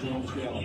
Jones Gallup.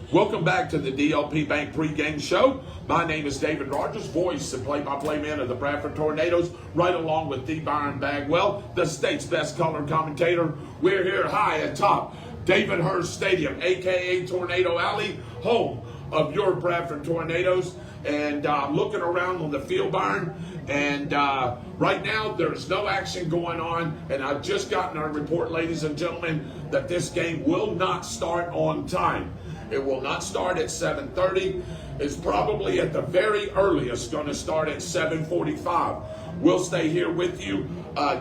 Welcome back to the DLP Bank pregame show. My name is David Rogers, voice and play-by-play man of the Bradford Tornadoes, right along with D. Byron Bagwell, the state's best color commentator. We're here high atop David Hurst Stadium, a.k.a. Tornado Alley, home of your Bradford Tornadoes. And looking around on the field, Byron, and right now there's no action going on. And I've just gotten our report, ladies and gentlemen, that this game will not start on time. It will not start at 7:30. It's probably at the very earliest going to start at 7:45. We'll stay here with you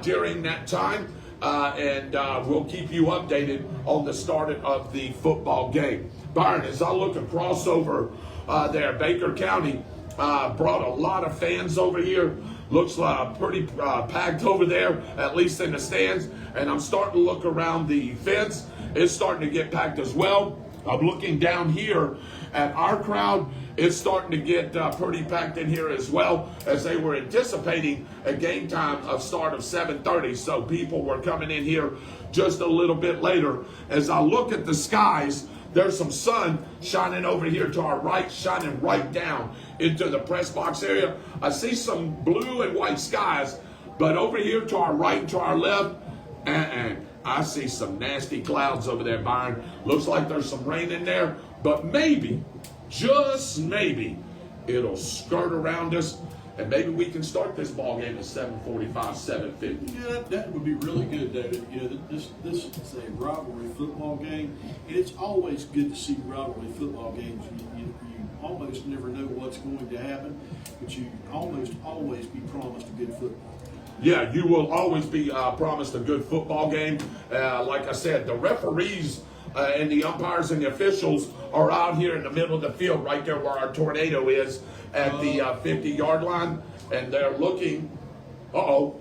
during that time, and we'll keep you updated on the start of the football game. Byron, as I look across over there, Baker County brought a lot of fans over here. Looks pretty packed over there, at least in the stands. And I'm starting to look around the fence. It's starting to get packed as well. I'm looking down here at our crowd. It's starting to get pretty packed in here as well, as they were anticipating a game time of start of 7:30. So people were coming in here just a little bit later. As I look at the skies, there's some sun shining over here to our right, shining right down into the press box area. I see some blue and white skies, but over here to our right and to our left, I see some nasty clouds over there, Byron. Looks like there's some rain in there, but maybe, just maybe, it'll skirt around us, and maybe we can start this ball game at 7:45, 7:50. Yeah, that would be really good, David. You know, this is a rivalry football game, and it's always good to see rivalry football games. You almost never know what's going to happen, but you almost always be promised a good football. Yeah, you will always be promised a good football game. Like I said, the referees and the umpires and the officials are out here in the middle of the field, right there where our tornado is at the 50-yard line, and they're looking. Uh-oh.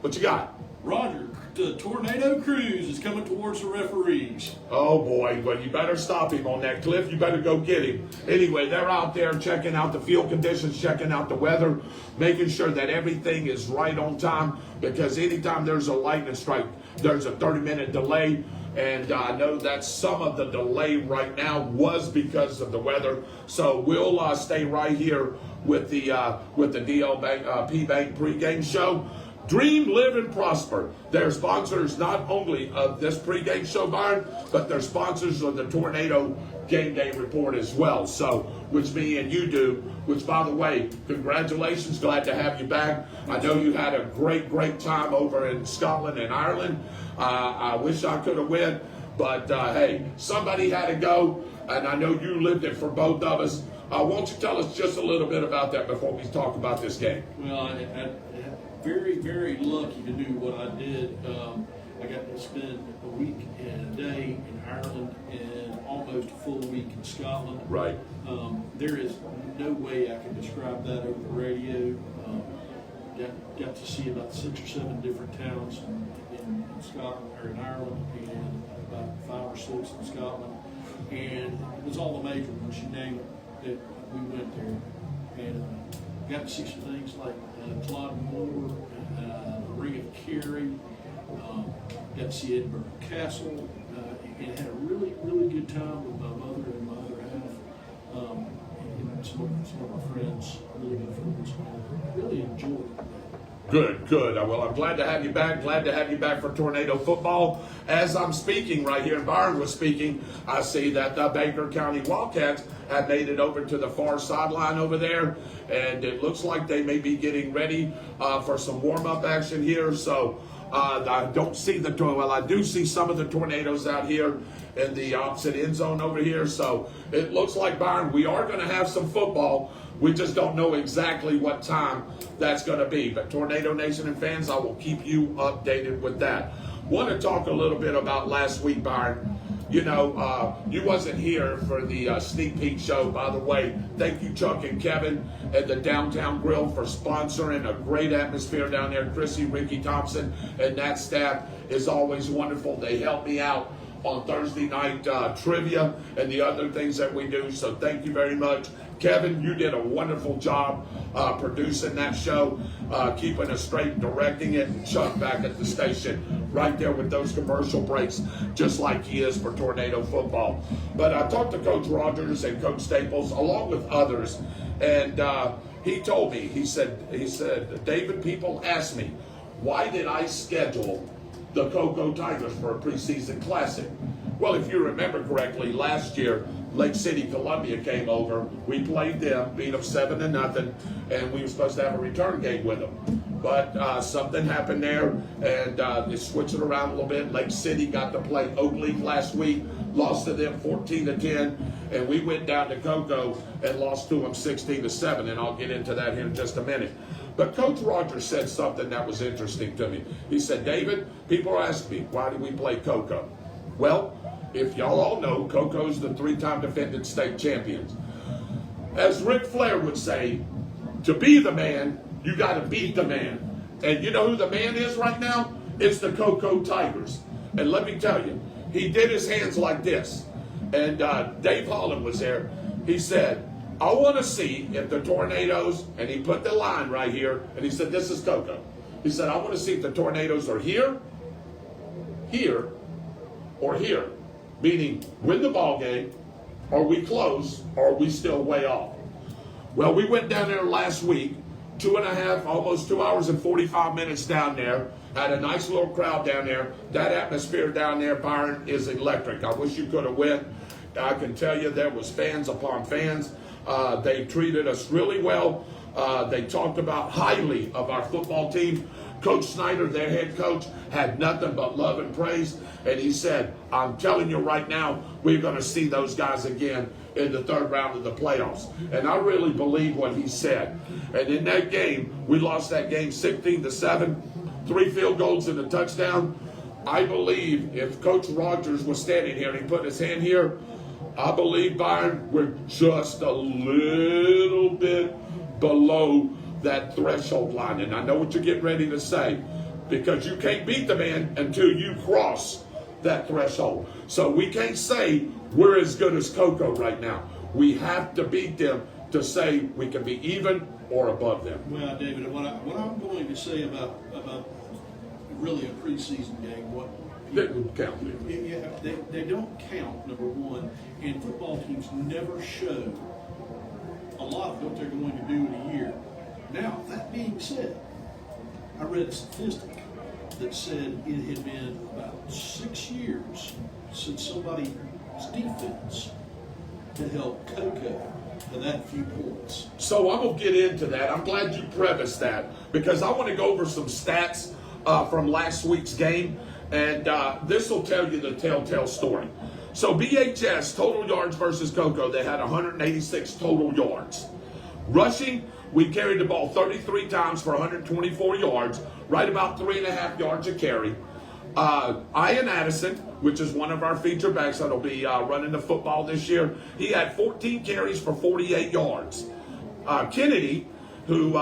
What you got? Roger, the Tornado Cruise is coming towards the referees. Oh, boy. Well, you better stop him on that cliff. You better go get him. Anyway, they're out there checking out the field conditions, checking out the weather, making sure that everything is right on time, because anytime there's a lightning strike, there's a 30-minute delay. And I know that some of the delay right now was because of the weather. So we'll stay right here with the DL Bank, P Bank pregame show. Dream, live, and prosper. They're sponsors not only of this pregame show, Byron, but they're sponsors of the Tornado Game Day Report as well. So, which me and you do, which, by the way, congratulations. Glad to have you back. I know you had a great time over in Scotland and Ireland. I wish I could have went, but hey, somebody had to go, and I know you lived it for both of us. Won't you tell us just a little bit about that before we talk about this game? Well, I'm very lucky to do what I did. I got to spend a week and a day in Ireland and almost a full week in Scotland. Right. There is no way I can describe that over the radio. Got to see about 6 or 7 different towns in Scotland or in Ireland, and about 5 or 6 in Scotland. And it was all the major ones, you name it, that we went there. And got to see some things like Claude Moore, the Ring of Kerry, got to see Edinburgh Castle, and had a really good time with my mother and my other half. And some of my friends really good football, so I really enjoyed it. Good. Well, I'm glad to have you back. Glad to have you back for Tornado football. As I'm speaking right here, and Byron was speaking, I see that the Baker County Wildcats have made it over to the far sideline over there, and it looks like they may be getting ready for some warm-up action here. So I don't see I do see some of the Tornadoes out here in the opposite end zone over here. So it looks like, Byron, we are going to have some football. We just don't know exactly what time that's going to be. But Tornado Nation and fans, I will keep you updated with that. Want to talk a little bit about last week, Byron. You know, you wasn't here for the sneak peek show. By the way, thank you, Chuck and Kevin at the Downtown Grill for sponsoring a great atmosphere down there. Chrissy, Ricky Thompson, and that staff is always wonderful. They help me out on Thursday night trivia and the other things that we do. So thank you very much. Kevin, you did a wonderful job producing that show, keeping us straight, directing it, and Chuck back at the station right there with those commercial breaks, just like he is for Tornado football. But I talked to Coach Rogers and Coach Staples, along with others, and he told me, he said, David, people ask me, why did I schedule the Cocoa Tigers for a preseason classic? Well, if you remember correctly, last year, Lake City, Columbia came over. We played them, beat them 7-0, and we were supposed to have a return game with them. But something happened there, and they switched it around a little bit. Lake City got to play Oak Leaf last week, lost to them 14-10, and we went down to Cocoa and lost to them 16-7, and I'll get into that here in just a minute. But Coach Rogers said something that was interesting to me. He said, David, people ask me, why did we play Cocoa? Well, if y'all all know, Coco's the 3-time defending state champions. As Ric Flair would say, to be the man, you got to beat the man. And you know who the man is right now? It's the Cocoa Tigers. And let me tell you, he did his hands like this. And Dave Holland was there. He said, I want to see if the Tornadoes, and he put the line right here, and he said, this is Cocoa. He said, I want to see if the Tornadoes are here, or here. Meaning, win the ball game, are we close, or are we still way off? Well, we went down there last week, 2.5, almost 2 hours and 45 minutes down there. Had a nice little crowd down there. That atmosphere down there, Byron, is electric. I wish you could have went. I can tell you there was fans upon fans. They treated us really well. They talked about highly of our football team. Coach Snyder, their head coach, had nothing but love and praise. And he said, I'm telling you right now, we're going to see those guys again in the third round of the playoffs. And I really believe what he said. And in that game, we lost that game 16-7, 3 field goals and a touchdown. I believe if Coach Rogers was standing here and he put his hand here, I believe, Byron, we're just a little bit below that threshold line. And I know what you're getting ready to say, because you can't beat the man until you cross that threshold. So we can't say we're as good as Cocoa right now. We have to beat them to say we can be even or above them. Well, David, what I'm going to say about really a preseason game, They don't count. Yeah, they don't count, number one, and football teams never show a lot of what they're going to do in a year. Now, that being said, I read a statistic that said it had been about 6 years since somebody's defense had held Cocoa to that few points. So I'm going to get into that. I'm glad you prefaced that, because I want to go over some stats from last week's game. And this will tell you the telltale story. So BHS, total yards versus Cocoa, they had 186 total yards. Rushing, we carried the ball 33 times for 124 yards, right about 3.5 yards a carry. Ian Addison, which is one of our feature backs that'll be running the football this year, he had 14 carries for 48 yards. Kennedy, who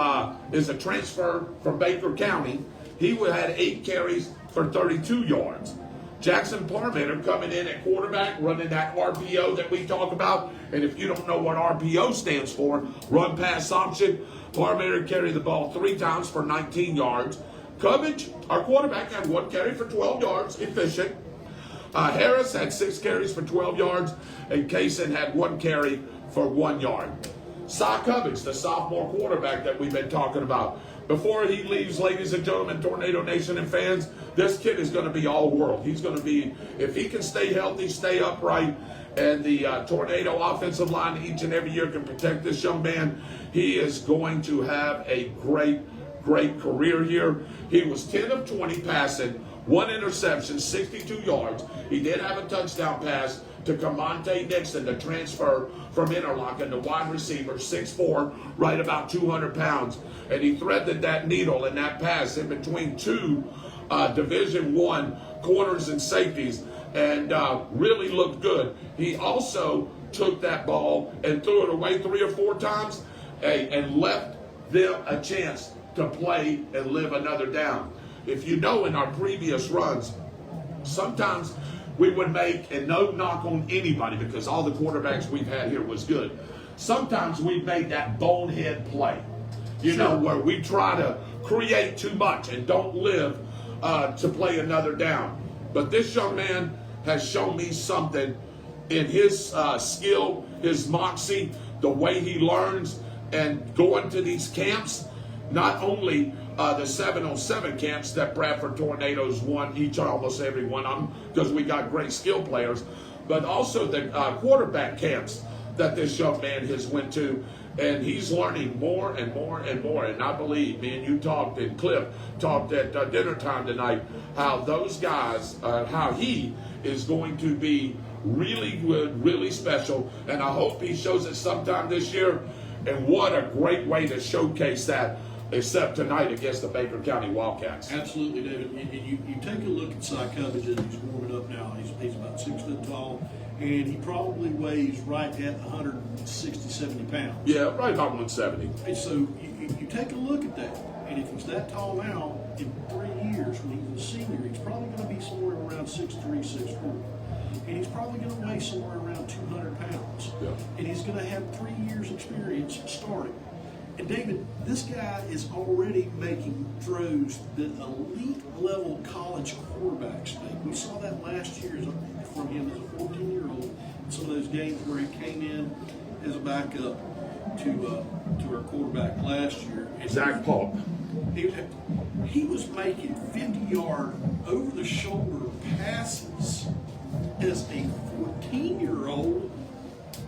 is a transfer from Baker County, he had 8 carries for 32 yards. Jackson Parmenter coming in at quarterback, running that RPO that we talk about. And if you don't know what RPO stands for, run pass option, Parmenter carried the ball 3 times for 19 yards. Cummage, our quarterback, had 1 carry for 12 yards, efficient. Harris had 6 carries for 12 yards, and Kaysen had 1 carry for 1 yard. Cy Cummings, the sophomore quarterback that we've been talking about. Before he leaves, ladies and gentlemen, Tornado Nation and fans, this kid is going to be all world. He's going to be, if he can stay healthy, stay upright, and the Tornado offensive line each and every year can protect this young man, he is going to have a great career here. He was 10 of 20 passing, 1 interception, 62 yards. He did have a touchdown pass to Camonte Nixon, the transfer from Interlochen, the wide receiver, 6'4", right about 200 pounds. And he threaded that needle in that pass in between two Division I corners and safeties, and really looked good. He also took that ball and threw it away 3 or 4 times and left them a chance to play and live another down. If you know, in our previous runs, sometimes we would make, and no knock on anybody because all the quarterbacks we've had here was good. Sometimes we made that bonehead play, you know, where we try to create too much and don't live to play another down. But this young man has shown me something in his skill, his moxie, the way he learns, and going to these camps. Not only the 7-on-7 camps that Bradford Tornadoes won each and almost every one of them because we got great skill players, but also the quarterback camps that this young man has went to, and he's learning more and more and more. And I believe, me and you talked, and Cliff talked at dinner time tonight, how those guys, how he is going to be really good, really special, and I hope he shows it sometime this year. And what a great way to showcase that, except tonight against the Baker County Wildcats. Absolutely, David. And you take a look at Cy Cummings as he's warming up now. He's about 6 foot tall, and he probably weighs right at 160, 70 pounds. Yeah, right about 170. And so you take a look at that, and if he's that tall now, in 3 years when he's a senior, he's probably going to be somewhere around 6'3", 6'4". And he's probably going to weigh somewhere around 200 pounds. Yeah. And he's going to have 3 years experience starting. And David, this guy is already making throws that elite level college quarterbacks make. We saw that last year from him as a 14-year-old in some of those games where he came in as a backup to our quarterback last year. And Zach Polk. He was making 50-yard over-the-shoulder passes as a 14-year-old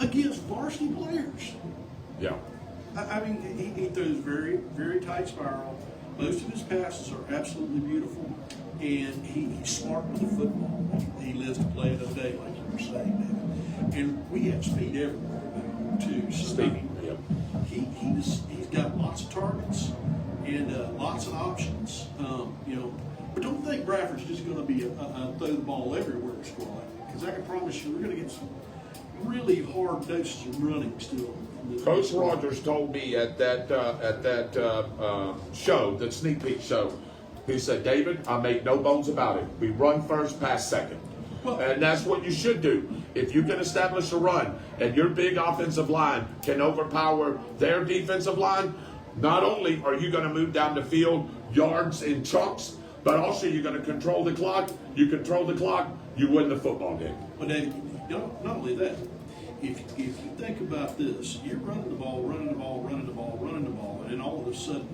against varsity players. Yeah. I mean, he throws very, very tight spiral. Most of his passes are absolutely beautiful, and he's smart with the football. He lives to play another day, like you were saying, David. And we have speed everywhere, too. So, Speed, I mean, yeah. he's got lots of targets and lots of options. But don't think Bradford's just going to be a throw the ball everywhere squad, because I can promise you we're going to get some really hard doses of running still. Coach Rogers told me at that show, that sneak peek show, he said, David, I make no bones about it. We run first, pass second. And that's what you should do. If you can establish a run and your big offensive line can overpower their defensive line, not only are you going to move down the field yards in chunks, but also you're going to control the clock. You control the clock, you win the football game. Well, David, not only that, if you think about this, you're running the ball, and then all of a sudden,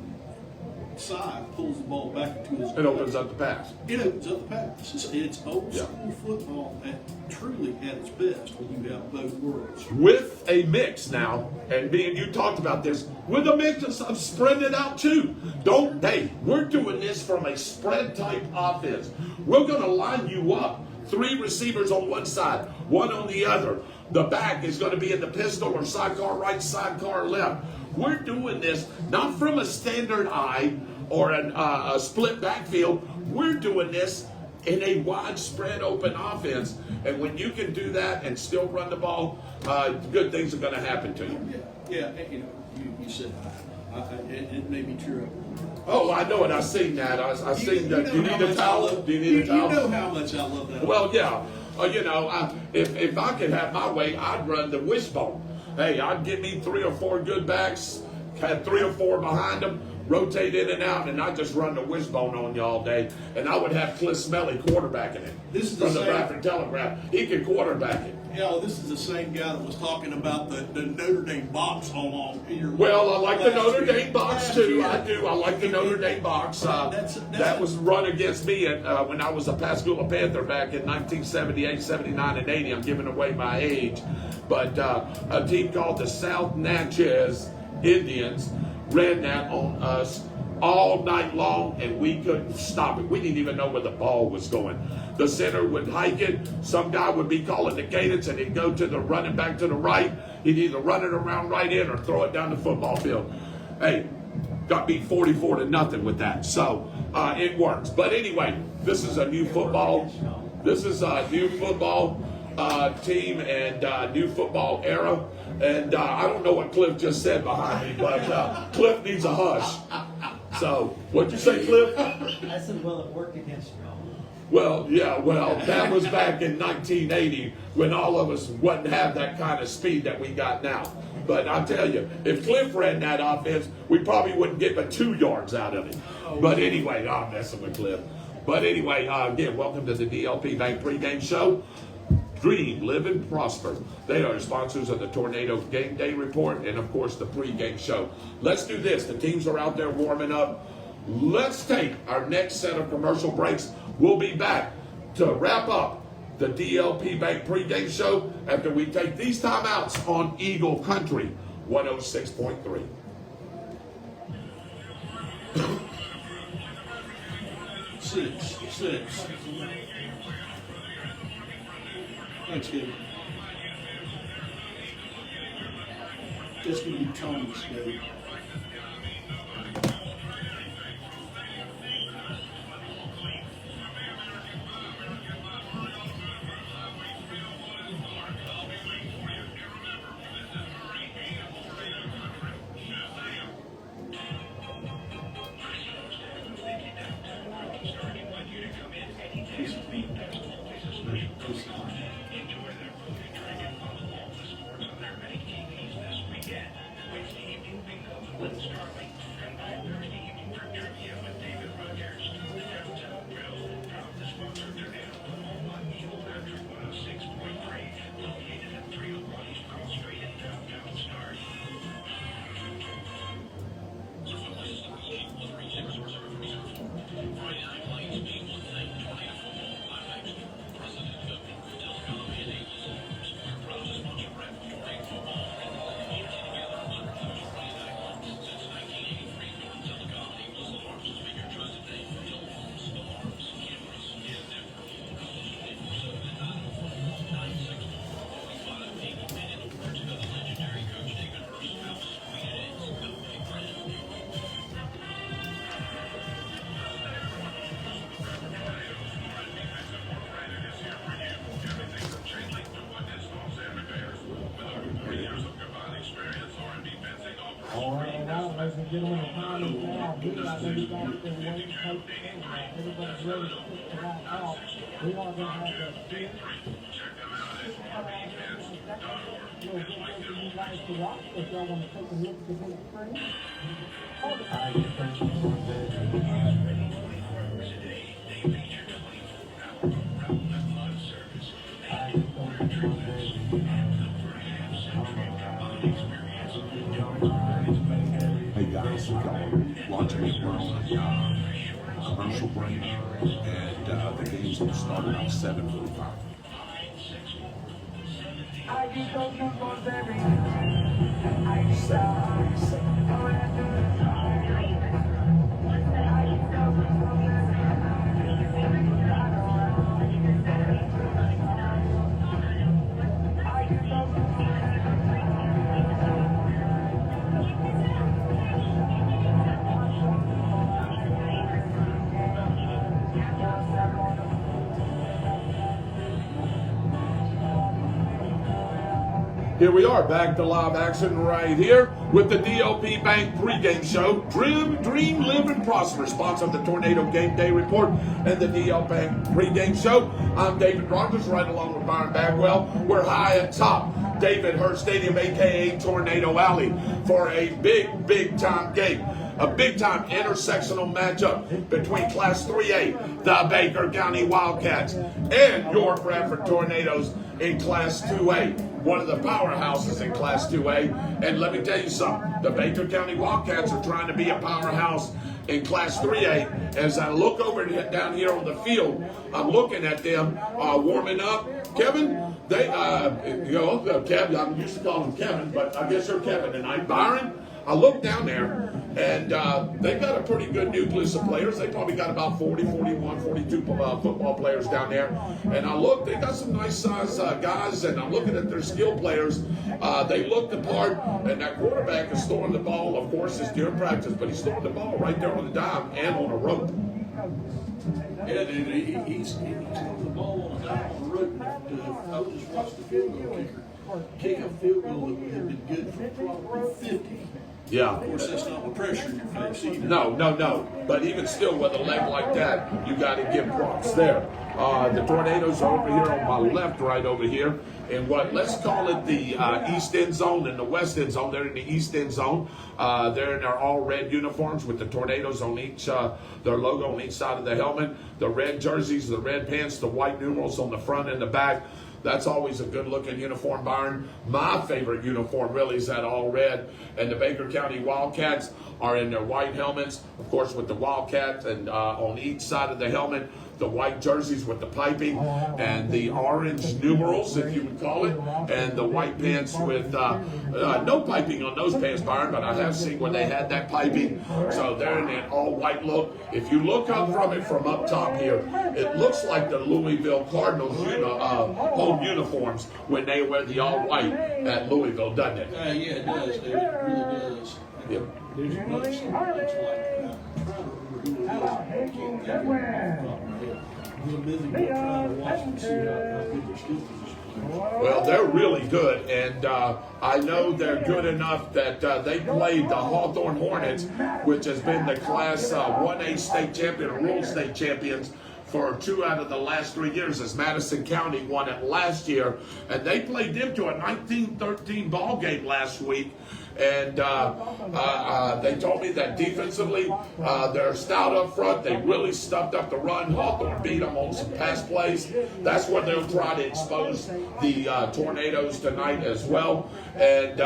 Cy pulls the ball back into his. It opens up the pass. It opens up the pass. It's old school football truly at its best when you have both worlds. With a mix now, and me and you talked about this, with a mix of spreading it out too. We're doing this from a spread type offense. We're going to line you up. 3 receivers on one side, 1 on the other. The back is going to be in the pistol or sidecar right, sidecar left. We're doing this not from a standard eye or a split backfield. We're doing this in a widespread open offense. And when you can do that and still run the ball, good things are going to happen to you. Yeah. You said it made me tear up. Oh, I know it. I seen that. I seen that. Do you need a towel? Do you need a towel? You know how much I love that. Well, yeah. If I could have my way, I'd run the wishbone. Hey, I'd get me 3 or 4 good backs, had 3 or 4 behind them, rotate in and out, and I'd just run the wishbone on you all day. And I would have Cliff Smelly quarterbacking it. This is from the Bradford Telegraph. He could quarterback it. Yeah, this is the same guy that was talking about the Notre Dame box along here. Well, I like the Notre Dame box too. year. I do. I like the Notre Dame box. That was run against me when I was a Pascagoula Panther back in 1978, 79, and 80. I'm giving away my age. But a team called the South Natchez Indians ran that on us all night long, and we couldn't stop it. We didn't even know where the ball was going. The center would hike it. Some guy would be calling the cadence, and he'd go to the running back to the right. He'd either run it around right in or throw it down the football field. Hey, got beat 44-0 with that. So it works. But anyway, this is a new football. This is a new football team and new football era. And I don't know what Cliff just said behind me, but Cliff needs a hush. So, what'd you say, Cliff? I said, well, it worked against you. Well, yeah, that was back in 1980 when all of us wouldn't have that kind of speed that we got now. But I tell you, if Cliff ran that offense, we probably wouldn't get but 2 yards out of it. But anyway, I'm messing with Cliff. But anyway, again, welcome to the DLP Bank pregame show. Dream, live, and prosper. They are the sponsors of the Tornado Game Day Report and, of course, the pregame show. Let's do this. The teams are out there warming up. Let's take our next set of commercial breaks. We'll be back to wrap up the DLP Bank pregame show after we take these timeouts on Eagle Country 106.3. Six. Thanks, Gabe. It's going to be Tony's, Gabe. Ladies and gentlemen, the time is now. Everybody's back there waiting, coaching. Everybody's ready to kick the right off. We are going to have that fifth. We'll get those of you guys to watch if y'all want to take a look at the big screen. Hey guys, we got watching it. We're on commercial break, and the game's going to start around 7:45. Here we are, back to live action right here with the DLP Bank pregame show. Dream, live, and prosper. Sponsor of the Tornado Game Day Report and the DL Bank pregame show. I'm David Rogers, right along with Byron Bagwell. We're high at top David Hurst Stadium, a.k.a. Tornado Alley, for a big time game. A big-time intersectional matchup between Class 3A, the Baker County Wildcats, and your Bradford Tornadoes. in Class 2A, one of the powerhouses in Class 2A. And let me tell you something, the Baker County Wildcats are trying to be a powerhouse in Class 3A. As I look over down here on the field, I'm looking at them warming up. Kevin, they, Kevin, I'm used to calling him Kevin, but I guess you're Kevin tonight. Byron, I look down there, and they've got a pretty good nucleus of players. They probably got about 40, 41, 42 football players down there. And I look, they got some nice size guys, and I'm looking at their skill players. They look the part, and that quarterback is throwing the ball, of course, it's during practice, but he's throwing the ball right there on the dime and on a rope. Yeah, dude, he's throwing the ball on a dime on the rope. I just watched the field goal kicker kick a field goal that would have been good for probably 50. Yeah. Of course, that's not with pressure in your face either. No. But even still, with a leg like that, you got to give props there. The Tornadoes are over here on my left, right over here, in what, let's call it the east end zone and the west end zone. They're in the east end zone. They're in their all red uniforms with the Tornadoes on each, their logo on each side of the helmet. The red jerseys, the red pants, the white numerals on the front and the back. That's always a good-looking uniform, Byron. My favorite uniform really is that all red. And the Baker County Wildcats are in their white helmets, of course, with the Wildcats, and on each side of the helmet, the white jerseys with the piping and the orange numerals, if you would call it, and the white pants with no piping on those pants, Byron, but I have seen where they had that piping. So they're in an all-white look. If you look up from it from up top here, it looks like the Louisville Cardinals home uniforms when they wear the all-white at Louisville, doesn't it? Yeah, it does. It really does. Yep. There's another song that's like, I'm trying to remember who it is. I can't think of it off the top of my head. I'm busy trying to watch and see how good their skill position is. Well, they're really good, and I know they're good enough that they played the Hawthorne Hornets, which has been the Class 1A state champion, or rural state champions, for 2 out of the last 3 years, as Madison County won it last year. And they played them to a 19-13 ball game last week. And they told me that defensively, they're stout up front. They really stuffed up the run. Hawthorne beat them on some pass plays. That's what they'll try to expose the Tornadoes tonight as well. And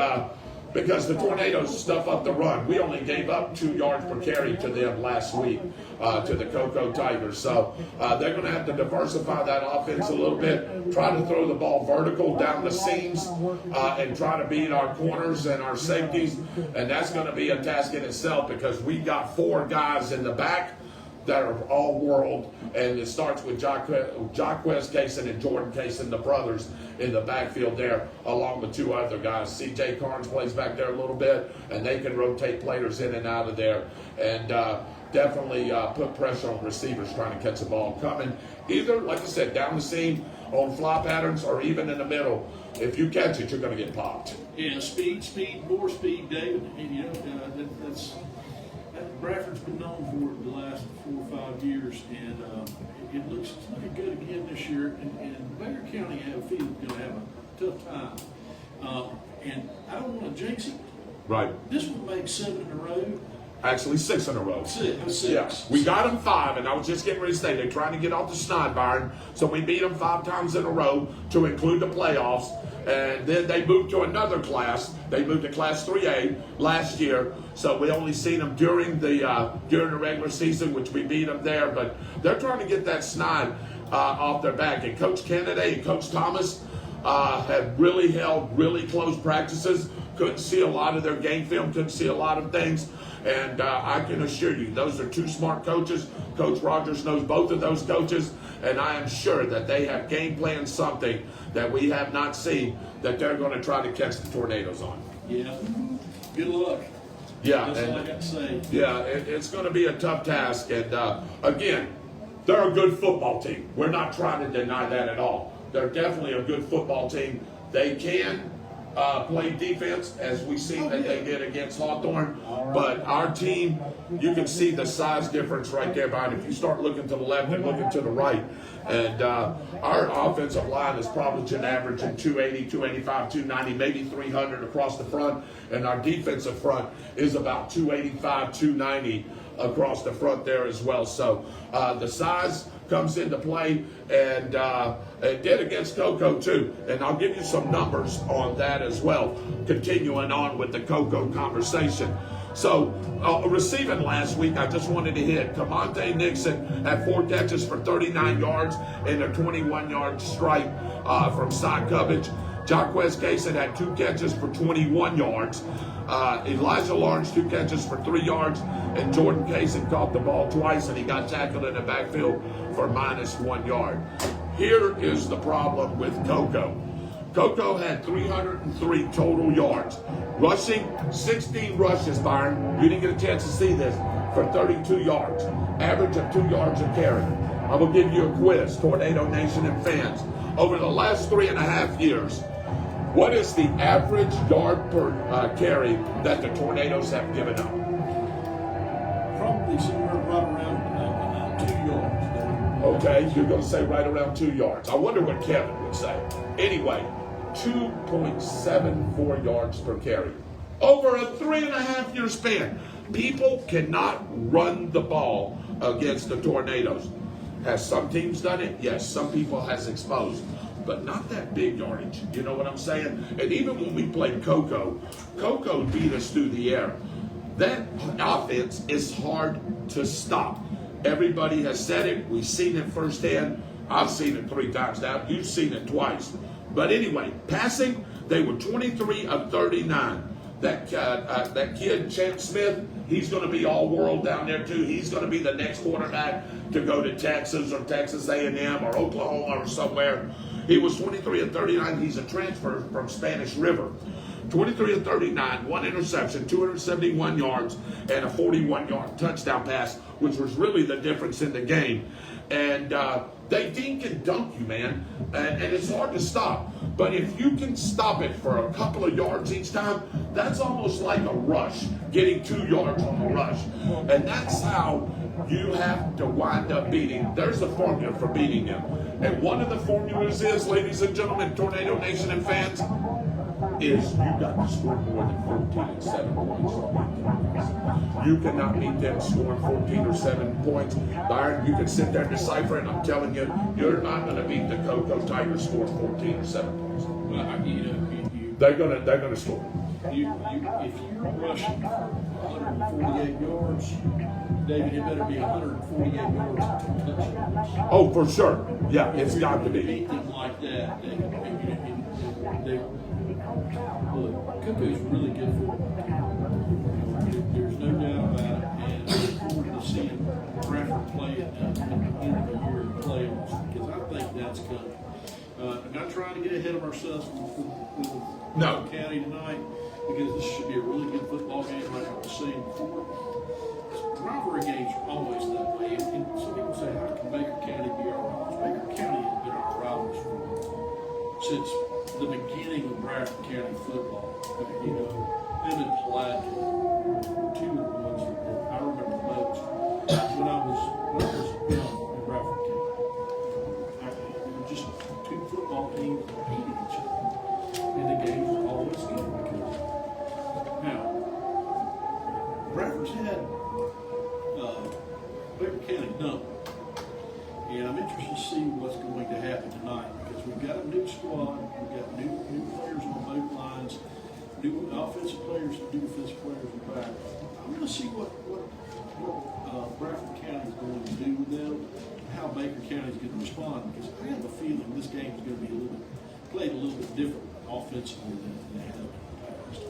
because the Tornadoes stuff up the run. We only gave up 2 yards per carry to them last week, to the Cocoa Tigers. So they're going to have to diversify that offense a little bit, try to throw the ball vertical down the seams, and try to beat our corners and our safeties. And that's going to be a task in itself, because we got 4 guys in the back that are all world, and it starts with Jaquez Kaysen and Jordan Kaysen, the brothers, in the backfield there, along with 2 other guys. C.J. Carnes plays back there a little bit, and they can rotate players in and out of there, and definitely put pressure on receivers trying to catch the ball coming, either, like I said, down the seam on fly patterns, or even in the middle. If you catch it, you're going to get popped. Yeah, speed, more speed, David. And, that's Bradford's been known for it the last 4 or 5 years, and it's looking good again this year. And Baker County, I have a feeling, is going to have a tough time. And I don't want to jinx it. Right. This would make 7 in a row. Actually, 6 in a row. 6. Yeah. We got them 5, and I was just getting ready to say, they're trying to get off the snide, Byron. So we beat them 5 times in a row to include the playoffs. And then they moved to another class. They moved to Class 3A last year. So we only seen them during the regular season, which we beat them there. But they're trying to get that snide off their back. And Coach Kennedy and Coach Thomas have really held really close practices. Couldn't see a lot of their game film. Couldn't see a lot of things. And I can assure you, those are 2 smart coaches. Coach Rogers knows both of those coaches, and I am sure that they have game planned something that we have not seen that they're going to try to catch the Tornadoes on. Yeah. Good luck. Yeah. That's all I got to say. Yeah, it's going to be a tough task. And again, they're a good football team. We're not trying to deny that at all. They're definitely a good football team. They can play defense, as we see that they did against Hawthorne. But our team, you can see the size difference right there, Brian. If you start looking to the left and looking to the right. And our offensive line is probably an average in 280, 285, 290, maybe 300 across the front. And our defensive front is about 285, 290 across the front there as well. So the size comes into play, and it did against Cocoa too. And I'll give you some numbers on that as well, continuing on with the Cocoa conversation. So, receiving last week, I just wanted to hit. Camonte Nixon had 4 catches for 39 yards and a 21-yard strike from side coverage. Jaquez Cason had 2 catches for 21 yards. Elijah Lawrence, 2 catches for 3 yards. And Jordan Cason caught the ball twice, and he got tackled in the backfield for -1 yard. Here is the problem with Cocoa. Cocoa had 303 total yards. Rushing, 16 rushes, Byron. You didn't get a chance to see this, for 32 yards. Average of 2 yards a carry. I will give you a quiz, Tornado Nation and fans. Over the last 3.5 years, what is the average yard per carry that the Tornadoes have given up? Probably somewhere right around 2 yards. Okay, you're going to say right around 2 yards. I wonder what Kevin would say. Anyway, 2.74 yards per carry. Over a 3.5 year span. People cannot run the ball against the Tornadoes. Has some teams done it? Yes, some people has exposed. But not that big yardage. You know what I'm saying? And even when we played Cocoa beat us through the air. That offense is hard to stop. Everybody has said it. We've seen it firsthand. I've seen it 3 times now. You've seen it twice. But anyway, passing, they were 23 of 39. That kid, Champ Smith, he's going to be all-world down there too. He's going to be the next quarterback to go to Texas or Texas A&M or Oklahoma or somewhere. He was 23 of 39. He's a transfer from Spanish River. 23 of 39, 1 interception, 271 yards, and a 41-yard touchdown pass, which was really the difference in the game. And they dink and dunk you, man. And it's hard to stop. But if you can stop it for a couple of yards each time, that's almost like a rush, getting 2 yards on a rush. And that's how you have to wind up beating. There's a formula for beating them. And one of the formulas is, ladies and gentlemen, Tornado Nation and fans, is you got to score more than 14 and 7 points. You cannot beat them scoring 14 or 7 points. Byron, you can sit there and decipher it, and I'm telling you, you're not going to beat the Cocoa Tigers scoring 14 or 7 points. Well, They're gonna score. if you're rushing 148 yards, David, it better be 148 yards and 2 touchdowns. Oh, for sure. Yeah, it's got to be. Beat them like that, look, Cocoa's really good football. There's no doubt about it, and I look forward to seeing Bradford play at the end of the year in the playoffs, because I think that's coming. I'm not trying to get ahead of ourselves with No. County tonight, because this should be a really good football game, like I was saying before. Rivalry games are always that way, and some people say, how can Baker County be our rivals? Baker County has been our rivals since the beginning of Bradford County football. You know, them and Platte were 2 of the ones that I remember most when I was young in Bradford County. Just 2 football teams hated each other, and the games were always good because now Bradford's had Baker County number, and I'm interested to see what's going to happen tonight, because we've got a new squad, we've got new players on both lines, new offensive players, defensive players in the back. I'm going to see what Bradford County is going to do with them, how Baker County is going to respond, because I have a feeling this game is going to be played a little bit different offensively than they have in the past.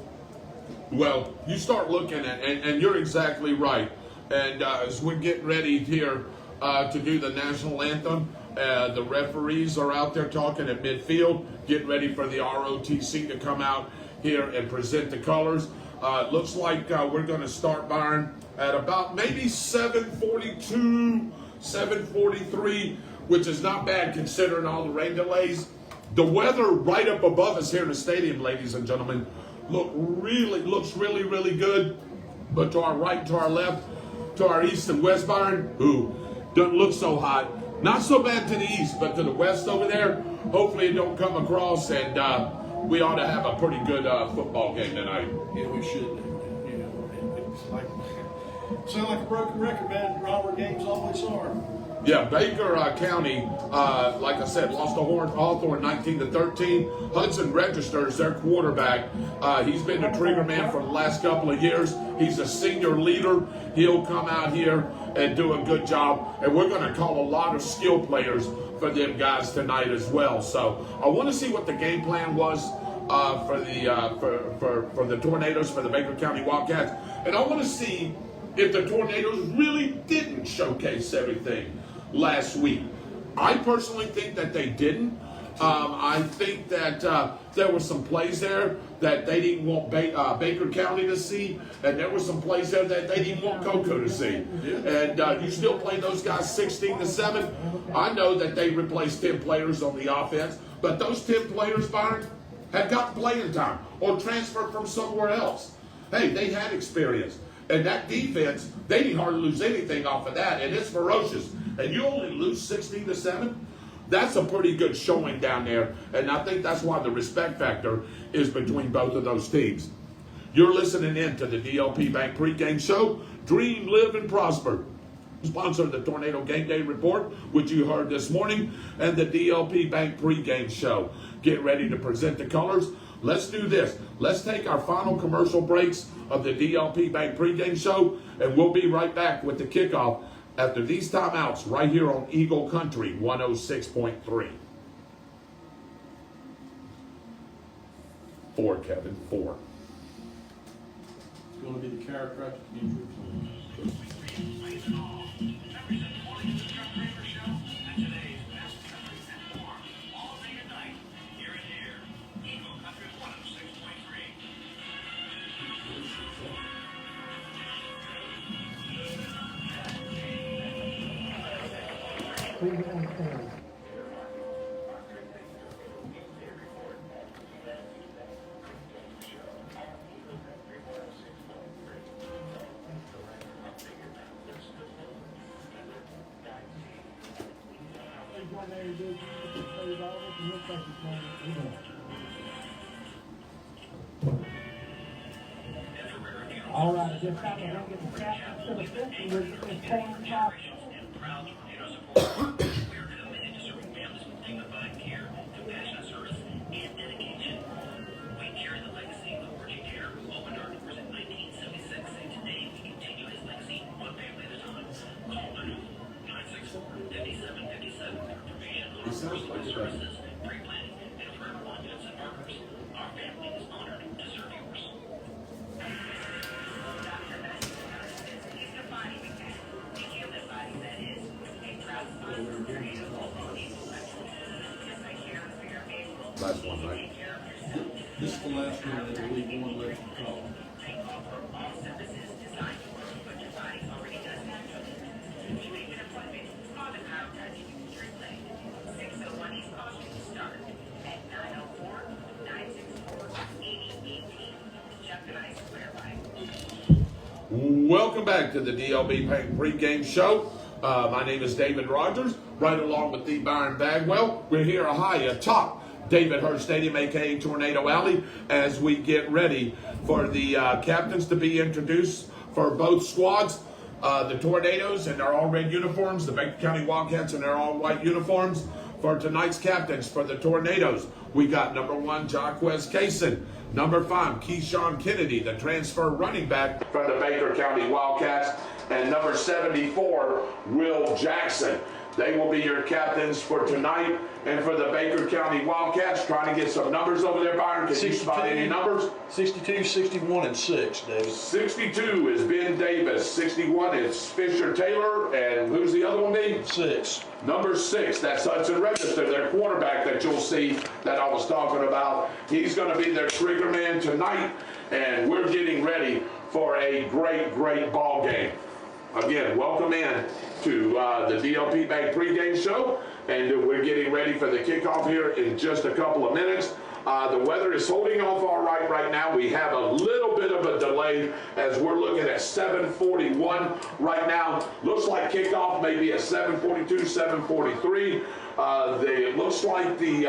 Well, you start looking at, and you're exactly right. And as we're getting ready here to do the national anthem, the referees are out there talking at midfield, getting ready for the ROTC to come out here and present the colors. It looks like we're going to start, Byron, at about maybe 7:42, 7:43, which is not bad considering all the rain delays. The weather right up above us here in the stadium, ladies and gentlemen, looks really, really good. But to our right, to our left, to our east and west, Byron, doesn't look so hot. Not so bad to the east, but to the west over there, hopefully it don't come across, and we ought to have a pretty good football game tonight. Yeah, we should. You know, it's like Sound like a broken record, man. Robert, games always are. Yeah, Baker County, like I said, lost to Hawthorne 19-13. Hudson registers their quarterback. He's been the trigger man for the last couple of years. He's a senior leader. He'll come out here and do a good job. And we're going to call a lot of skill players for them guys tonight as well. So I want to see what the game plan was for the Tornadoes, for the Baker County Wildcats. And I want to see if the Tornadoes really didn't showcase everything last week. I personally think that they didn't. I think that there were some plays there that they didn't want Baker County to see, and there were some plays there that they didn't want Cocoa to see. And you still play those guys 16-7. I know that they replaced 10 players on the offense, but those 10 players, Byron, had gotten playing time or transferred from somewhere else. Hey, they had experience. And that defense, they didn't hardly lose anything off of that, and it's ferocious. And you only lose 16-7? That's a pretty good showing down there, and I think that's why the respect factor is between both of those teams. You're listening in to the DLP Bank pregame show, Dream, Live, and Prosper. Sponsor of the Tornado Game Day Report, which you heard this morning, and the DLP Bank pregame show. Get ready to present the colors. Let's do this. Let's take our final commercial breaks of the DLP Bank pregame show, and we'll be right back with the kickoff after these timeouts right here on Eagle Country 106.3. 4, Kevin, 4. It's going to be the chiropractic injury. All right, just got to get the captain to the 50 with this corner top. Last one, right? This is the last one that the League One left to call. Welcome back to the DLB Bank pregame show. My name is David Rogers, right along with the Byron Bagwell. We're here high atop David Hurst Stadium, aka Tornado Alley, as we get ready for the captains to be introduced for both squads. The Tornadoes in their all-red uniforms, the Baker County Wildcats in their all-white uniforms. For tonight's captains for the Tornadoes, we got number 1, Jaquez Kaysen. Number 5, Keyshawn Kennedy, the transfer running back from the Baker County Wildcats. And number 74, Will Jackson. They will be your captains for tonight. And for the Baker County Wildcats, trying to get some numbers over there, Byron. Can you spot any numbers? 62, 61, and 6, David. 62 is Ben Davis. 61 is Fisher Taylor. And who's the other one, Dave? 6. Number 6, that's Hudson Register, their quarterback that you'll see that I was talking about. He's going to be their trigger man tonight. And we're getting ready for a great, great ball game. Again, welcome in to the DLP Bank pregame show, and we're getting ready for the kickoff here in just a couple of minutes. The weather is holding off all right now. We have a little bit of a delay as we're looking at 7:41 right now. Looks like kickoff may be at 7:42, 7:43. It looks like the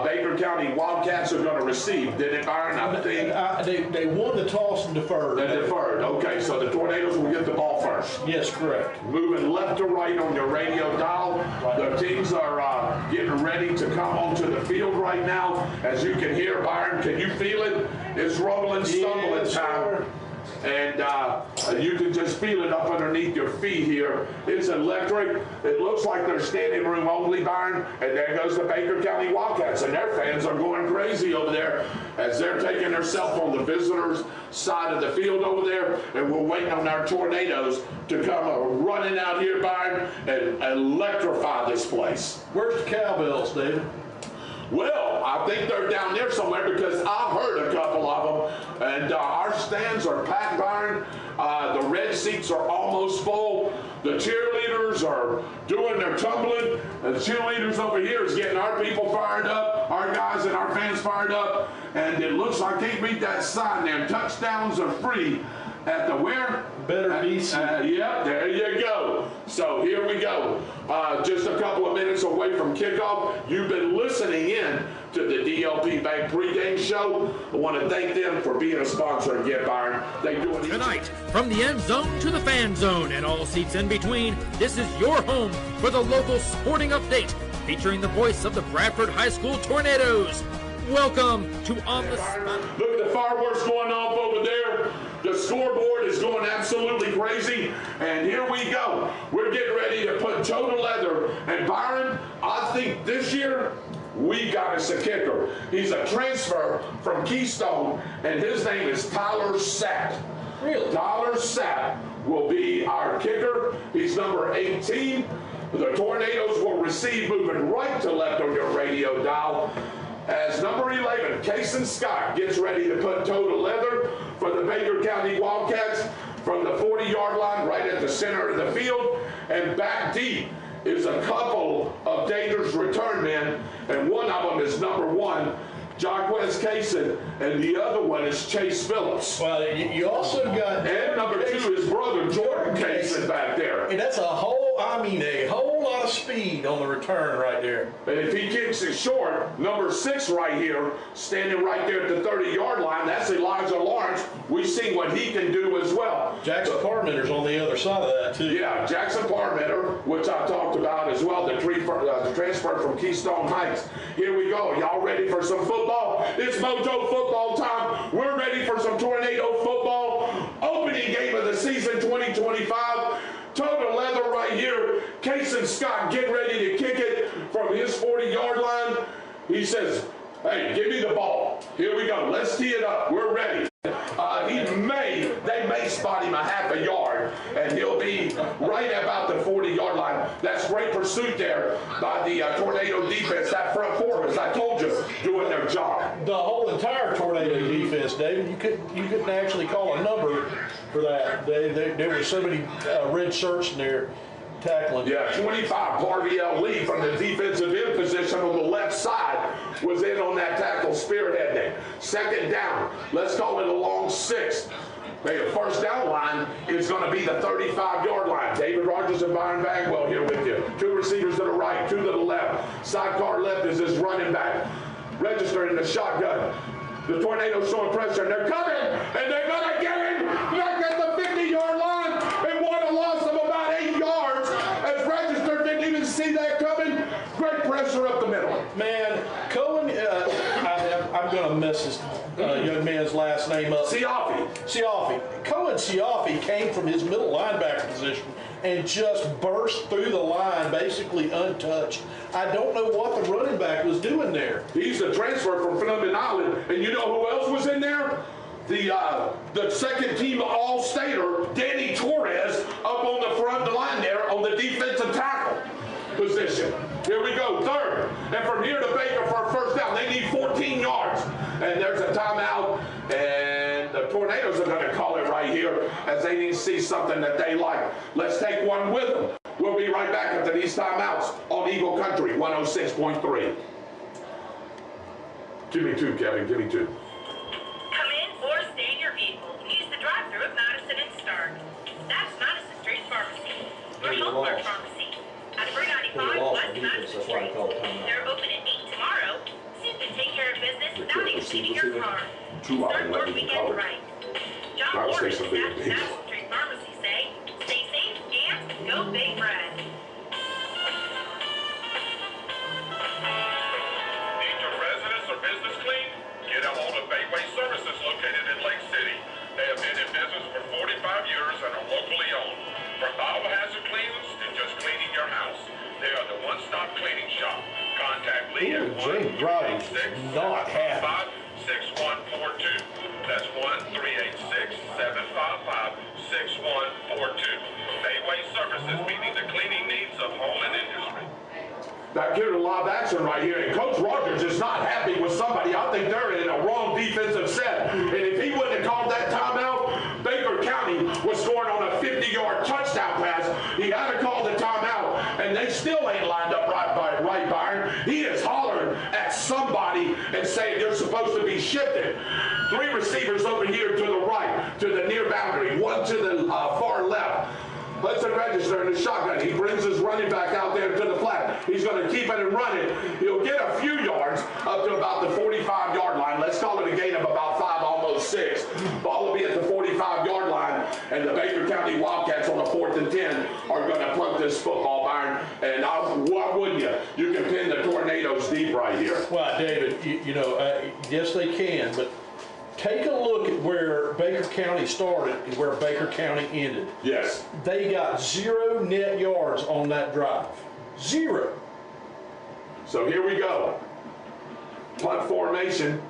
Baker County Wildcats are going to receive. Did it, Byron? I think They won the toss and deferred. they deferred. Okay, so the Tornadoes will get the Orange. Yes, correct. Moving left to right on your radio dial. The teams are getting ready to come onto the field right now. As you can hear, Byron, can you feel it? It's rumbling, stumbling time. And you can just feel it up underneath your feet here. It's electric. It looks like they're standing room only, Byron. And there goes the Baker County Wildcats. And their fans are going crazy over there as they're taking themselves on the visitors' side of the field over there. And we're waiting on our Tornadoes to come running out here, Byron, and electrify this place. Where's the cowbells, David? Well, I think they're down there somewhere because I heard a couple of them. And our stands are packed, Byron. The red seats are almost full. The cheerleaders are doing their tumbling. And the cheerleaders over here is getting our people fired up, our guys and our fans fired up. And it looks like, can't read that sign there. Touchdowns are free at the where? Better DC. Yep, there you go. So here we go. Just a couple of minutes away from kickoff. You've been listening in to the DLP Bank pregame show. I want to thank them for being a sponsor again, Byron. They do it Tonight, from the end zone to the fan zone and all seats in between, this is your home for the local sporting update, featuring the voice of the Bradford High School Tornadoes. Welcome to On the Spot. Look at the fireworks going off over there. The scoreboard is going absolutely crazy. And here we go. We're getting ready to put toe to leather. And Byron, I think this year we got us a kicker. He's a transfer from Keystone, and his name is Tyler Sapp. Really? Tyler Sapp will be our kicker. He's number 18. The Tornadoes will receive, moving right to left on your radio dial, as number 11, Kason Scott, gets ready to put toe to leather for the Baker County Wildcats from the 40-yard line right at the center of the field. And back deep is a couple of dangerous return men, and one of them is number 1, Jaquez Kason, and the other one is Chase Phillips. Well, you also got... And number 2, his brother, Jordan Kason, back there. And that's a whole lot of speed on the return right there. And if he kicks it short, number 6 right here, standing right there at the 30-yard line, that's Elijah Lawrence. We've seen what he can do as well. Jackson Parmenter's on the other side of that, too. Yeah, Jackson Parmenter, which I talked about as well, the transfer from Keystone Heights. Here we go. Y'all ready for some football? It's Mojo football time. We're ready for some Tornado football. Opening game of the season 2025. Toe to leather right here. Kason Scott getting ready to kick it from his 40-yard line. He says, hey, give me the ball. Here we go. Let's tee it up. We're ready. They may spot him a half a yard, and he'll be right about the 40-yard line. That's great pursuit there by the Tornado defense. That front four, as I told you, doing their job. The whole entire Tornado defense, David, you couldn't actually call a number for that. There were so many red shirts in there tackling. Yeah, 25, Harvey L. Lee from the defensive end position on the left side was in on that tackle, spearheading. Second down, let's call it a long 6. The first down line is going to be the 35-yard line. David Rogers and Byron Bagwell here with you. 2 receivers to the right, 2 to the left. Sidecar left is his running back. Registering the shotgun. The Tornadoes showing pressure, and they're coming, and they're going to get him back at the 50-yard line. And what a loss of about 8 yards, as Register didn't even see that coming. Great pressure up the middle. Man, Cohen, I'm going to mess this young man's last name up. Siafi. Cohen Siafi came from his middle linebacker position and just burst through the line, basically untouched. I don't know what the running back was doing there. He's a transfer from Phenomen Island, and you know who else was in there? The second team All-Stater, Danny Torres, up on the front line there on the defensive tackle position. Here we go, 3rd. And from here to Baker for a first down. They need 14 yards. And there's a timeout. And the Tornadoes are going to call it right here as they need to see something that they like. Let's take one with them. We'll be right back after these timeouts on Eagle Country 106.3. Give me 2, Kevin. Give me 2. Come in or stay in your vehicle and use the drive-thru at Madison and Stark. That's Madison Street Pharmacy. Your health clerk pharmacy. At 395 West Madison Street. They're open at 8 tomorrow, so you can take care of business without exceeding your car. Start your weekend right. John Warren at Madison Street Pharmacy say, stay safe. me at James Rogers not happy. 6142. That's 1-386-755-6142. Bayway Services, meeting the cleaning needs of home and industry. Back here to live action right here, and Coach Rogers is not happy with somebody. I think they're in a wrong defensive set. And if he wouldn't have called that timeout, Baker County was scoring on a 50-yard touchdown pass. He had to call the timeout, and they still ain't lined up right, Byron. He is hollering at somebody and saying they're supposed to be shifted. 3 receivers over here to the right, to the near boundary, 1 to the far left. Hudson Register in the shotgun. He brings his running back out there to the flat. He's going to keep it and run it. He'll get a few yards up to about the 45-yard line. Let's call it a gain of about 5, almost 6. Ball will be at the 45-yard line, and the Baker County Wildcats on a 4th and 10 are going to plug this football, Byron. And why wouldn't you? You can pin the Tornadoes deep right here. Well, David, yes, they can, but take a look at where Baker County started and where Baker County ended. Yes. They got 0 net yards on that drive. 0. So here we go. Punt formation.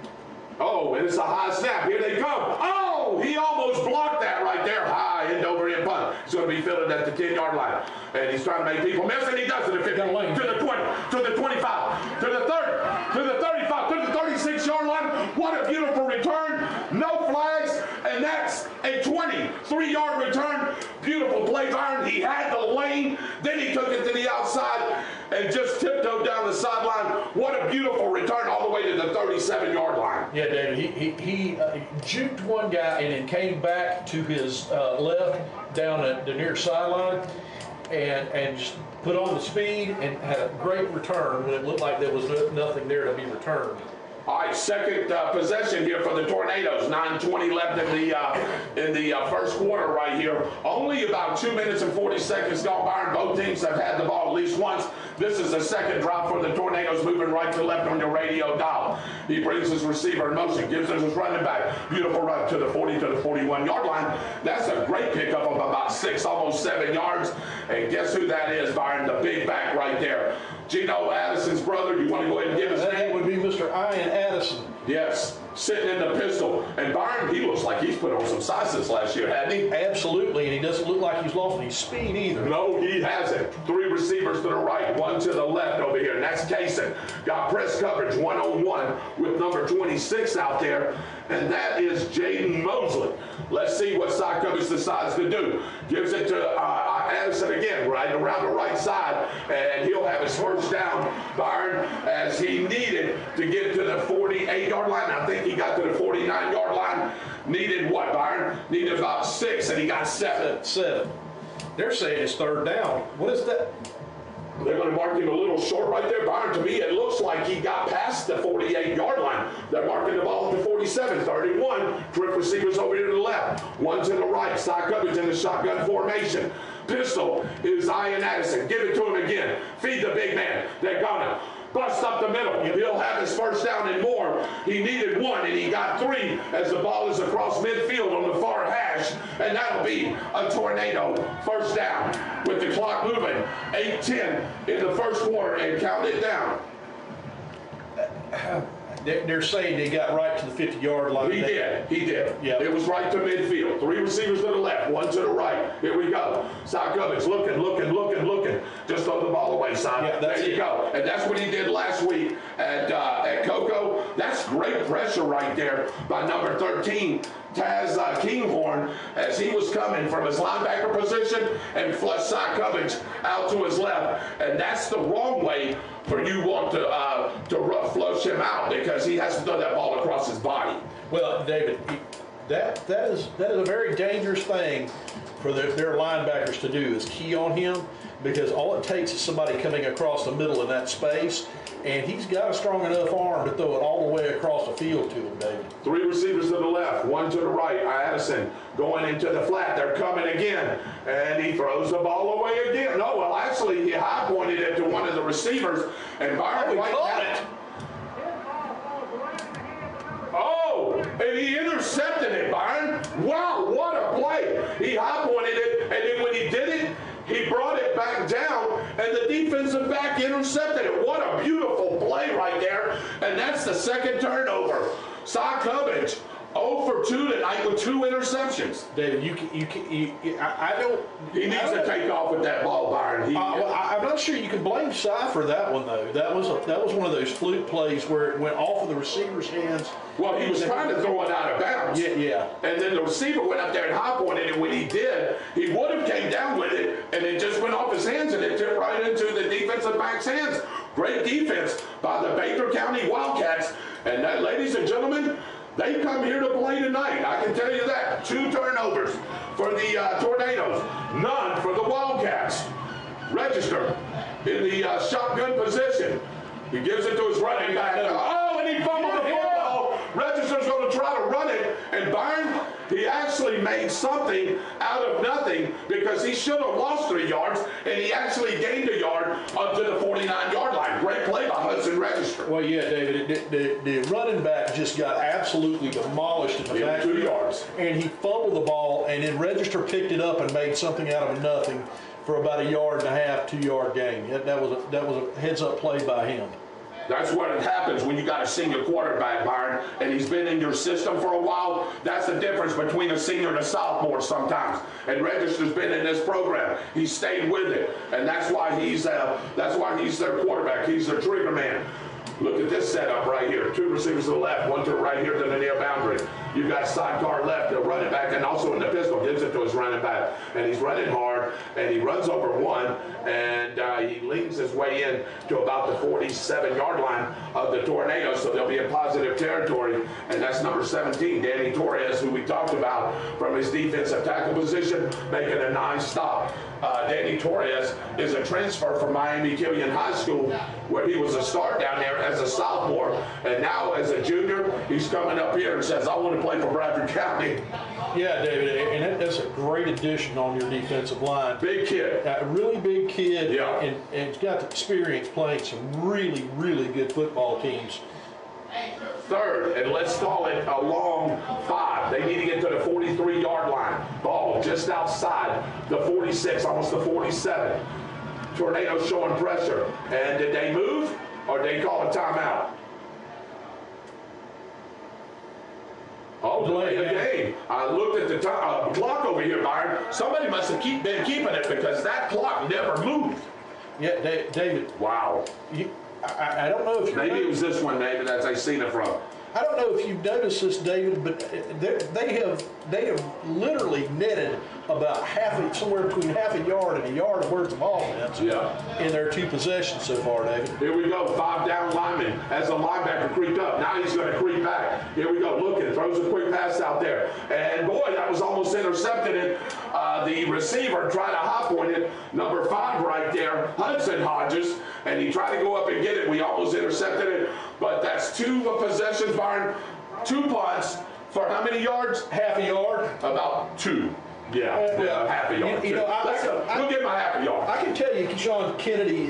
Oh, and it's a high snap. Here they come. Oh, he almost blocked that right there. High end over in punt. He's going to be fielded at the 10-yard line. And he's trying to make people miss, and he does it at 50, to the 20, to the 25, to the 30, to the 35, to the 36-yard line. What a beautiful return. No flags, and that's a 23-yard return. Beautiful play, Byron. He had the lane, then he took it to the outside and just tiptoed down the sideline. What a beautiful return all the way to the 37-yard line. Yeah, David, he juked one guy and then came back to his left down at the near sideline and just put on the speed and had a great return when it looked like there was nothing there to be returned. All right, second possession here for the Tornadoes. 9:20 left in the first quarter right here. Only about 2 minutes and 40 seconds gone by, and both teams have had the ball at least once. This is the second drop for the Tornadoes, moving right to left on your radio dial. He brings his receiver in motion, gives us his running back. Beautiful run to the 40 to the 41-yard line. That's a great pickup of about 6, almost 7 yards. And guess who that is, Byron? The big back right there. Gino Addison's brother. You want to go ahead and give his name? That would be Mr. Ian Addison. Yes, sitting in the pistol. And Byron, he looks like he's put on some size this last year, hasn't he? Absolutely, and he doesn't look like he's lost any speed either. No, he hasn't. 3 receivers to the right, 1 to the left over here, and that's Kaysen. Got press coverage one-on-1 with number 26 out there, and that is Jaden Mosley. Let's see what side coverage decides to do. Gives it to Addison again, right around the right side, and he'll have his first down, Byron, as he needed to get to the 48-yard line. I think he got to the 49-yard line. Needed what, Byron? Needed about 6, and he got 7. 7. They're saying it's 3rd down. What is that? They're going to mark him a little short right there, Byron. To me, it looks like he got past the 48-yard line. They're marking the ball at the 47, 31. Trip receivers over here to the left. 1 to the right. Side coverage in the shotgun formation. Pistol is Ian Addison. Give it to him again. Feed the big man. They're going to bust up the middle. He'll have his first down and more. He needed 1, and he got 3 as the ball is across midfield on the far hash, and that'll be a Tornado first down with the clock moving. 8:10 in the first quarter, and count it down. They're saying they got right to the 50-yard line. He did. Yeah. It was right to midfield. 3 receivers to the left, 1 to the right. Here we go. Side coverage, looking. Just throw the ball away, son. Yeah, there you go. And that's what he did last week at Cocoa. That's great pressure right there by number 13. Taz Kinghorn, as he was coming from his linebacker position and flush side coverage out to his left. And that's the wrong way for you want to flush him out, because he has to throw that ball across his body. Well, David, that is a very dangerous thing for their linebackers to do, is key on him, because all it takes is somebody coming across the middle in that space, and he's got a strong enough arm to throw it all the way across the field to him, David. 3 receivers to the left, 1 to the right. Addison going into the flat. They're coming again, and he throws the ball away again. No, well, actually, he high pointed it to one of the receivers, and Byron caught it. Oh, and he intercepted it, Byron. Wow, what a play. He high pointed it, and then when he did it, he brought it back down, and the defensive back intercepted it. What a beautiful play right there, and that's the second turnover. Cy Cubbage, 0 for 2 tonight with 2 interceptions. David, I don't. He needs to take off with that ball, Byron. I'm not sure you can blame Cy for that one though. That was one of those fluke plays where it went off of the receiver's hands. Well, he was trying to throw it out of bounds. Yeah. And then the receiver went up there and high pointed it. When he did, he would have came down with it, and it just went off his hands, and it tipped right into the defensive back's hands. Great defense by the Baker County Wildcats. And that, ladies and gentlemen, they come here to play tonight. I can tell you that. 2 turnovers for the Tornadoes, none for the Wildcats. Register in the shotgun position. He gives it to his running back. Oh, and he fumbled the football. Register's going to try to run it. And Byron, he actually made something out of nothing because he should have lost 3 yards, and he actually gained a yard up to the 49-yard line. Great play by Hudson Register. Well, yeah, David, the running back just got absolutely demolished in the back. 2 yards. And he fumbled the ball, and then Register picked it up and made something out of nothing for about 1.5 yard, 2-yard gain. That was a heads-up play by him. That's what happens when you got a senior quarterback, Byron, and he's been in your system for a while. That's the difference between a senior and a sophomore sometimes. And Register's been in this program. He stayed with it, and that's why he's their quarterback. He's their trigger man. Look at this setup right here. 2 receivers to the left, 1 to right here to the near boundary. You've got sidecar left, the running back, and also in the pistol gives it to his running back. And he's running hard, and he runs over 1, and he leans his way in to about the 47-yard line of the Tornadoes, so they'll be in positive territory. And that's number 17, Danny Torres, who we talked about from his defensive tackle position, making a nice stop. Danny Torres is a transfer from Miami-Killian High School, where he was a star down there as a sophomore, and now as a junior, he's coming up here and says, I want to play for Bradford County. Yeah, David, and that's a great addition on your defensive line. Big kid. A really big kid, Yeah. and he's got the experience playing some really, really good football teams. 3rd, and let's call it a long 5. They need to get to the 43-yard line. Ball just outside the 46, almost the 47. Tornadoes showing pressure. And did they move, or did they call a timeout? Oh, delay the game. I looked at the clock over here, Byron. Somebody must have been keeping it because that clock never moved. Yeah, David. Wow. I don't know if you Maybe it was this one, David, as I seen it from. I don't know if you've noticed this, David, but they have literally netted about somewhere between half a yard and a yard worth of offense in their 2 possessions so far, David. Here we go, 5 down linemen as the linebacker creeped up. Now he's going to creep back. Here we go, looking, throws a quick pass out there. And boy, that was almost intercepted. And the receiver tried to high point it. Number 5 right there, Hudson Hodges. And he tried to go up and get it. We almost intercepted it. But that's 2 possessions, Byron. 2 punts for how many yards? Half a yard. About 2. Yeah, half a yard. We'll give him a half a yard. I can tell you, Sean Kennedy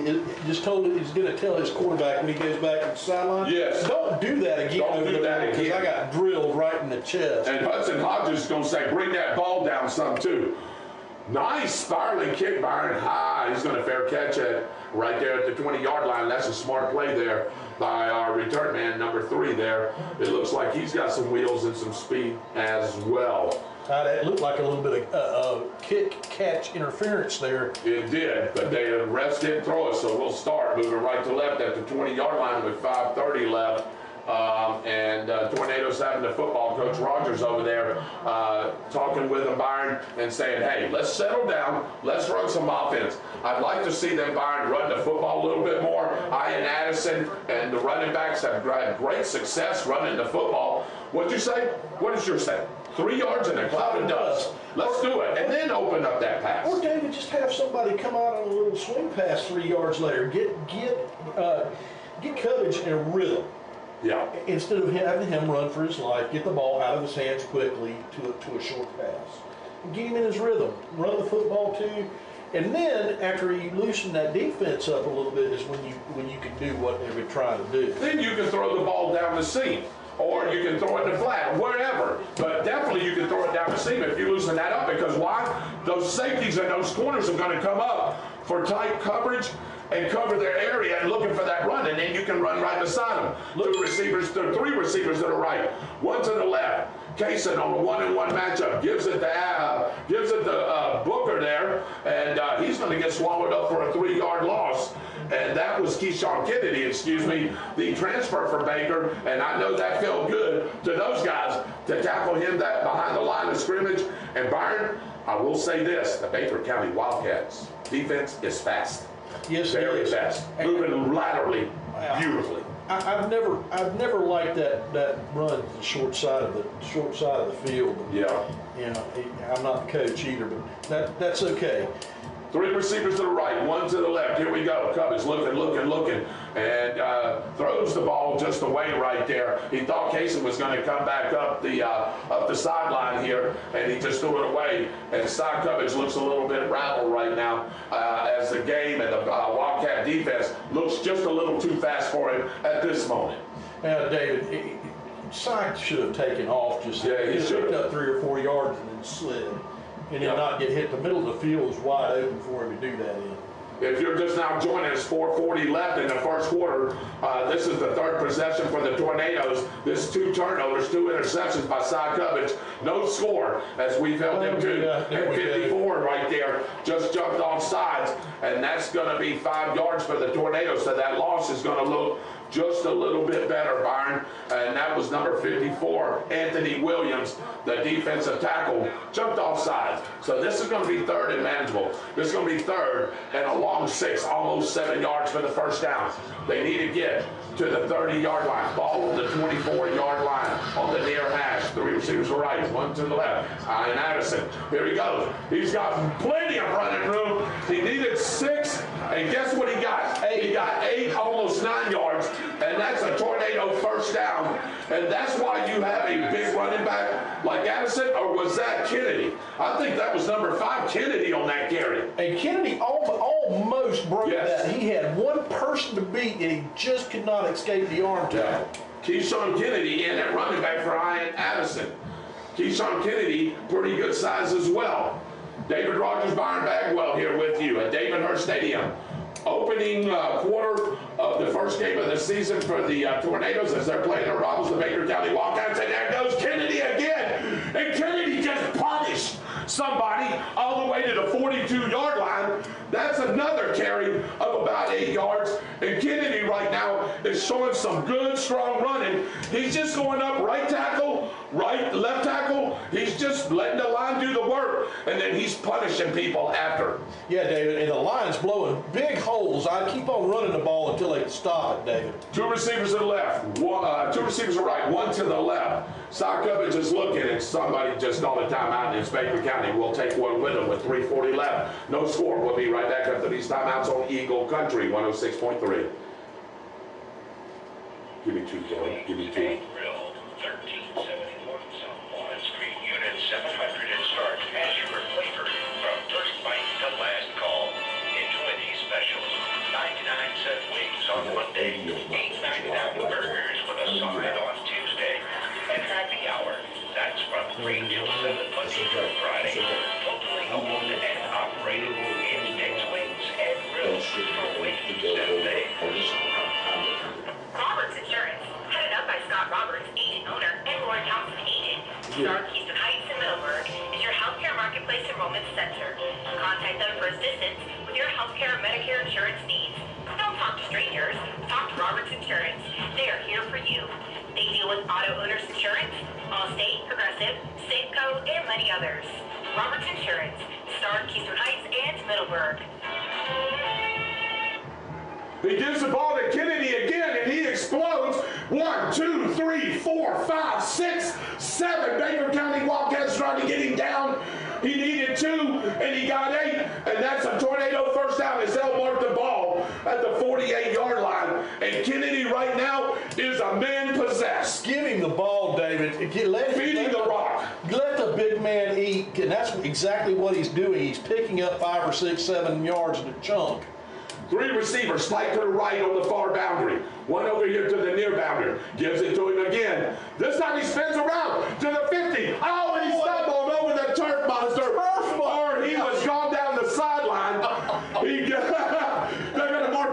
he's going to tell his quarterback when he goes back to the sideline. Yes. Don't do that again. Don't do that again. Because I got drilled right in the chest. And Hudson Hodges is going to say, bring that ball down some too. Nice spiraling kick, Byron. High. He's going to fair catch it right there at the 20-yard line. That's a smart play there by our return man, number 3 there. It looks like he's got some wheels and some speed as well. It looked like a little bit of kick-catch interference there. It did, but the refs didn't throw it, so we'll start moving right to left at the 20-yard line with 5:30 left. Tornadoes having the football coach Rogers over there talking with them, Byron, and saying, hey, let's settle down, let's run some offense. I'd like to see them, Byron, run the football a little bit more. Ian Addison and the running backs have had great success running the football. What'd you say? What did yours say? 3 yards in a cloud of dust. Let's do it, and then open up that pass. Or David, just have somebody come out on a little swing pass 3 yards later. Get Cubbage in a rhythm. Yeah. Instead of having him run for his life, get the ball out of his hands quickly to a short pass. Get him in his rhythm. Run the football too. And then after you loosen that defense up a little bit is when you can do what they've been trying to do. Then you can throw the ball down the seam. Or you can throw it in the flat, wherever. But definitely you can throw it down the seam if you loosen that up. Because why? Those safeties and those corners are going to come up for tight coverage. and cover their area and looking for that run, and then you can run right beside them. Three receivers to the right, one to the left. Kaysen on a 1-on-1 matchup gives it to Booker there, and he's going to get swallowed up for a 3-yard loss. And that was Keyshawn Kennedy, the transfer for Baker. And I know that felt good to those guys to tackle him that behind the line of scrimmage. And Byron, I will say this: the Baker County Wildcats defense is fast. Yes, very it is. fast, moving laterally, beautifully. I've never liked that run to the short side of the field. Yeah. You know, I'm not the coach either, but that's okay. 3 receivers to the right, 1 to the left. Here we go. Cubbage looking, and throws the ball just away right there. He thought Kaysen was going to come back up the sideline here, and he just threw it away. And Cy Cubbage looks a little bit rattled right now as the game and the Wildcat defense looks just a little too fast for him at this moment. David, Cy should have taken off. He picked up 3 or 4 yards and then slid. And then not get hit. The middle of the field was wide open for him to do that in. If you're just now joining us, 4:40 left in the first quarter. This is the 3rd possession for the Tornadoes. This 2 turnovers, 2 interceptions by Cy Cubbage. No score as we've held them to at 54 right there. Just jumped off sides, and that's going to be 5 yards for the Tornadoes. So that loss is going to look just a little bit better, Byron. And that was number 54, Anthony Williams, the defensive tackle, jumped off sides. So this is going to be 3rd and manageable. This is going to be 3rd and a long 6, almost 7 yards for the first down. They need to get to the 30-yard line. Ball on the 24-yard line on the near hash. 3 receivers to the right, 1 to the left. Ian Addison. Here he goes. He's got plenty of running room. He needed 6, and guess what he got? He got 8, almost 9 yards, and that's a Tornado first down. And that's why you have a big running back like Addison, or was that Kennedy? I think that was number 5, Kennedy, on that carry. And Kennedy almost broke that. He had one person to beat, and he just could not escape the arm tackle. Keyshawn Kennedy in at running back for Ian Addison. Keyshawn Kennedy, pretty good size as well. David Rogers, Byron Bagwell here with you at David Hurst Stadium. Opening quarter of the first game of the season for the Tornadoes as they're playing the rivals, the Baker County Wildcats, and there goes Kennedy again. And Kennedy just punished somebody all the way to the 42-yard line. That's another carry of about 8 yards. And Kennedy right now is showing some good, strong running. He's just going up right tackle, left tackle. He's just letting the line do the work, and then he's punishing people after. Yeah, David, and the line's blowing big holes. I keep on running the ball until they stop it, David. 2 receivers to the left, 2 receivers to the right, 1 to the left. Cy Cubbage is looking, and somebody just called a timeout in Baker County. We'll take one with them with 3:40 left. No score. We'll be right back after these timeouts on Eagle Country 106.3. Give me 2, Kelly. Give me 2. 1371 South Walnut Street, Unit 700 in Stark. As you were flavor from first bite to last call. Enjoy these specials. 99-cent wings on Monday, $8.99 burgers with a side on Tuesday, and happy hour. That's from 3 till 7 Monday through Friday. Totally owned and operated. It's Nick's Wings and Grills for wings that day. Roberts Insurance, headed up by Scott Roberts, agent owner, and Lauren Thompson, agent. Star Keystone Heights in Middleburg is your healthcare marketplace enrollment center. Contact them for assistance with your healthcare and Medicare insurance needs. Don't talk to strangers. Talk to Roberts Insurance. They are here for you. They deal with auto owners insurance, Allstate, Progressive, Safeco, and many others. Roberts Insurance, Star Keystone Heights and Middleburg. He gives the ball to Kennedy again, and he explodes. 1, 2, 3, 4, 5, 6, 7. Baker County Wildcats trying to get him down. He needed 2, and he got 8, and that's a Tornado first down as they'll mark the ball at the 48-yard line. And Kennedy right now is a man possessed. Give him the ball, David. Feeding the rock. Let the big man eat, and that's exactly what he's doing. He's picking up 5 or 6, 7 yards in a chunk. 3 receivers, slight to the right on the far boundary. 1 over here to the near boundary. Gives it to him again. This time he spins around to the 50. Oh, and he stumbled over the turf monster. Or he was gone down the sideline. They're going to mark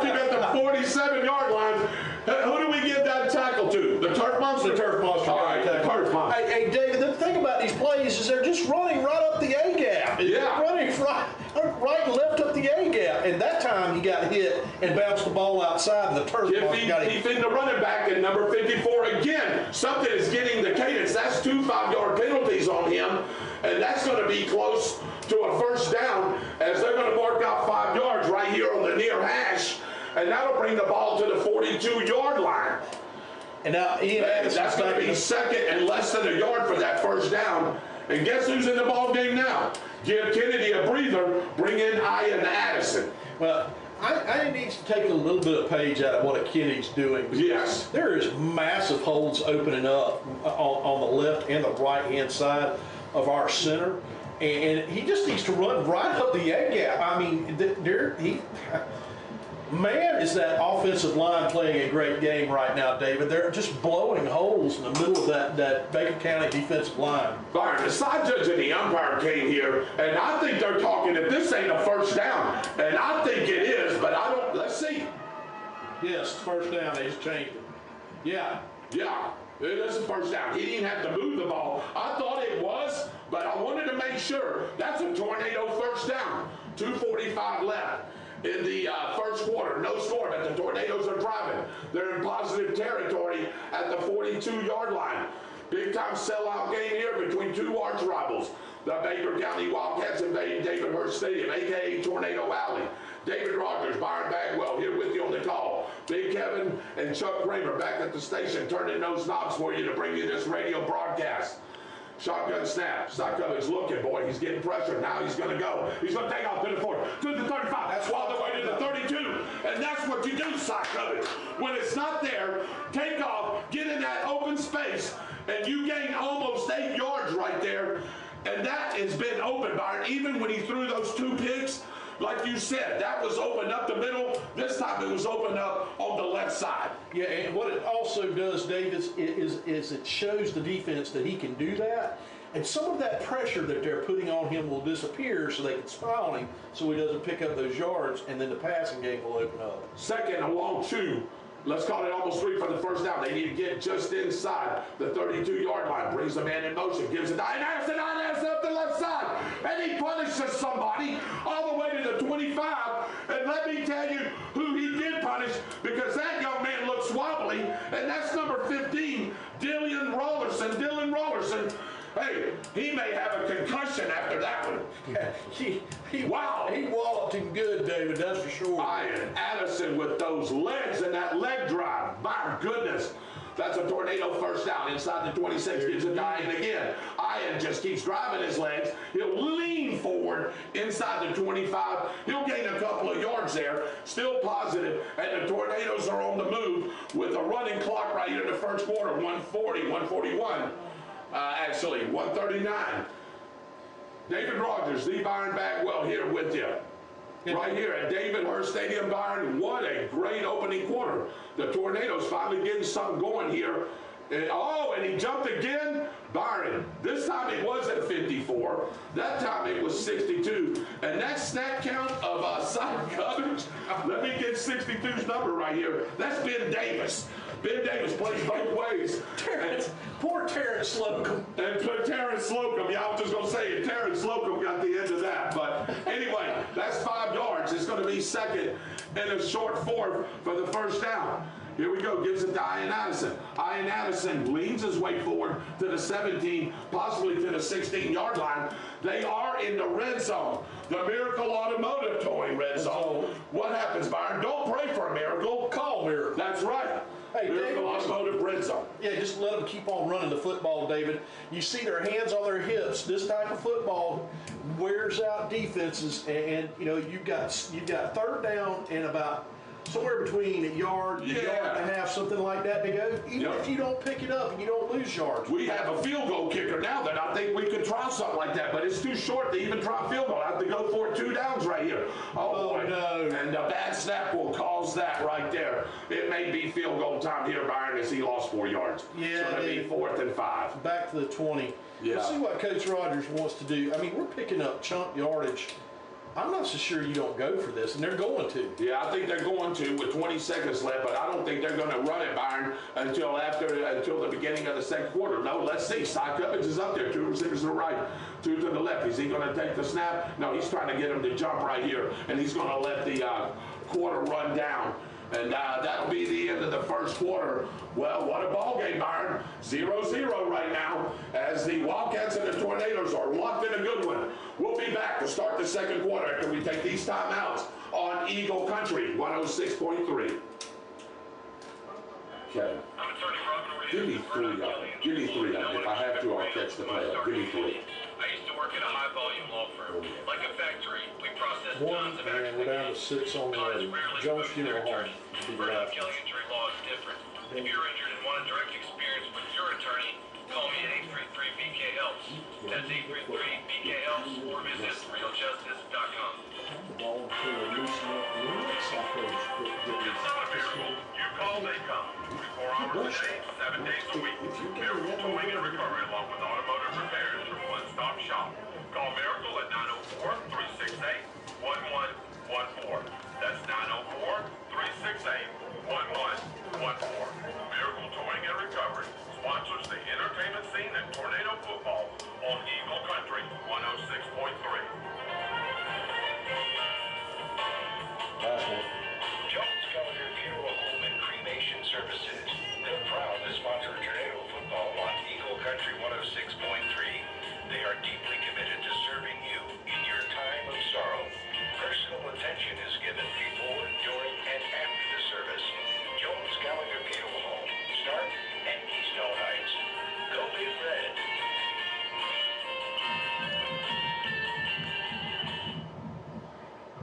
running right and left up the A gap, and that time he got hit and bounced the ball outside, and the turf mark got him. He feed the running back at number 54 again. Something is getting the cadence. That's 2 5-yard penalties on him, and that's going to be close to a first down as they're going to mark out 5 yards right here on the near hash, and that'll bring the ball to the 42-yard line. And now that's going to be second and less than a yard for that first down. And guess who's in the ball game now? Give Kennedy a breather. Bring in Ian Addison. Well, I need to take a little bit of page out of what Kennedy's doing. Yes. There is massive holes opening up on the left and the right-hand side of our center. And he just needs to run right up the A gap. I mean, man, is that offensive line playing a great game right now, David. They're just blowing holes in the middle of that Baker County defensive line. Byron, the side judge and the umpire came here, and I think they're talking that this ain't a first down. And I think it is, but I don't. Let's see. Yes, first down. They just changed it. Yeah. Yeah, it is a first down. He didn't have to move the ball. I thought it was, but I wanted to make sure. That's a tornado first down. 2:45 left. In the first quarter, no score, but the Tornadoes are driving. They're in positive territory at the 42-yard line. Big-time sellout game here between two arch rivals. The Baker County Wildcats invading David Hurst Stadium, a.k.a. Tornado Alley. David Rogers, Byron Bagwell here with you on the call. Big Kevin and Chuck Kramer back at the station turning those knobs for you to bring you this radio broadcast. Shotgun snap. Stock Cummings looking, boy. He's getting pressure. Now he's going to go. He's going to take off to the 40, to the 35. That's all the way to the 32. And that's what you do, Stock Cummings. When it's not there, take off, get in that open space, and you gain almost 8 yards right there. And that has been open, Byron. Even when he threw those 2 picks, like you said, that was opened up the middle. This time it was opened up on the left side. Yeah, and what it also does, Dave, is it shows the defense that he can do that. And some of that pressure that they're putting on him will disappear so they can spy on him so he doesn't pick up those yards, and then the passing game will open up. Second and long 2. Let's call it almost 3 for the first down. They need to get just inside the 32-yard line. Brings the man in motion. Gives it Ian Addison up the left side. And he punishes somebody all the way to the 25. And let me tell you who he did punish, because that young man looks wobbly. And that's number 15, Dylan Rollerson. Hey, he may have a concussion after that one. Yeah, wow. He walloped him good, David, that's for sure. Ian Addison with those legs and that leg drive. My goodness. That's a Tornado first down inside the 26. Gives it to Ian again. Ian just keeps driving his legs. He'll lean forward inside the 25. He'll gain a couple of yards there. Still positive. And the Tornadoes are on the move with a running clock right here in the first quarter. 140, 141. Actually, 139. David Rogers, the Byron Bagwell here with you. Right here at David Hurst Stadium, Byron. What a great opening quarter. The Tornadoes finally getting something going here. And he jumped again. Byron, this time it wasn't 54. That time it was 62. And that snap count of side coverage, let me get 62's number right here. That's Ben Davis. Ben Davis plays both ways. Poor Terrence Slocum. And Terrence Slocum, yeah, I was just going to say it. Terrence Slocum got the end of that. But anyway, that's 5 yards. It's going to be second and a short 4 for the first down. Here we go, gives it to Ian Addison. Ian Addison leans his way forward to the 17, possibly to the 16-yard line. They are in the red zone. The Miracle Automotive towing red zone. What happens, Byron? Don't pray for a miracle. Call miracle. That's right. Hey, Miracle David, Automotive red zone. Yeah, just let them keep on running the football, David. You see their hands on their hips. This type of football wears out defenses, and you know you've got third down and about somewhere between a yard and a half, something like that to go. Even if you don't pick it up and you don't lose yards. We have a field goal kicker now that I think we could try something like that, but it's too short to even try a field goal. I have to go for 2 downs right here. Oh boy. No. And a bad snap will cause that right there. It may be field goal time here, Byron, as he lost 4 yards. Yeah. So it'll be 4th and 5. Back to the 20. Yeah. Let's see what Coach Rogers wants to do. I mean, we're picking up chunk yardage I'm not so sure you don't go for this, and they're going to. Yeah, I think they're going to with 20 seconds left, but I don't think they're going to run it, Byron, until the beginning of the second quarter. No, let's see. Cy Cuppage is up there. 2 receivers to the right, 2 to the left. Is he going to take the snap? No, he's trying to get him to jump right here, and he's going to let the quarter run down. And that'll be the end of the first quarter. Well, what a ball game, Byron. 0-0 right now as the Wildcats and the Tornadoes are locked in a good one. We'll be back to start the second quarter after we take these timeouts on Eagle Country 106.3. Okay. Give me 3 of them. Give me 3 of them. If I have to, I'll catch the play up. Give me 3. I used to work at a high-volume law firm. Like a factory, we process tons of And we're down to 6 on the road. Jones Funeral Home. Killing injury law is different. If you're injured and want a direct experience with your attorney, call me at 833-BK-HELPS. That's 833-BK-HELPS or visit realjustice.com. The ball to loosen up the unit. It's not a miracle. You call, they come. 24 hours a day, 7 days a week. Miracle Towing and Recovery along with automotive repairs from One Stop Shop. Call Miracle at 904-368-1114. That's 904-368-1114. Miracle Towing and Recovery sponsors the entertainment scene and tornado football on Eagle Country 106.3. Last one. Jones Gallagher Funeral Home and Cremation Services. They're proud to sponsor tornado football on Eagle Country 106.3. They are deeply committed to serving you in your time of sorrow. Personal attention is given before, during, and after the service. Jones Gallagher Funeral Home, Stark and Keystone Heights. Go Big Red.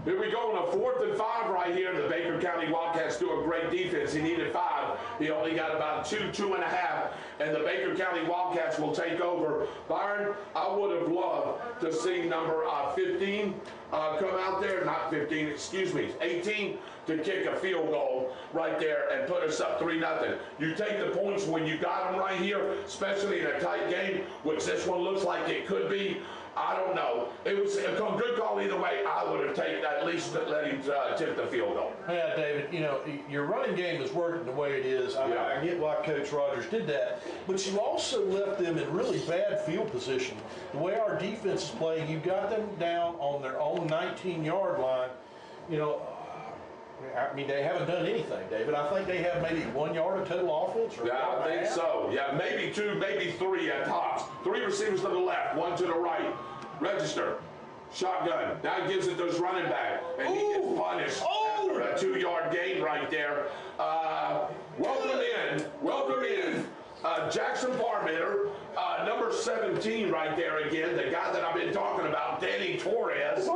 Here we go on a 4th and 5 right here. The Baker County Wildcats do a great defense. He needed 5. He only got about 2.5. And the Baker County Wildcats will take over. Byron, I would have loved to see number 15 come out there. Not 15, excuse me, 18 to kick a field goal right there and put us up 3-0. You take the points when you got them right here, especially in a tight game, which this one looks like it could be. I don't know. It was a good call either way. I would have taken at least let him tip the field goal. Yeah, David, you know, your running game is working the way it is. I get why Coach Rogers did that, but you also left them in really bad field position. The way our defense is playing, you got them down on their own 19-yard line. You know, I mean, they haven't done anything, David. I think they have maybe 1 yard of total offense. Or yeah, I think so. Yeah, maybe 2, maybe 3 at tops. 3 receivers to the left, 1 to the right. Register. Shotgun. Now he gives it to his running back. And he gets punished after a 2-yard gain right there. Welcome in. Jackson Parmenter, number 17 right there again. The guy that I've been talking about, Danny Torres.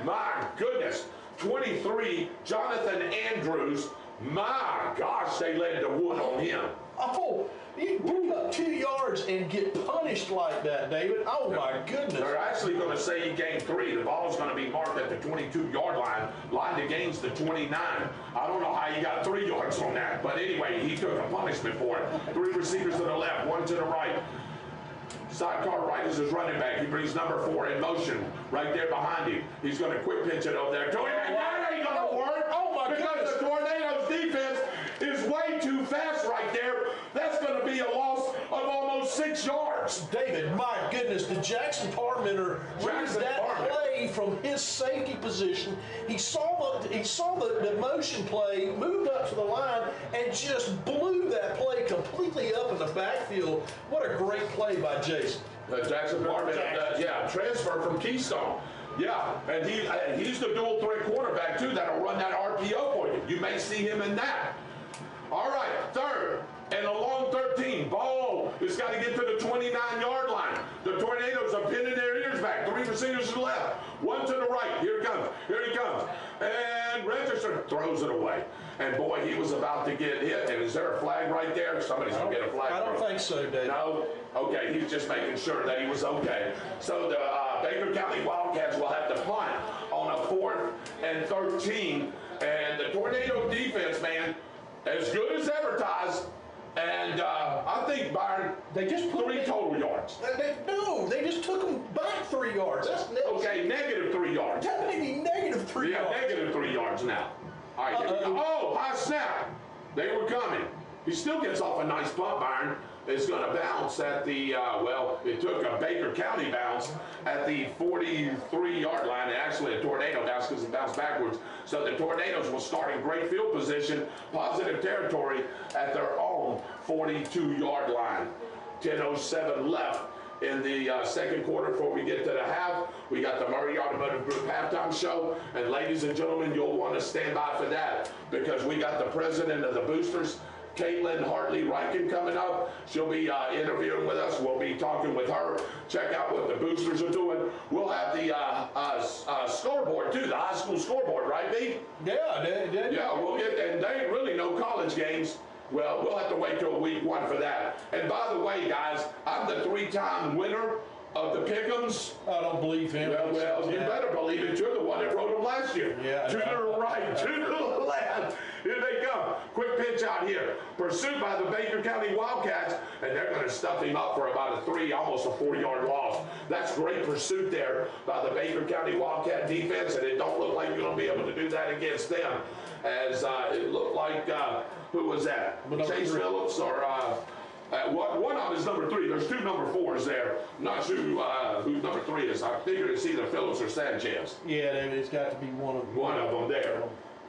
My goodness. 23, Jonathan Andrews. My gosh, they led the wood on him. Oh, you pick up 2 yards and get punished like that, David. Oh, my goodness. They're actually going to say he gained 3. The ball is going to be marked at the 22-yard line. Line to gain's the 29. I don't know how he got 3 yards on that. But anyway, he took a punishment for it. 3 receivers to the left, 1 to the right. Sidecar right is his running back. He brings number 4 in motion right there behind him. He's going to quick pitch it over there. That ain't going to work. Oh, my goodness. Because the Tornadoes defense is way too fast right there. That's going to be a loss of almost 6 yards. David, my goodness, did Jackson Parmenter read that play from his safety position? He saw the motion play, moved up to the line, and just blew that play completely up in the backfield. What a great play by Jason. Jackson Parmenter, transfer from Keystone. Yeah, and he's the dual threat quarterback too that'll run that RPO for you. You may see him in that. All right, 3rd and a long 13. Ball has got to get to the 29-yard line. The Tornadoes are pinning their ears back. 3 receivers to the left, 1 to the right. Here he comes. And Register throws it away. And boy, he was about to get hit. And is there a flag right there? Somebody's going to get a flag. I don't think so, David. No? Okay, he's just making sure that he was okay. So the Baker County Wildcats will have to punt on a 4th and 13. And the Tornado defense, man, as good as advertised, And I think Byron, They just put 3 total yards. No, they just took them back 3 yards. That's Okay, negative 3 yards. That may be negative 3 Yeah, yards. negative 3 yards now. All right, here we go. Oh, high snap. They were coming. He still gets off a nice punt, Byron. It's going to bounce at the, it took a Baker County bounce at the 43-yard line. And actually, a tornado bounce because it bounced backwards. So the Tornadoes will start in great field position, positive territory at their own 42-yard line. 10:07 left in the second quarter before we get to the half. We got the Murray Automotive Group halftime show. And ladies and gentlemen, you'll want to stand by for that because we got the president of the Boosters, Caitlin Hartley Rankin, coming up. She'll be interviewing with us. We'll be talking with her. Check out what the Boosters are doing. We'll have the scoreboard too, the high school scoreboard, right, B? Yeah, we'll get, and they ain't really no college games. Well, we'll have to wait till week 1 for that. And by the way, guys, I'm the 3-time winner of the Pick'ems. I don't believe him. Well, you better believe it. You're the one that wrote them last year. Yeah. To the right, to the left. Here they come. Quick pitch out here. Pursued by the Baker County Wildcats, and they're going to stuff him up for about a 3, almost a 4-yard loss. That's great pursuit there by the Baker County Wildcat defense, and it don't look like you're going to be able to do that against them. As it looked like, who was that? Chase Phillips or... one of them is number 3. There's 2 number 4s there. Not sure who number 3 is. I figured it's either Phillips or Sanchez. Yeah, it's got to be one of them. One of them there.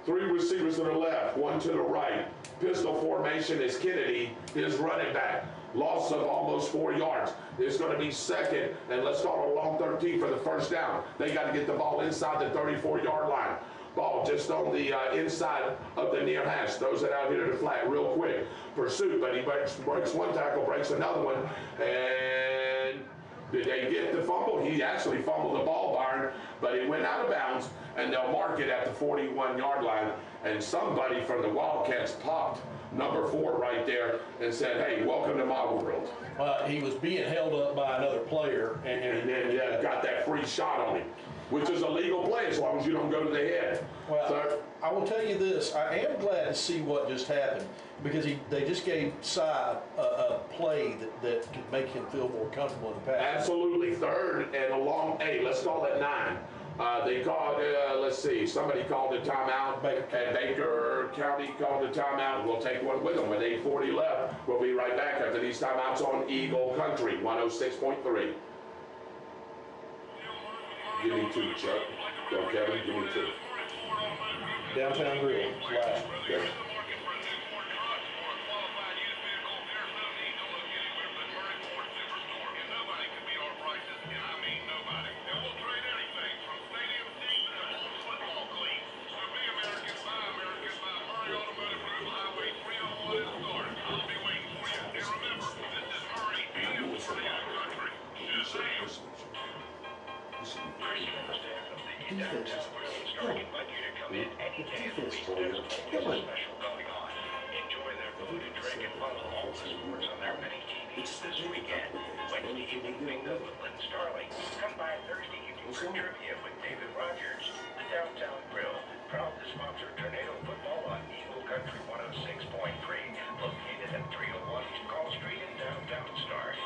3 receivers to the left, 1 to the right. Pistol formation is Kennedy, his running back. Loss of almost 4 yards. It's going to be second, and let's start a long 13 for the first down. They got to get the ball inside the 34-yard line. Ball just on the inside of the near hash. Throws it out here to the flat real quick. Pursuit, but he breaks 1 tackle, breaks another one. And did they get the fumble? He actually fumbled the ball, Byron, but it went out of bounds, and they'll mark it at the 41-yard line. And somebody from the Wildcats popped number 4 right there and said, hey, welcome to my world. He was being held up by another player. And then got that free shot on him, which is a legal play as long as you don't go to the head. Well, so, I will tell you this. I am glad to see what just happened because they just gave Cy a play that could make him feel more comfortable in the pass. Absolutely. 3rd and a long 8. Let's call it 9. They called, let's see, somebody called a timeout. And Baker County called a timeout. We'll take one with them with 8:40 left. We'll be right back after these timeouts on Eagle Country, 106.3. Give me 2, Chuck. Go, Kevin, give me 2. Downtown Grill, last. Okay. Defense. Invite you to come in anytime. There's a special going on. Enjoy their food and drink and follow all the sports on their many TVs this weekend. Wednesday evening bingo with Lynn Starling. Come by Thursday evening for trivia with David Rogers. The Downtown Grill, proud to sponsor Tornado football on Eagle Country 106.3, located at 301 East Call Street in downtown Stark.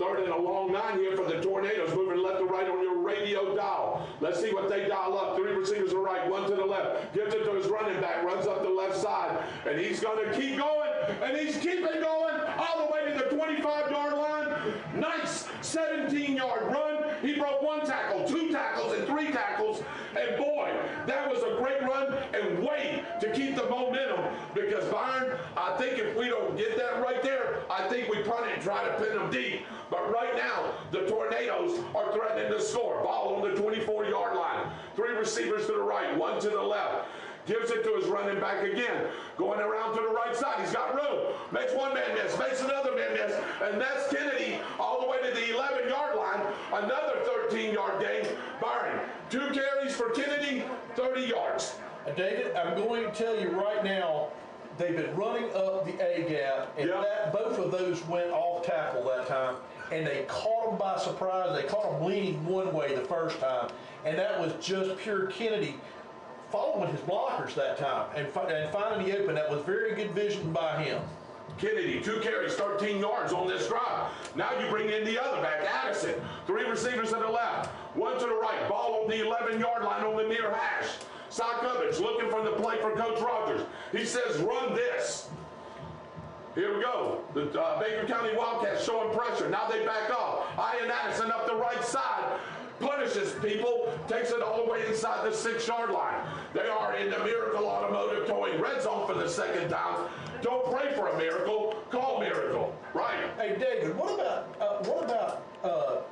3rd and a long 9 here for the Tornadoes, moving left to right on your radio dial. Let's see what they dial up. 3 receivers to the right, 1 to the left. Gives it to his running back, runs up the left side, and he's going to keep going, and he's keeping going all the way to the 25-yard line. Nice 17-yard run. He broke 1 tackle, 2 tackles, and 3 tackles, and boy, that was a great run and way to keep the momentum because, Byron, I think if we don't get that right there, I think we punt it and try to pin them deep. But right now, the Tornadoes are threatening to score. Ball on the 24-yard line. 3 receivers to the right, 1 to the left. Gives it to his running back again. Going around to the right side. He's got room. Makes 1 man miss. Makes another man miss. And that's Kennedy all the way to the 11-yard line. Another 13-yard gain. Byron, 2 carries for Kennedy, 30 yards. David, I'm going to tell you right now, they've been running up the A gap, and both of those went off tackle that time, and they caught them by surprise. They caught them leaning one way the first time, and that was just pure Kennedy following his blockers that time and finding the open. That was very good vision by him. Kennedy, 2 carries, 13 yards on this drive. Now you bring in the other back, Addison. 3 receivers to the left, 1 to the right. Ball on the 11-yard line on the near hash. Sokovich looking for the play for Coach Rogers. He says, run this. Here we go. The Baker County Wildcats showing pressure. Now they back off. Ian Addison up the right side. Punishes people, takes it all the way inside the 6-yard line. They are in the Miracle Automotive Towing red zone for the second time. Don't pray for a miracle, call miracle. Right. Hey David, what about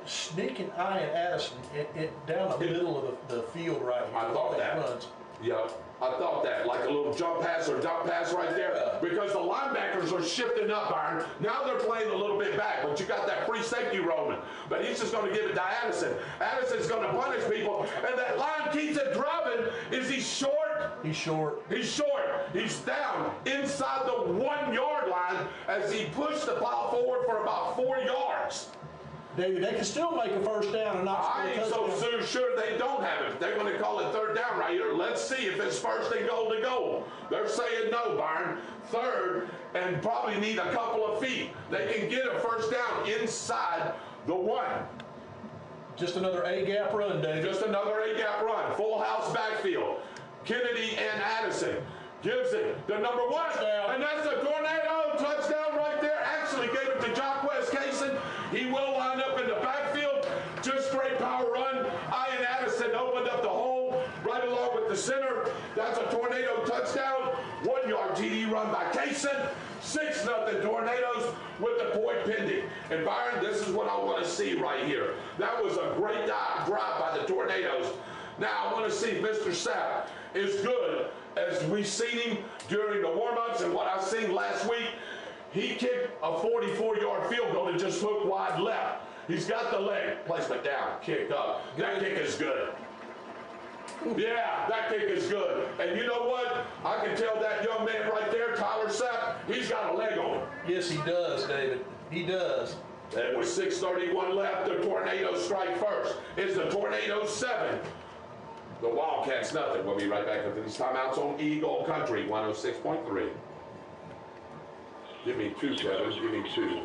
sneaking Ian Addison down the middle of the field right here? I thought that. Runs. Yep. I thought that, like a little jump pass or dump pass right there, because the linebackers are shifting up, Byron. Now they're playing a little bit back, but you got that free safety roaming. But he's just going to give it to Addison. Addison's going to punish people, and that line keeps it driving. Is he short? He's short. He's short. He's down inside the 1-yard line as he pushed the ball forward for about 4 yards. David, they can still make a first down and not score I a ain't so touchdown. sure they don't have it. They're going to call it third down right here. Let's see if it's first and goal to goal. They're saying no, Byron. Third, and probably need a couple of feet. They can get a first down inside the 1. Just another A-gap run, David. Just another A-gap run. Full house backfield. Kennedy and Addison gives it the number 1. Touchdown. And that's a tornado touchdown right there. Actually gave it to Jacquez Kaysen. He will line up in the backfield. Just straight power run. Ian Addison opened up the hole right along with the center. That's a tornado touchdown. 1-yard TD run by Kaysen. 6-0 Tornadoes with the point pending. And Byron, this is what I want to see right here. That was a great drive by the Tornadoes. Now I want to see if Mr. Sapp is good as we've seen him during the warm-ups and what I've seen last week. He kicked a 44-yard field goal and just hooked wide left. He's got the leg. Placement down, kick up. That kick is good. Yeah, that kick is good. And you know what? I can tell that young man right there, Tyler Sapp, he's got a leg on him. Yes, he does, David. He does. And with 6:31 left, the Tornadoes strike first. It's the Tornadoes 7. The Wildcats nothing. We'll be right back after these timeouts on Eagle Country 106.3. Give me 2, Kevin. Give me 2.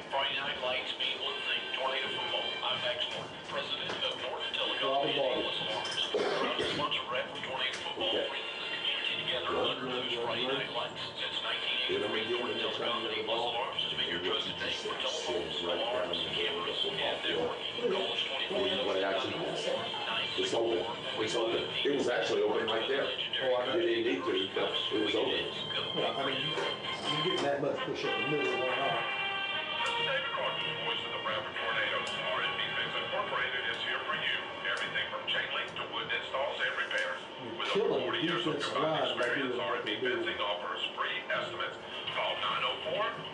Friday Night Lights mean one thing, tornado football. I'm Max Norton, president of Norton Telecom and English Farmers. I'm the sponsor rep for tornado football, bringing the community together under those Friday Night Lights. Since 1983, Norton Telecom and English Farmers has been your trusted name for telephones, alarms, cameras, and networking. Call us 24/7. It's open. It's open. It was actually open right there. Oh, I didn't need to, but it was open. Yeah, I mean, you get that much push up the middle, why not? This is David Rogers, voice of the Bradford Tornadoes. R&B Fence Incorporated is here for you. Everything from chain link to wood installs and repairs. With over 40 years of combined experience, R&B Fencing offers free estimates. Call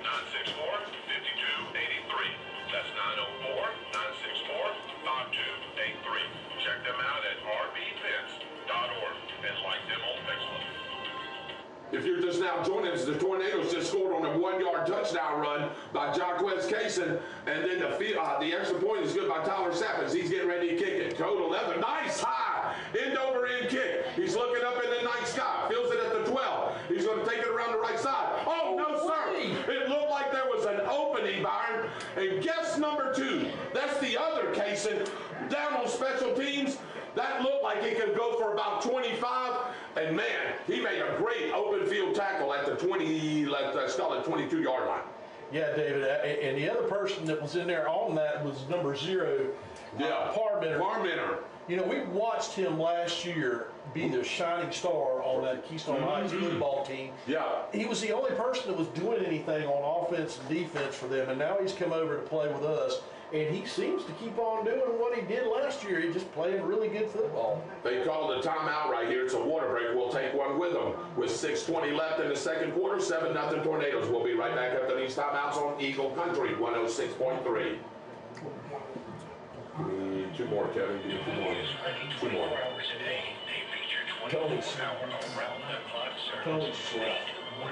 904-964-5283. That's 904-964-5283. Check them out at rbfence.org and like them on Facebook. If you're just now joining us, the Tornadoes just scored on a 1-yard touchdown run by Jacquez Kaysen, and then the extra point is good by Tyler Sapp as he's getting ready to kick it. Code 11, nice high end-over-end kick. He's looking up in the night sky, feels it at the 12. He's going to take it around the right side. Oh, no, sir. It looked like there was an opening, Byron. And guess number 2, that's the other Kaysen down on special teams. That looked like he could go for about 25, and man, he made a great open field tackle at the 22-yard line. Yeah, David, and the other person that was in there on that was number 0, Parmenter. You know, we watched him last year be the shining star on that Keystone Heights football team. Yeah. He was the only person that was doing anything on offense and defense for them, and now he's come over to play with us. And he seems to keep on doing what he did last year. He's just playing really good football. They called a timeout right here. It's a water break. We'll take one with them. With 6:20 left in the second quarter, 7-0 Tornadoes. We'll be right back after these timeouts on Eagle Country 106.3. Give me 2 more, Kevin. Give me 2 more. 2 more. Tony's sweat. We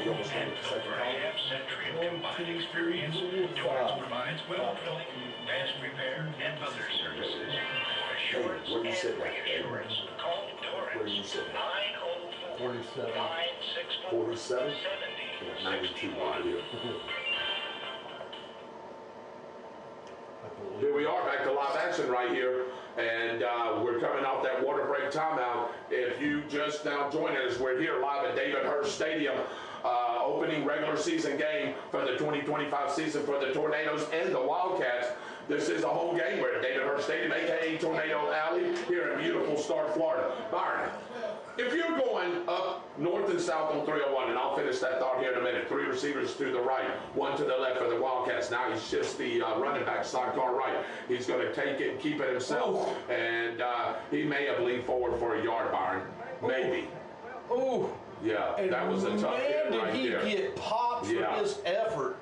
almost had over a half century of combined experience. Torrance provides well drilling, fast repair, and other services. For a insurance where you sit and down, reinsurance. Call Endurance. Where you sit down? 904-964-70. 47? 92 right here. Here we are, back to live action right here, and we're coming off that water break timeout. If you just now joined us, we're here live at David Hurst Stadium, opening regular season game for the 2025 season for the Tornadoes and the Wildcats. This is a home game. We're at David Hurst Stadium, aka Tornado Alley, here in beautiful Stark, Florida. Byron, if you're going up north and south on 301, and I'll finish that thought here in a minute, 3 receivers to the right, 1 to the left for the Wildcats. Now he shifts the running back sidecar right. He's going to take it and keep it himself, and he may have leaned forward for a yard, Byron. Maybe. Ooh. Yeah, And that was a tough hit right did he there. get popped for his effort.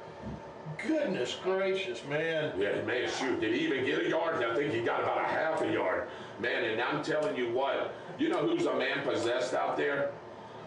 Goodness gracious, man. Yeah, man, shoot. Did he even get a yard? I think he got about a half a yard. Man, and I'm telling you what, you know who's a man possessed out there?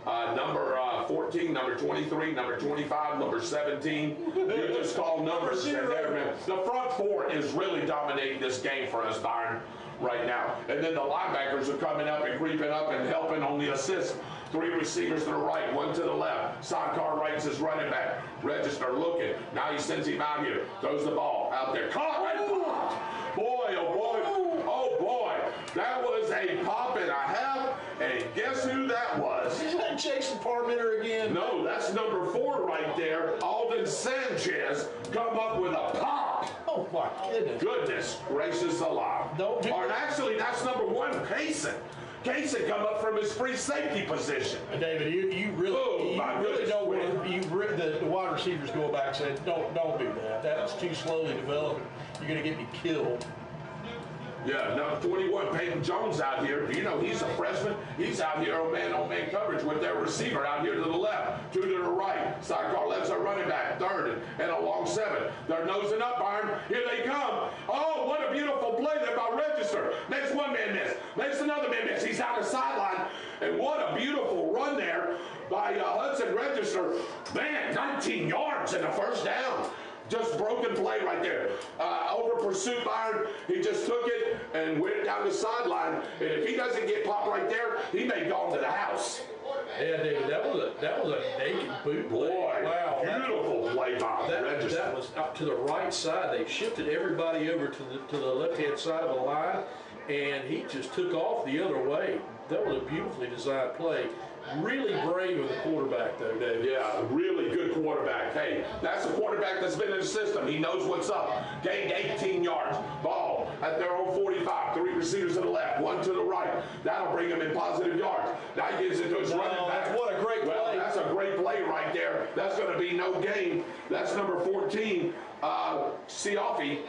Number 14, number 23, number 25, number 17. You just call numbers. And there, man. The front four is really dominating this game for us, Byron, right now. And then the linebackers are coming up and creeping up and helping on the assist. 3 receivers to the right, 1 to the left. Sidecar right's his running back. Register looking. Now he sends him out here. Throws the ball out there. Caught and popped. Boy, oh boy. Oh boy. That was a pop and a half. And guess who that was? Is that Jason Parmenter again? No, that's number 4 right there. Alden Sanchez come up with a pop. Oh my goodness. Goodness gracious alive. Don't do Or actually, that's number 1, Payson. Payson come up from his free safety position. David, you really don't want to. The wide receivers go back and say, don't do that. That's too slowly developing. You're going to get me killed. Yeah, number 21, Peyton Jones out here. You know, he's a freshman. He's out here on man coverage with their receiver out here to the left, 2 to the right. Sidecar left's our running back, 3rd and a long 7. They're nosing up, Byron. Here they come. Oh, what a beautiful play there by Register. Makes one man miss. Makes another man miss. He's out the sideline. And what a beautiful run there by Hudson Register. Man, 19 yards in the first down. Just broken play right there. Over pursuit, Byron. He just took it and went down the sideline. And if he doesn't get popped right there, he may go to the house. Yeah, David, that was a naked boot play. Boy, wow, beautiful play by Register. That was up to the right side. They shifted everybody over to the left-hand side of the line, and he just took off the other way. That was a beautifully designed play. Really brave of the quarterback, though, David. Yeah, really good quarterback. Hey, that's a quarterback that's been in the system. He knows what's up. Gained 18 yards. Ball at their own 45. 3 receivers to the left, 1 to the right. That'll bring him in positive yards. Now he gets into his running back. What a great play. Well, that's a great play right there. That's going to be no gain. That's number 14. Siafi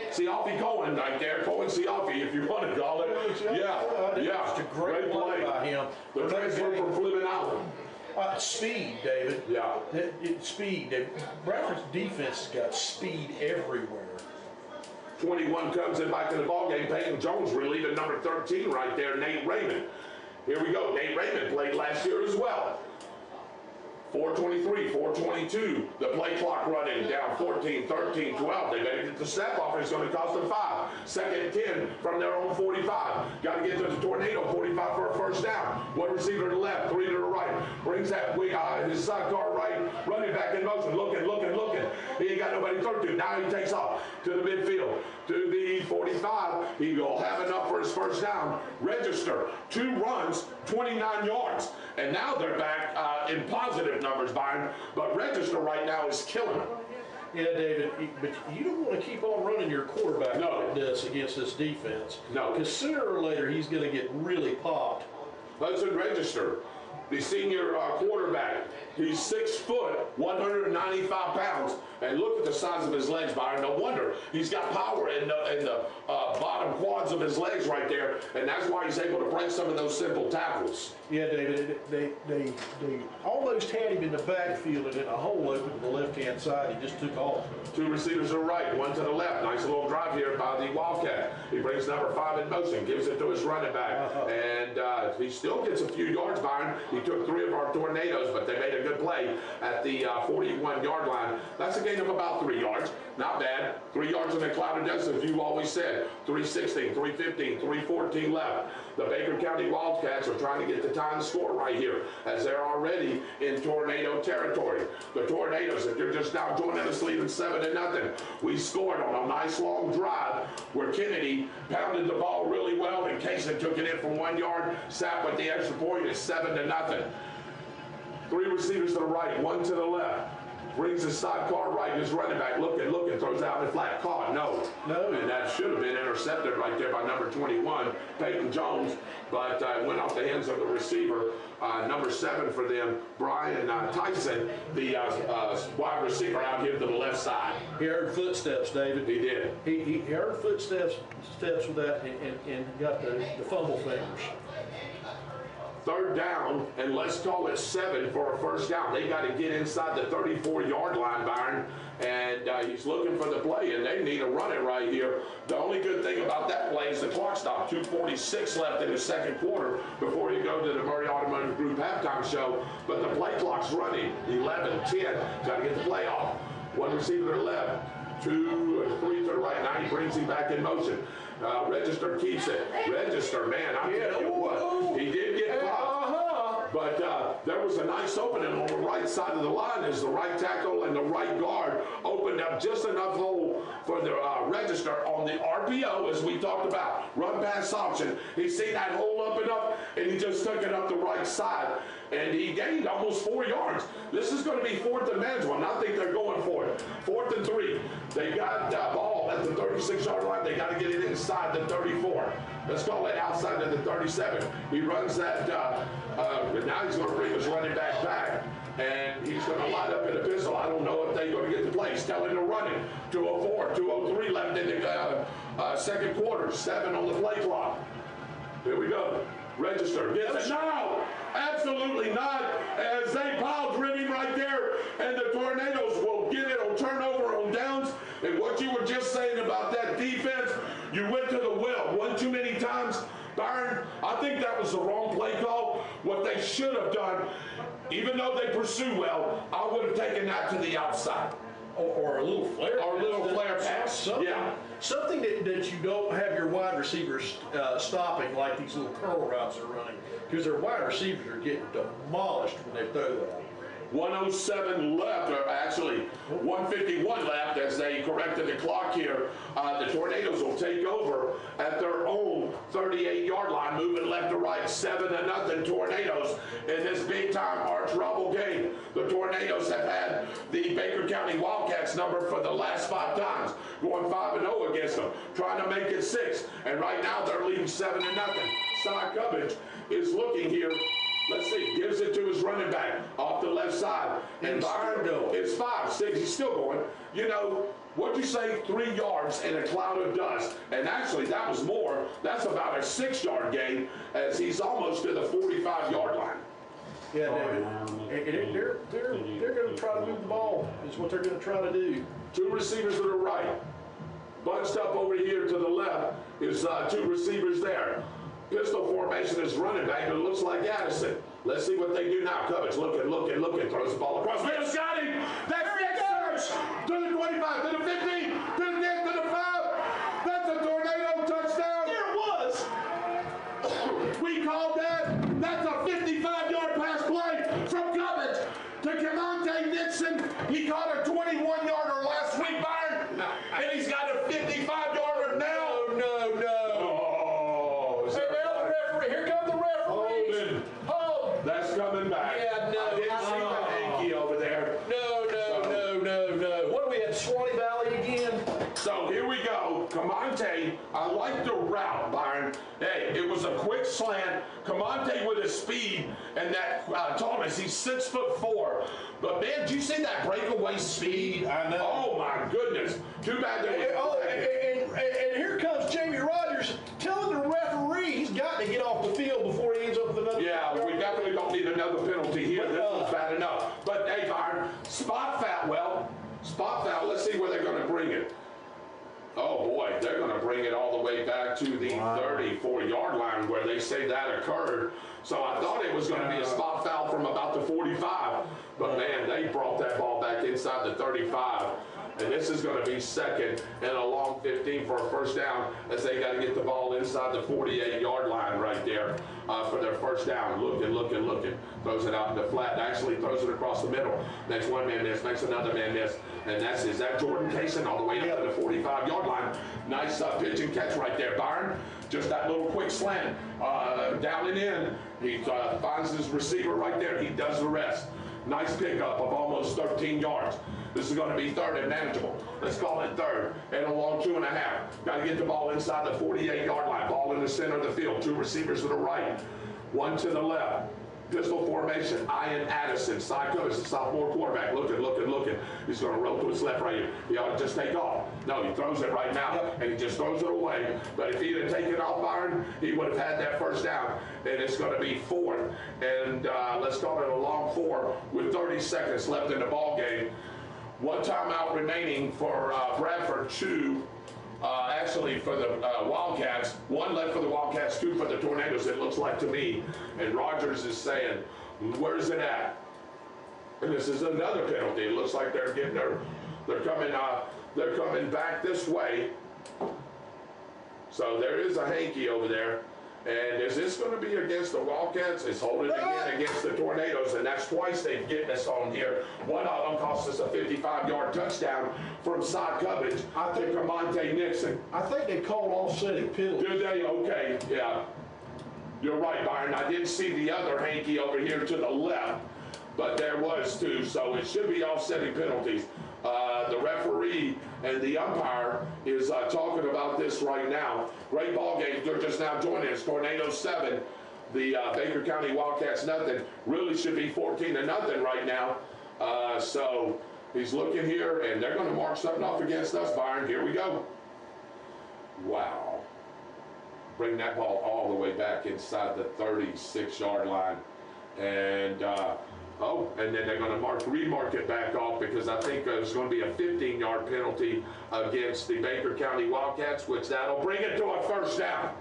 Cohen right there. Cohen Siafi, if you want to call it. Yeah. Just a great play by him. The transfer from Fleming Island. Speed, David. Yeah. Speed. Bradford's defense has got speed everywhere. 21 comes in back to the ballgame. Peyton Jones relieving number 13 right there, Nate Raymond. Here we go. Nate Raymond played last year as well. 4:23, 4:22. The play clock running down 14, 13, 12. They better get the snap off. It's going to cost them 5. 2nd and 10 from their own 45. Got to get to the Tornado 45 for a first down. 1 receiver to the left, 3 to the right. Brings that his sidecar right, running back in motion, looking. He ain't got nobody to throw to. Now he takes off to the midfield, to the 45. He will have enough for his first down. Register 2 runs, 29 yards. And now they're back in positive numbers, Byron. But Register right now is killing them. Yeah, David, but you don't want to keep on running your quarterback like this against this defense. No. Because sooner or later, he's going to get really popped. Hudson Register, the senior quarterback. He's 6 foot, 195 pounds. And look at the size of his legs, Byron. No wonder he's got power in the bottom quads of his legs right there. And that's why he's able to break some of those simple tackles. Yeah, David, they almost had him in the backfield and in a hole open to the left-hand side. He just took off. 2 receivers to the right, 1 to the left. Nice little drive here by the Wildcat. He brings number 5 in motion, gives it to his running back. And he still gets a few yards, Byron. He took 3 of our Tornadoes, but they made a good play at the 41-yard line. That's a gain of about 3 yards. Not bad. 3 yards in the cloud of dust, as you always said. 3:16, 3:15, 3:14 left. The Baker County Wildcats are trying to get the time score right here, as they're already in tornado territory. The Tornadoes, if you're just now joining us, leading 7-0. We scored on a nice long drive where Kennedy pounded the ball really well, and Kaysen took it in from 1 yard, sat with the extra point. It's 7-0. 3 receivers to the right, 1 to the left. Brings his sidecar right, his running back looking, throws out the flat. Caught, no. And that should have been intercepted right there by number 21, Peyton Jones, but went off the hands of the receiver. Number 7 for them, Brian Tyson, the wide receiver out here to the left side. He heard footsteps, David. He did. He heard footsteps with that and got the fumble fingers. 3rd down, and let's call it 7 for a first down. They got to get inside the 34-yard line, Byron, and he's looking for the play, and they need to run it right here. The only good thing about that play is the clock stopped. 2:46 left in the second quarter before you go to the Murray Automotive Group halftime show, but the play clock's running. 11-10. Got to get the play off. 1 receiver to the left, 2 or 3 to the right. Now he brings him back in motion. Register keeps it. Register, man, I tell you what, he did get caught. But there was a nice opening on the right side of the line as the right tackle and the right guard opened up just enough hole for the register on the RPO, as we talked about, run pass option. He seen that hole open up, and he just took it up the right side, and he gained almost 4 yards. This is going to be 4th and manageable, and I think they're going for it. 4th and 3. They got the ball at the 36-yard line. They got to get it inside the 34. Let's call it outside of the 37. He runs that, but now he's going to bring his running back, and he's going to line up in a pistol. I don't know if they're going to get the play. He's telling him to run it. 2:04, 2:03 left in the second quarter. 7 on the play clock. Here we go. Register. Gets it. No! Absolutely not. As they pile driven right there, and the Tornadoes will get it on turnover on downs. And what you were just saying about that defense, you went to the well one too many times. Byron, I think that was the wrong play call. What they should have done, even though they pursue well, I would have taken that to the outside. Or a little flare. Or a little flare pass. Something that you don't have your wide receivers stopping like these little curl routes are running, because their wide receivers are getting demolished when they throw that. 107 left, or actually 151 left as they corrected the clock here. The Tornadoes will take over at their own 38-yard line, moving left to right, 7-0 Tornadoes in this big-time arch rival game. The Tornadoes have had the Baker County Wildcats number for the last 5 times, going 5-0 against them, trying to make it 6. And right now they're leading 7-0. Side coverage is looking here. Let's see, gives it to his running back off the left side. And Byron, it's 5, 6, he's still going. You know, what'd you say, 3 yards in a cloud of dust? And actually, that was more. That's about a 6-yard gain as he's almost to the 45-yard line. Yeah, David. They're going to try to move the ball, is what they're going to try to do. 2 receivers to the right. Bunched up over here to the left is 2 receivers there. Pistol formation is running back, but it looks like Addison. Let's see what they do now. Coverage, looking, throws the ball across. Middle, got him! That's Nick Search! To the 25, to the 15, to the 10, to the 5. That's a Tornado touchdown. There it was! We called that. That's a 55-yard pass play from Coverage to Camonte Nixon. He caught a 21-yarder last week, Byron, and he's got a 55-yarder now. That's coming back. Yeah, no. I didn't see the hanky over there. No. What do we have, Swanee Valley again? So here we go. Camonte, I like the route, Byron. Hey, it was a quick slant. Camonte with his speed and that tallness. He's 6'4". But man, did you see that breakaway speed? I know. Oh my goodness. Too bad there was and here comes Jamie Rogers telling the referee he's got to get off the field before he ends up with another. Yeah, we definitely don't need another penalty here. This was bad enough. But hey, Byron, spot foul. Let's see where they're going to bring it. Oh boy, they're going to bring it all the way back to the 34-yard line where they say that occurred. So I thought it was going to be a spot foul from about the 45, but man, they brought that ball back inside the 35. And this is going to be second and a long 15 for a first down, as they got to get the ball inside the 48-yard line right there for their first down. Looking. Throws it out in the flat. Actually throws it across the middle. Makes one man miss. Makes another man miss. And is that Jordan Kaysen all the way up to the 45-yard line. Nice pitch and catch right there, Byron. Just that little quick slant down and in. He finds his receiver right there. He does the rest. Nice pickup of almost 13 yards. This is going to be third and manageable. Let's call it third and a long 2.5. Got to get the ball inside the 48-yard line. Ball in the center of the field. Two receivers to the right, one to the left. Pistol formation, Ian Addison, side coverage, the sophomore quarterback, looking. He's going to roll to his left right here. He ought to just take off. No, he throws it right now, and he just throws it away. But if he didn't take it off, Byron, he would have had that first down. And it's going to be fourth. And let's call it a long 4 with 30 seconds left in the ball game. One timeout remaining for Bradford, 2. Actually for the Wildcats, 1 left for the Wildcats, 2 for the Tornadoes, it looks like to me. And Rogers is saying, where's it at? And this is another penalty. It looks like they're coming back this way. So there is a hanky over there. And is this going to be against the Wildcats? It's holding again against the Tornadoes, and that's twice they've getting us on here. One of them cost us a 55-yard touchdown from side coverage to Camonte Nixon. I think they called offsetting penalties. Did they? Okay, yeah. You're right, Byron. I didn't see the other hanky over here to the left, but there was 2, so it should be offsetting penalties. The referee and the umpire is talking about this right now. Great ball game. They're just now joining us. Tornadoes 7, the Baker County Wildcats nothing. Really should be 14-0 right now. So he's looking here, and they're going to mark something off against us, Byron. Here we go. Wow. Bring that ball all the way back inside the 36-yard line. And and then they're going to remark it back off, because I think there's going to be a 15-yard penalty against the Baker County Wildcats, which that'll bring it to a first down.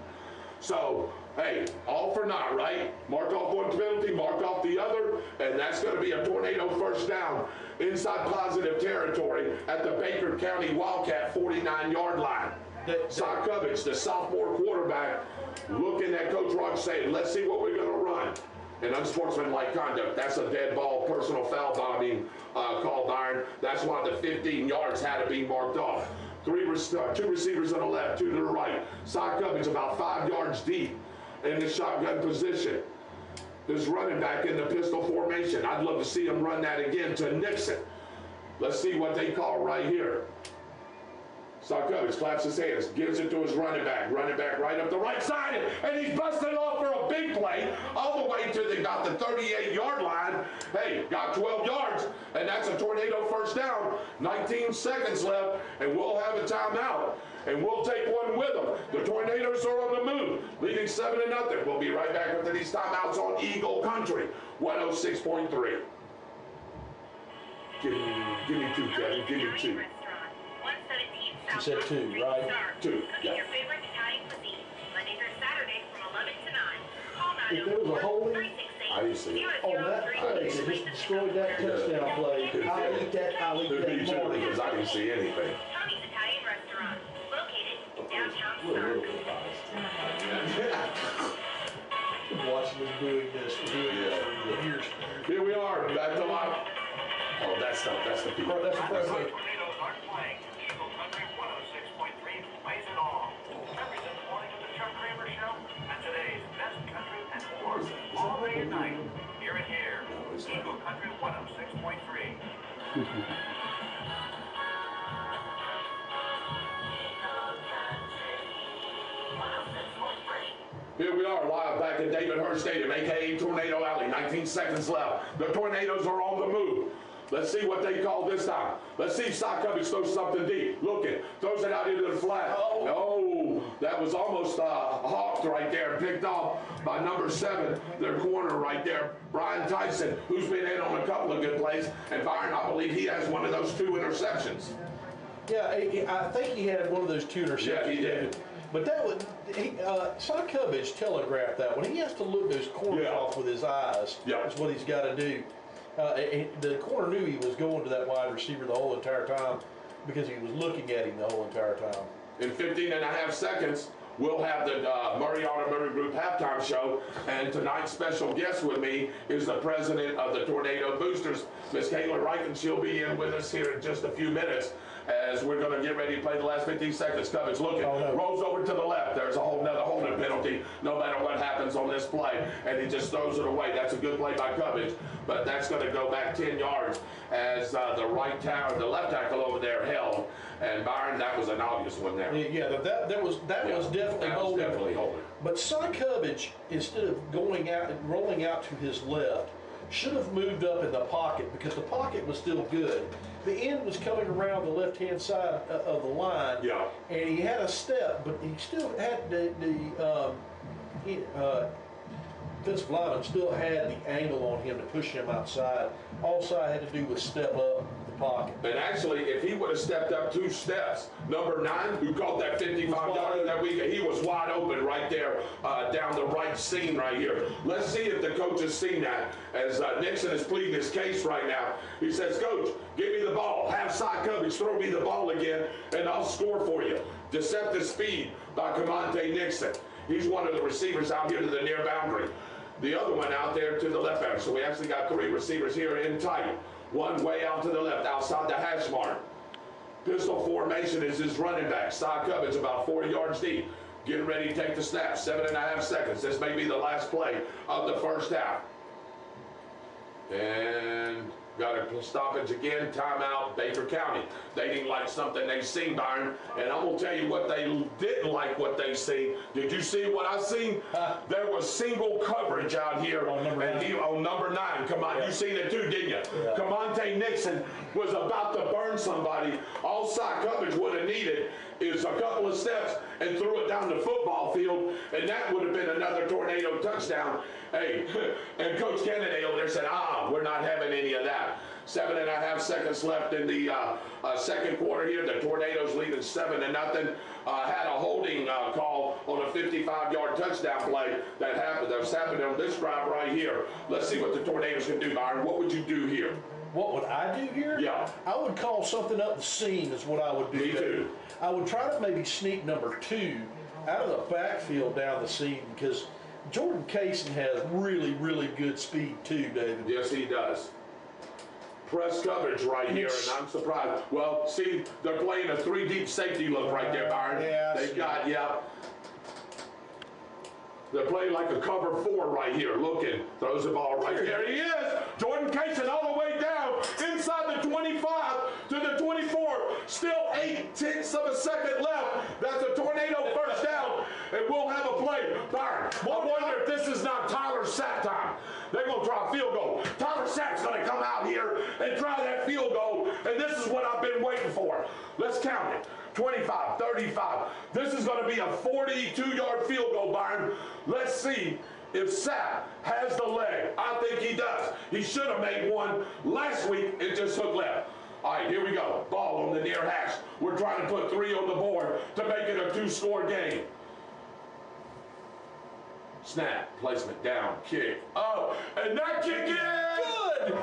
So, hey, all for naught, right? Mark off one penalty, mark off the other, and that's going to be a Tornado first down inside positive territory at the Baker County Wildcat 49-yard line. Sock Cubbage, the sophomore quarterback, looking at Coach Rogers saying, let's see what we're going to run. And unsportsmanlike conduct, that's a dead ball, personal foul bombing called, Iron. That's why the 15 yards had to be marked off. 2 receivers on the left, 2 to the right. Sock Cubbage about 5 yards deep in the shotgun position. This running back in the pistol formation. I'd love to see him run that again to Nixon. Let's see what they call right here. Sock Cubbage claps his hands, gives it to his running back right up the right side, and he's busted off for a big play all the way to about the 38-yard line. Hey, got 12 yards, and that's a Tornado first down. 19 seconds left, and we'll have a timeout, and we'll take one with them. The Tornadoes are on the move, leading 7-0. We'll be right back after these timeouts on Eagle Country 106.3. Give me 2, Kevin. Give me 2. You said 2, right? 2, Cooking yeah. your favorite Italian cuisine, Monday through Saturday from 11 to 9. Call If there was a hole in 904-368-0003. I didn't see it. on that play, they just destroyed that touchdown play. I'll eat that Could be 2 morning. because I didn't see anything. Tony's Italian Restaurant, located in downtown We're a Stark. little biased. Been watching them doing this for years. Here we are, back to live. Oh, that's the people. That's the president. Tornadoes aren't playing. Eagle Country 106.3 plays it all. Represent the morning of the Chuck Kramer Show and today's best country and more. All day and night. Hear it here. Eagle Country 106.3. Here we are live back at David Hurst Stadium, aka Tornado Alley. 19 seconds left. The Tornadoes are on the move. Let's see what they call this time. Let's see if Sock Cubbage throws something deep. Looking, throws it out into the flat. Oh, that was almost hawked right there, picked off by number 7, their corner right there, Brian Tyson, who's been in on a couple of good plays. And Byron, I believe he has one of those 2 interceptions. Yeah, I think he had one of those 2 interceptions. Yeah, he did. But that Cy Cubbage telegraphed that when he has to look those corners off with his eyes. That's what he's got to do. The corner knew he was going to that wide receiver the whole entire time because he was looking at him the whole entire time. In 15 and a half seconds, we'll have the Murray Automotive Group halftime show, and tonight's special guest with me is the president of the Tornado Boosters, Miss Kayla Reich, and she'll be in with us here in just a few minutes as we're going to get ready to play the last 15 seconds. Cubbage looking, rolls over to the left. There's a whole nother holding penalty no matter what happens on this play, and he just throws it away. That's a good play by Cubbage, but that's going to go back 10 yards as the left tackle over there held. And Byron, that was an obvious one there. Yeah, that was definitely holding. But Cy Cubbage, instead of going out and rolling out to his left, should have moved up in the pocket because the pocket was still good. The end was coming around the left-hand side of the line, and he had a step, but he still had the defensive lineman still had the angle on him to push him outside. All Cy had to do was step up the pocket. And actually, if he would have stepped up 2 steps, number 9, who caught that 55-yarder that week, he was wide open right there down the right seam right here. Let's see if the coach has seen that as Nixon is pleading his case right now. He says, Coach, give me the ball. Have Cy Cubbage throw me the ball again, and I'll score for you. Deceptive speed by Camonte Nixon. He's one of the receivers out here to the near boundary. The other one out there to the left boundary. So we actually got 3 receivers here in tight. One way out to the left, outside the hash mark. Pistol formation is his running back. Cy Cubbage about 40 yards deep. Getting ready to take the snap. 7.5 seconds. This may be the last play of the first half. And got a stoppage again. Timeout, Baker County. They didn't like something they seen, Byron. And I'm going to tell you what they didn't like what they seen. Did you see what I seen? There was single coverage out here on number 9. Come on, you seen it too, didn't you? Camonte Nixon was about to burn somebody. All Cy Cubbage would have needed is a couple of steps and threw it down the football field, and that would have been another Tornado touchdown. Hey, and Coach Kennedy over there said, we're not having any of that. 7.5 seconds left in the second quarter here. The Tornadoes leading 7-0. Had a holding call on a 55-yard touchdown play that's happening on this drive right here. Let's see what the Tornadoes can do, Byron. What would you do here? What would I do here? Yeah. I would call something up the seam is what I would do. Me too. I would try to maybe sneak number 2 out of the backfield down the seam because Jordan Kaysen has really, really good speed too, David. Yes, he does. Press coverage right here, and I'm surprised. Well, see, they're playing a 3 deep safety look right there, Byron. They've got, they're playing like a cover 4 right here. Looking, throws the ball right there. He is. Jordan Kaysen all the way down inside the 25 to the 24. Still 0.8 of a second left. That's a Tornado first down, and we'll have a play. Byron, I wonder if this is not Tyler Sapp time. They're going to try a field goal. Tyler Sapp's going to come out here and try that field goal, and this is what I've been waiting for. Let's count it. 25, 35. This is going to be a 42-yard field goal, Byron. Let's see if Sapp has the leg. I think he does. He should have made one last week and just hooked left. All right, here we go. Ball on the near hash. We're trying to put 3 on the board to make it a 2-score game. Snap, placement, down, kick, up, and that kick is good!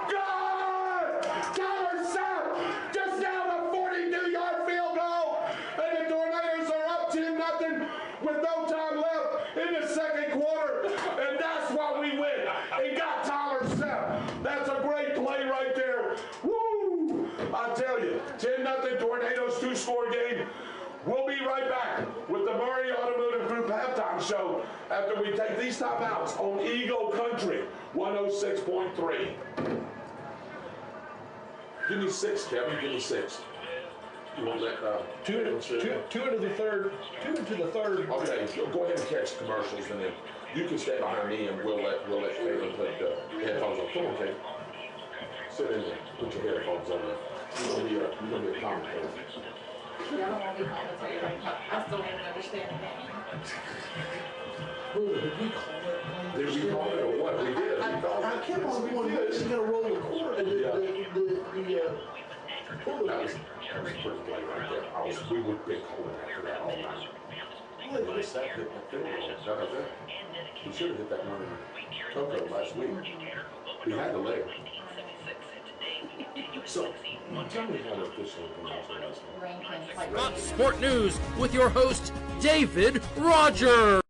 Good! Tyler Sapp just down a 42-yard field goal, and the Tornadoes are up 10-0 with no time left in the second quarter, and that's why we win. It got Tyler Sapp. That's a great play right there. Woo! I tell you, 10-0 Tornadoes 2-score game. We'll be right back with the Murray Automotive Group halftime show after we take these timeouts on Eagle Country 106.3. Give me 6, Kevin. Give me 6. You want that? Two into the third. Okay, go ahead and catch commercials, and then you can stay behind me, and we'll let Caleb put the headphones on. Come on, Caleb. Sit in there. Put your headphones on there. You're gonna be a commentator. I don't want to be commentating. I still don't understand the game. Did we call it or what? We did. I kept on going, he's going to roll the quarter. That was a pretty play right there. We would be calling after that all night. Well, he just sat hitting the field goal. That was it. He should have hit that one in Coco last week. He had to lay it. So, tell me how to officially pronounce your last name. Rankin, like Fox Sport News with your host, David Rogers.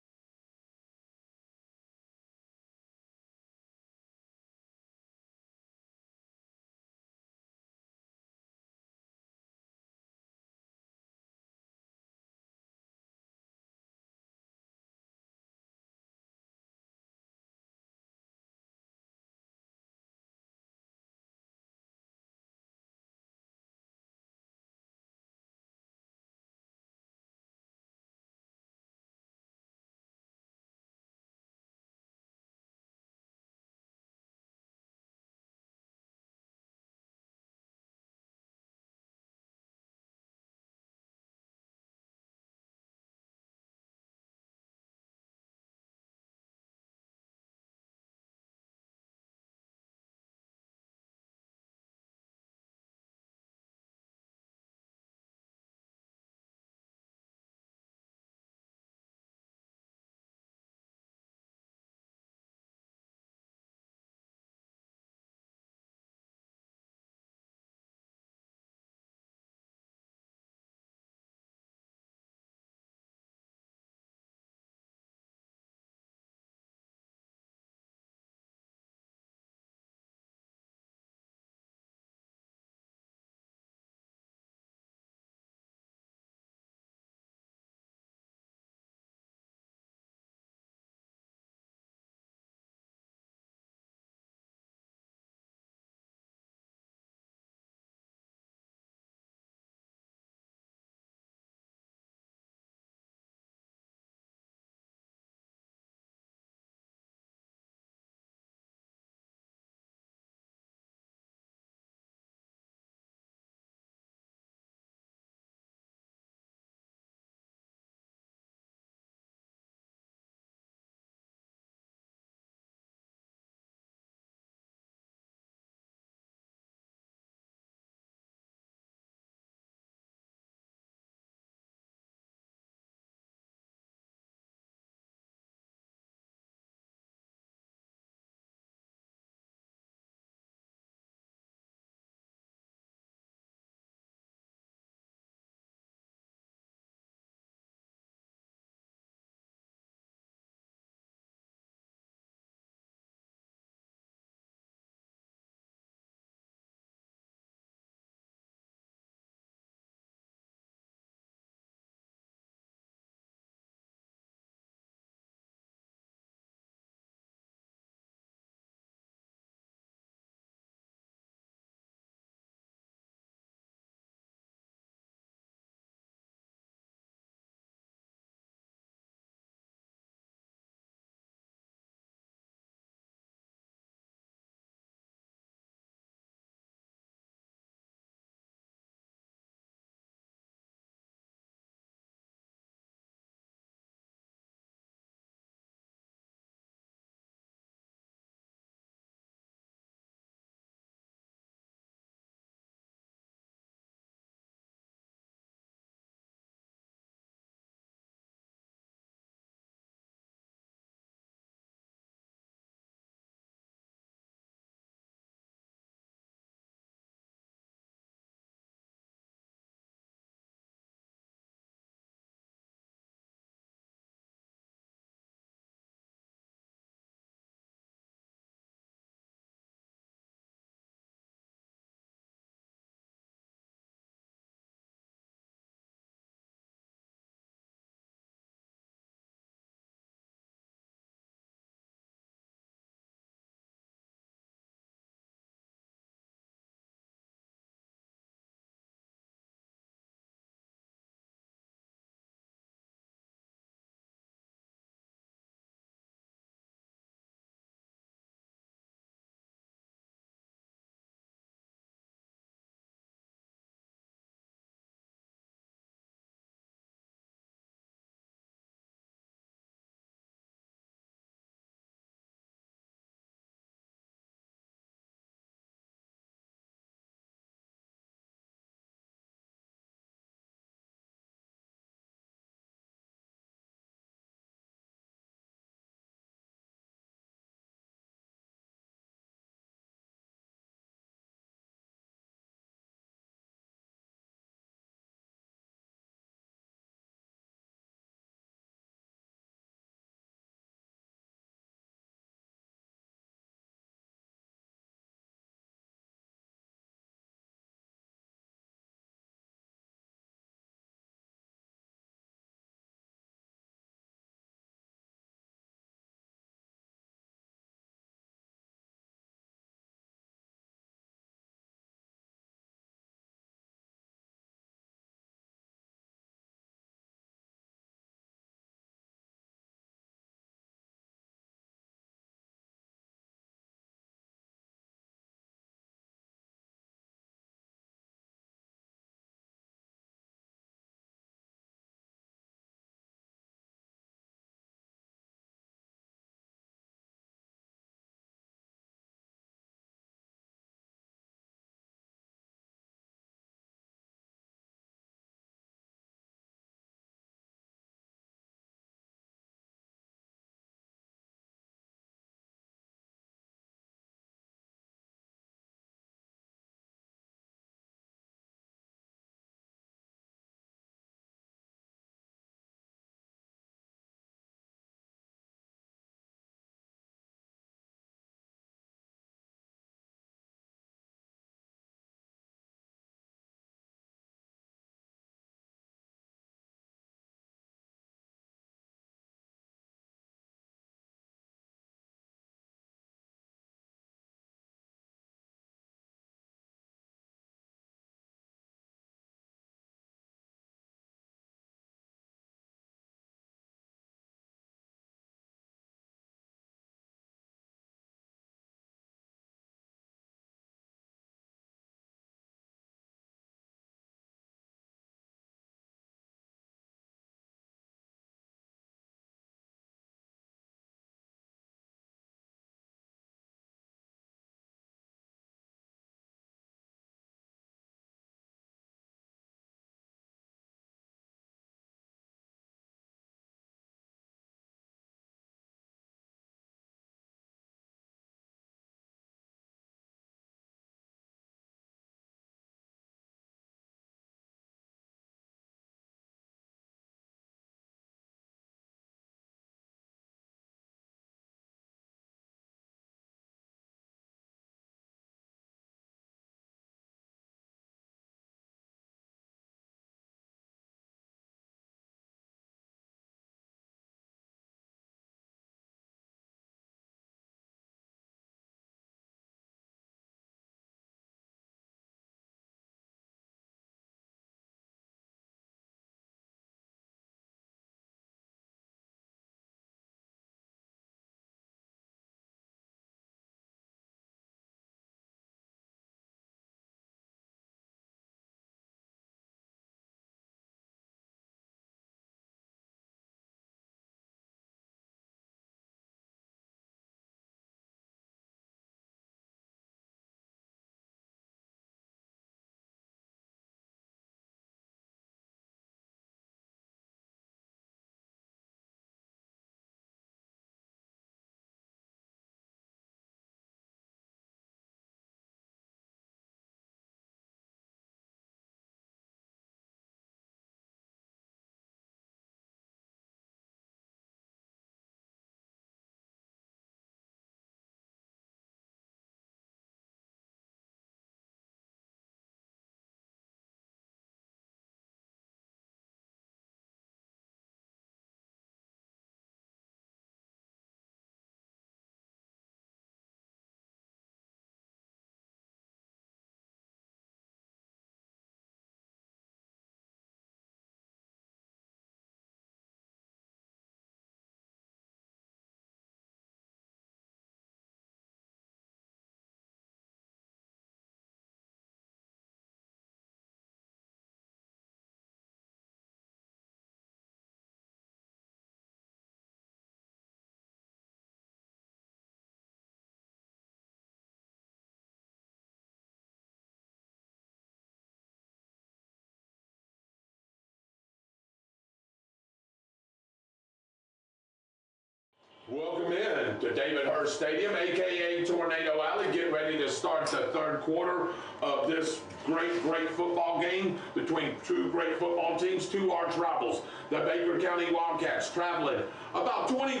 welcome in to David Hurst Stadium, aka Tornado Alley. Get ready to start the third quarter of this great football game between two great football teams, two arch rivals. The Baker County Wildcats traveling about 21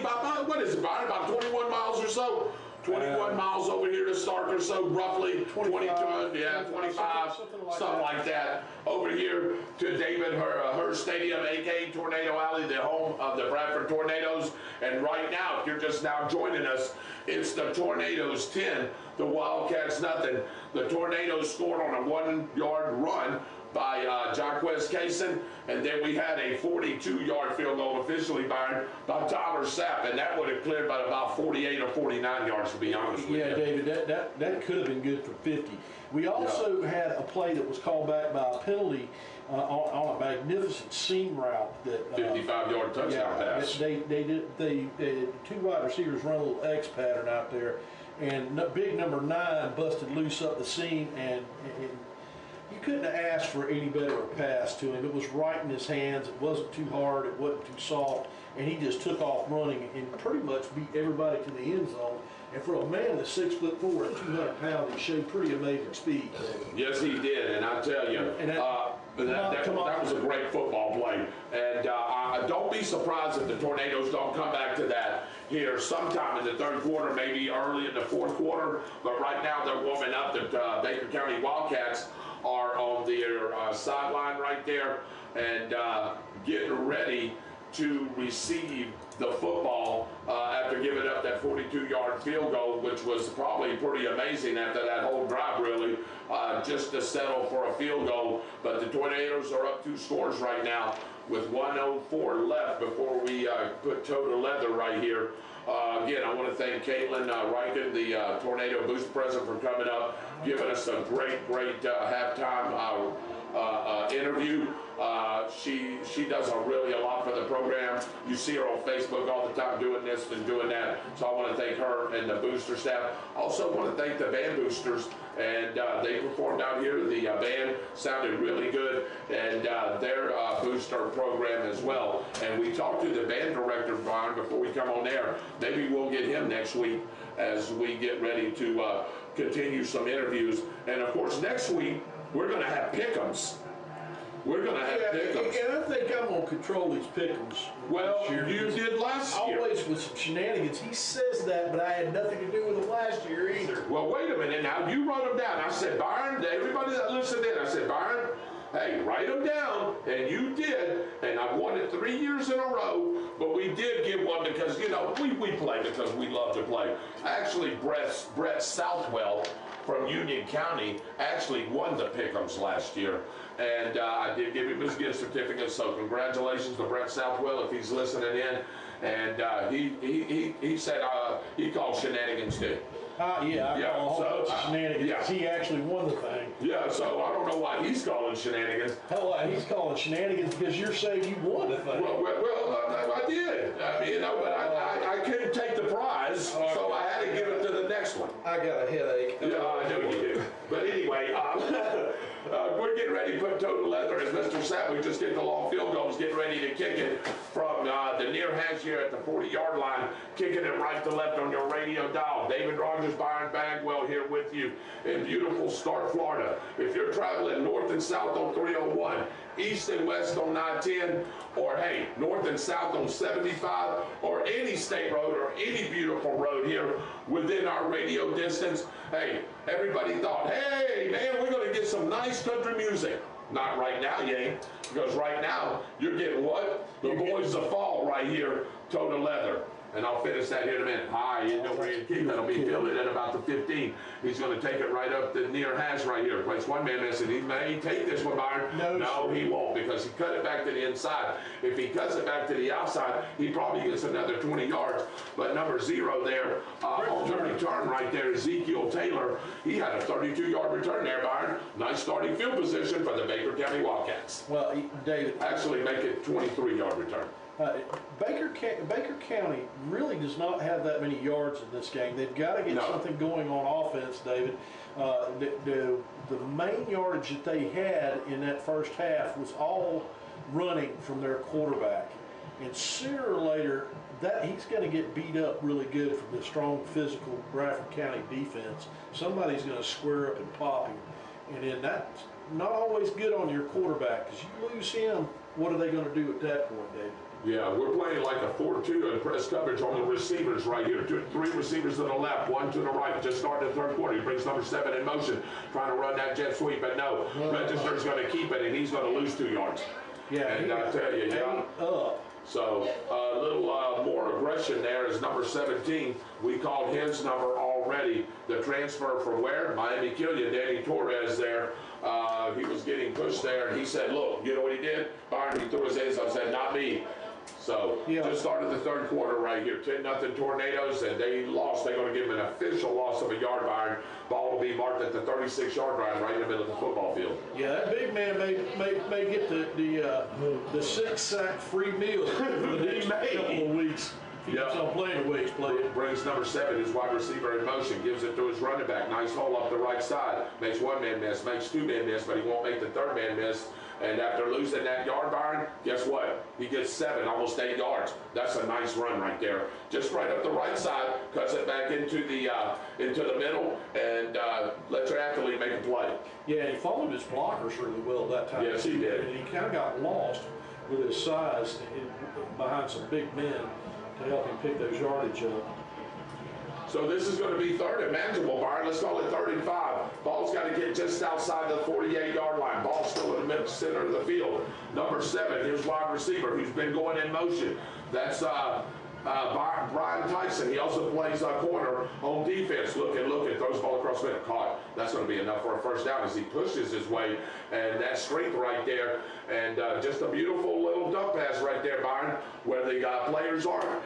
miles or so. 21 miles over here to Stark or so, roughly 22, 25, something like that. Over here to David Hurst Stadium, aka Tornado Alley, the home of the Bradford Tornadoes. And right now, if you're just now joining us, it's the Tornadoes 10, the Wildcats nothing. The Tornadoes scored on a 1-yard run by Jaquez Kaysen, and then we had a 42-yard field goal officially by Tyler Sapp, and that would have cleared by about 48 or 49 yards, to be honest with you. Yeah, David, that could have been good for 50. We also had a play that was called back by a penalty on a magnificent seam route. That 55-yard touchdown pass. They two wide receivers run a little X pattern out there, and big number 9 busted loose up the seam, and you couldn't have asked for any better a pass to him. It was right in his hands. It wasn't too hard. It wasn't too soft. And he just took off running and pretty much beat everybody to the end zone. And for a man that's 6'4" and 200 pounds, he showed pretty amazing speed. Yes, he did. And I tell you, that was a great football play. And don't be surprised if the Tornadoes don't come back to that here sometime in the third quarter, maybe early in the fourth quarter. But right now they're warming up. The Baker County Wildcats are on their sideline right there and getting ready to receive the football after giving up that 42-yard field goal, which was probably pretty amazing after that whole drive, really, just to settle for a field goal. But the Tornadoes are up 2 scores right now with 1:04 left before we put toe to leather right here. Again, I want to thank Caitlin Riken, the Tornado Boost President, for coming up, giving us a great halftime interview. She does a lot for the program. You see her on Facebook all the time doing this and doing that. So I want to thank her and the booster staff. Also want to thank the band boosters, and they performed out here. The band sounded really good, and their booster program as well. And we talked to the band director, Brian, before we come on air. Maybe we'll get him next week as we get ready to continue some interviews. And of course, next week we're going to have pick'ems. We're going to have pick'ems. And I think I'm going to control these pick'ems. Well, you did last year. Always with some shenanigans. He says that, but I had nothing to do with him last year either. Well, wait a minute now. You wrote them down. I said, Byron, to everybody that listened in, I said, Byron, hey, write them down, and you did, and I've won it 3 years in a row, but we did give one because, you know, we play because we love to play. Actually, Brett Southwell from Union County actually won the pick'ems last year, and I did give him his gift certificate, so congratulations to Brett Southwell if he's listening in. And he said he called shenanigans too. I call a whole bunch of shenanigans. Yeah. He actually won the thing. Yeah, so I don't know why he's calling shenanigans. Hell, he's calling shenanigans because you're saying you won the thing. Well, I did. I mean, you know, but I couldn't take the prize, so I had to give it to the next one. I got a headache. Yeah, I know you do. But anyway, we're getting ready to put toe to leather as Mr. Sapp. We just get the long field goals, getting ready to kick it from the near hash here at the 40-yard line, kicking it right to left on your radio dial. David Rogers, Byron Bagwell here with you in beautiful Stark, Florida. If you're traveling north and south on 301, east and west on 910, or hey, north and south on 75, or any state road or any beautiful road here within our radio distance, hey, everybody thought, hey, man, we're going to get some nice country music. Not right now, you ain't, because right now you're getting what? The Boys of Fall right here, toe to leather. And I'll finish that here in a minute. High in the way and keep. That'll be fielded at about the 15. He's going to take it right up the near hash right here. Place one man missing. He may take this one, Byron. No, he won't, because he cut it back to the inside. If he cuts it back to the outside, he probably gets another 20 yards. But number 0 there, on the return right there, Ezekiel Taylor, he had a 32-yard return there, Byron. Nice starting field position for the Baker County Wildcats. Well, David. Actually make it 23-yard return. Baker County really does not have that many yards in this game. They've got to get something going on offense, David. The main yardage that they had in that first half was all running from their quarterback. And sooner or later, he's going to get beat up really good from the strong physical Bradford County defense. Somebody's going to square up and pop him, and then that's not always good on your quarterback, because you lose him, what are they going to do at that point, David? Yeah, we're playing like a 4-2 and press coverage on the receivers right here. 3 receivers to the left, 1 to the right. Just started the third quarter. He brings number 7 in motion, trying to run that jet sweep, but no. Register's going to keep it, and he's going to lose 2 yards. Yeah, and I tell you, So a little more aggression there is number 17. We called his number already. The transfer from where? Miami Killian, Danny Torres there. He was getting pushed there, and he said, look, you know what he did? Byron, he threw his hands up and said, not me. So just started the third quarter right here. 10-0 Tornadoes, and they lost. They're going to give him an official loss of a yard, Byron. Ball will be marked at the 36-yard line right in the middle of the football field. Yeah, that big man may get the 6-sack free meal for the next couple of weeks. He keeps on playing the way he's playing. Brings number 7, his wide receiver in motion, gives it to his running back. Nice hole up the right side. Makes 1 man miss, makes 2 men miss, but he won't make the 3rd man miss. And after losing that yard, Byron, guess what? He gets 7, almost 8 yards. That's a nice run right there. Just right up the right side, cuts it back into the middle, and let your athlete make a play. Yeah, he followed his blockers really well that time. Yes, he did. And he kind of got lost with his size behind some big men to help him pick those yardage up. So this is going to be 3rd and manageable, Byron. Let's call it 3rd and 5. Ball's got to get just outside the 48-yard line. Ball's still in the middle center of the field. Number 7, his wide receiver, who's been going in motion. That's Brian Tyson. He also plays corner on defense. Looking, throws the ball across the middle. Caught. That's going to be enough for a first down as he pushes his way. And that strength right there. And just a beautiful little dump pass right there, Byron, where the players are.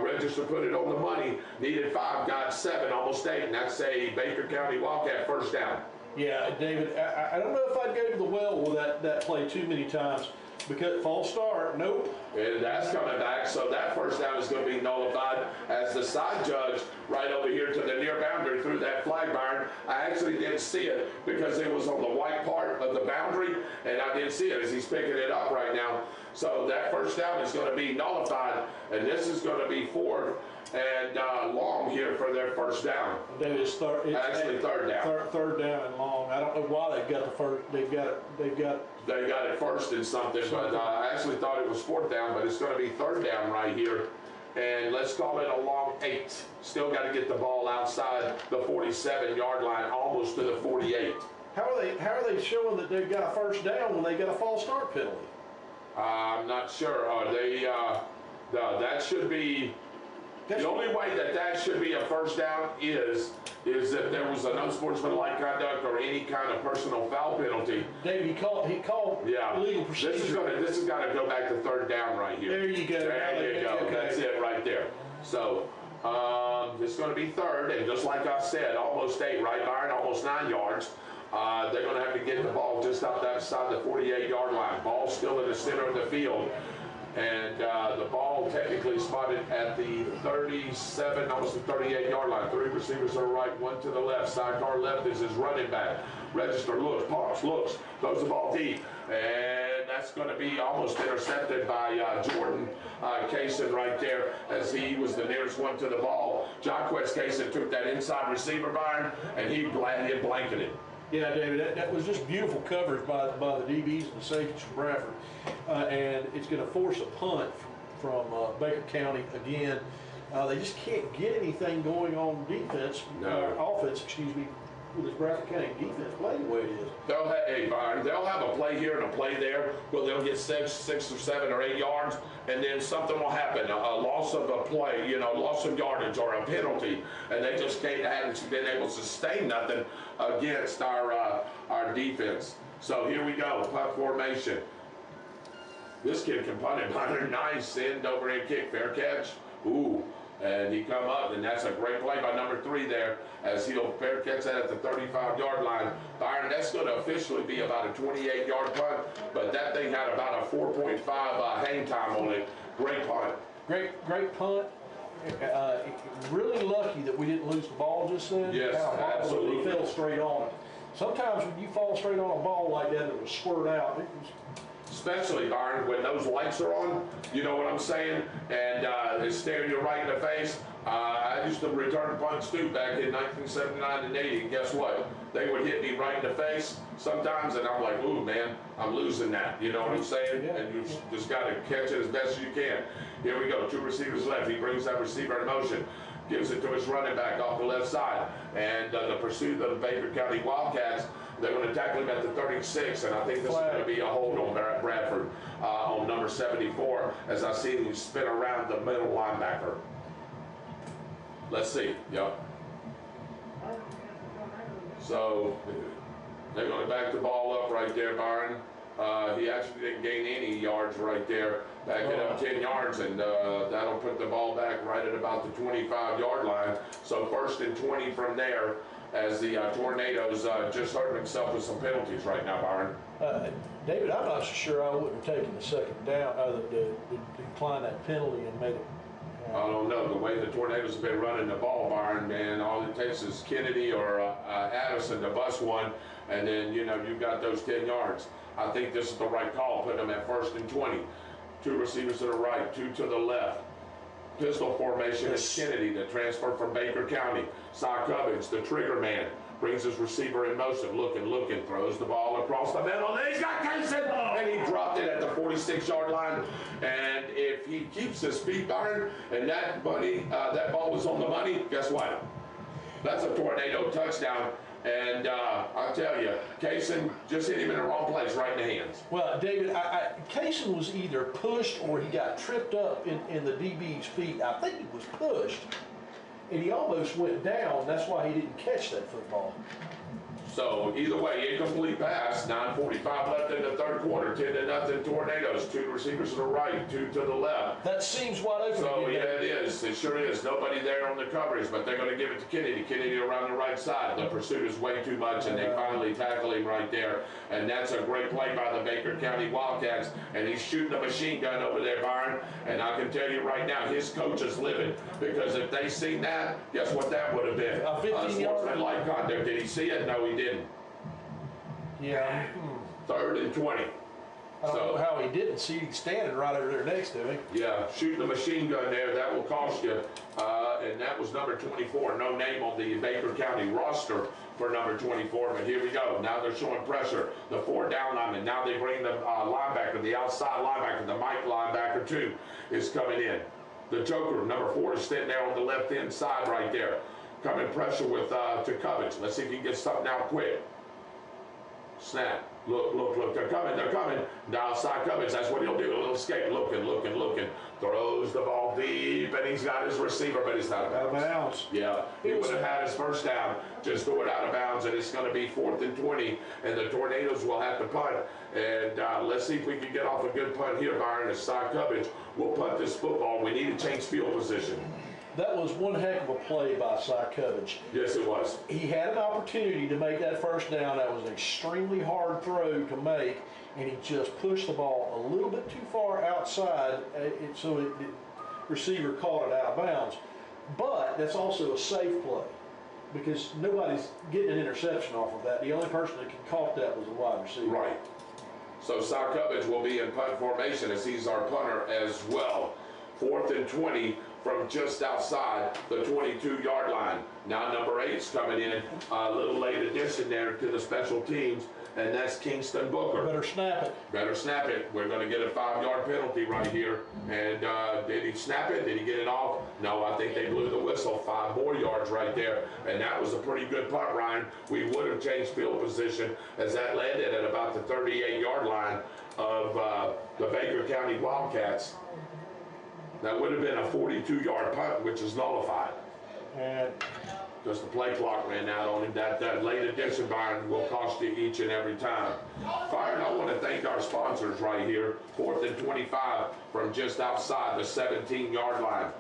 Register put it on the money. Needed 5, got 7, almost 8. And that's a Baker County Wildcat first down. Yeah, David, I don't know if I'd go to the well with that play too many times. Because false start, nope. And that's coming back, so that first down is going to be nullified as the side judge right over here to the near boundary threw that flag, Byron. I actually didn't see it because it was on the white part of the boundary, and I didn't see it as he's picking it up right now. So that first down is going to be nullified, and this is going to be 4th and long here for their first down. That is third down. Third down and long. I don't know why they've got the first. They've got it first in something, but I actually thought it was 4th down, but it's going to be 3rd down right here. And let's call it a long 8. Still got to get the ball outside the 47-yard line, almost to the 48. How are they showing that they've got a first down when they got a false start penalty? I'm not sure. That should be. The only way that should be a first down is if there was an unsportsmanlike conduct or any kind of personal foul penalty. Dave, he called illegal procedure. This has got to go back to 3rd down right here. There you go. There you go. Okay. That's it right there. So it's going to be 3rd, and just like I said, almost 8, right, Byron? Almost 9 yards. They're going to have to get the ball just outside the 48-yard line. Ball still in the center of the field. And the ball technically spotted at the 37, almost the 38-yard line. 3 receivers are right, 1 to the left. Sidecar left is his running back. Register looks, pops, looks, throws the ball deep. And that's going to be almost intercepted by Jordan Kaysen right there, as he was the nearest one to the ball. Jonquez Kaysen took that inside receiver, Byron, and he blanketed. Yeah, David, that was just beautiful coverage by the DBs and the safeties from Bradford. And it's going to force a punt from Baker County again. They just can't get anything going on defense, offense, with this Bradford County defense playing the way it is. They'll have a play here and a play there where they'll get 6 or 7 or 8 yards, and then something will happen, a loss of a play, loss of yardage or a penalty, and they just haven't been able to sustain nothing against our defense. So here we go, punt formation. This kid can punt it. Nice end over end kick, fair catch. Ooh. And he come up, and that's a great play by number 3 there, as he'll fair catch that at the 35-yard line. Byron, that's going to officially be about a 28-yard punt, but that thing had about a 4.5 hang time on it. Great punt. Great punt. Really lucky that we didn't lose the ball just then. Yes, absolutely. He fell straight on it. Sometimes when you fall straight on a ball like that, it will squirt out. especially, Byron, when those lights are on, you know what I'm saying? And it's staring you right in the face. I used to return punts too back in 1979 and 80, and guess what? They would hit me right in the face sometimes, and I'm like, ooh, man, I'm losing that. You know what I'm saying? Yeah. And you just got to catch it as best as you can. Here we go, 2 receivers left. He brings that receiver in motion, gives it to his running back off the left side, and the pursuit of the Baker County Wildcats, they're going to tackle him at the 36, and I think this is going to be a hold on Bradford on number 74, as I see him spin around the middle linebacker. Let's see. Yep. So they're going to back the ball up right there, Byron. He actually didn't gain any yards right there. Back it up 10 yards, and that'll put the ball back right at about the 25-yard line. So 1st and 20 from there, as the Tornadoes just hurt himself with some penalties right now, Byron. David, I'm not so sure I wouldn't have taken the second down, to decline that penalty and made it. I don't know. The way the Tornadoes have been running the ball, Byron, man, all it takes is Kennedy or Addison to bust one, and then, you know, you've got those 10 yards. I think this is the right call, putting them at 1st and 20. 2 receivers to the right, 2 to the left. Pistol formation is Kennedy, the transfer from Baker County. Cy Cubbins, the trigger man, brings his receiver in motion, looking, throws the ball across the middle, and he's got Casey, and he dropped it at the 46-yard line. And if he keeps his feet, Byron, and that ball was on the money, guess what? That's a Tornado touchdown. And I'll tell you, Kaysen just hit him in the wrong place, right in the hands. Well, David, Kaysen was either pushed or he got tripped up in the DB's feet. I think he was pushed, and he almost went down. That's why he didn't catch that football. So either way, incomplete pass. 9:45 left in the 3rd quarter. 10-0 Tornadoes. 2 receivers to the right, 2 to the left. That seems wide open. So yeah, it is. It sure is. Nobody there on the coverage, but they're going to give it to Kennedy. Kennedy around the right side. The pursuit is way too much, and they finally tackle him right there. And that's a great play by the Baker County Wildcats. And he's shooting a machine gun over there, Byron. And I can tell you right now, his coach is livid, because if they seen that, guess what that would have been? A 15-yard Unsportsmanlike conduct. Did he see it? No, he didn't. Yeah. 3rd and 20. I don't know how he didn't see him standing right over there next to him. Yeah, shooting a machine gun there, that will cost you. And that was number 24. No name on the Baker County roster for number 24, but here we go. Now they're showing pressure. The 4 down linemen. Now they bring the linebacker, the outside linebacker, the Mike linebacker too, is coming in. The Joker, number 4, is sitting there on the left-hand side right there. Coming pressure with to Cubbins. Let's see if he can get something out quick. Snap. Look, they're coming. Now Cy Cubbins, that's what he'll do. A little escape, looking. Throws the ball deep, and he's got his receiver, but he's not out of bounds. Yeah, he would have had his first down, just threw it out of bounds, and it's going to be 4th and 20, and the Tornadoes will have to punt. And let's see if we can get off a good punt here, Byron, as Cy Cubbins will punt this football. We need to change field position. That was one heck of a play by Cy Cubbins. Yes, it was. He had an opportunity to make that first down. That was an extremely hard throw to make, and he just pushed the ball a little bit too far outside, so the receiver caught it out of bounds. But that's also a safe play, because nobody's getting an interception off of that. The only person that caught that was the wide receiver. Right. So Cy Cubbins will be in punt formation, as he's our punter as well. 4th and 20 from just outside the 22-yard line. Now number 8's coming in, a little late addition there to the special teams, and that's Kingston Booker. Better snap it. Better snap it. We're going to get a 5-yard penalty right here. And did he snap it? Did he get it off? No, I think they blew the whistle. 5 more yards right there. And that was a pretty good punt, Ryan. We would have changed field position, as that landed at about the 38-yard line of the Baker County Wildcats. That would have been a 42-yard punt, which is nullified. And because the play clock ran out on him. That late addition, Byron, will cost you each and every time. Byron, I want to thank our sponsors right here. 4th and 25 from just outside the 17-yard line.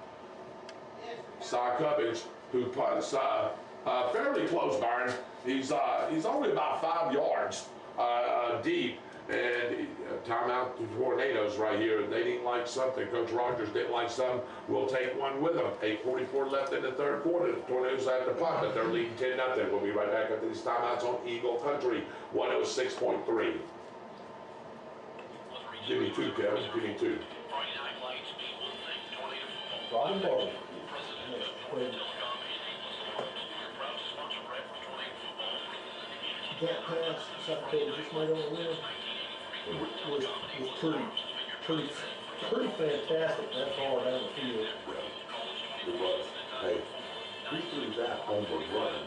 Cy Cubbins, who punts fairly close, Byron. He's only about 5 yards deep. And timeout to Tornadoes right here. They didn't like something. Coach Rogers didn't like something. We'll take one with them. 8:44 left in the 3rd quarter. The Tornadoes have to punt, but they're leading 10-0. We'll be right back after these timeouts on Eagle Country 106.3. Give me two, Kevin. Give me two. Robin Barley. That pass South Dakota just made on the rim was pretty fantastic that far down the field. It was. Hey, he threw that on the run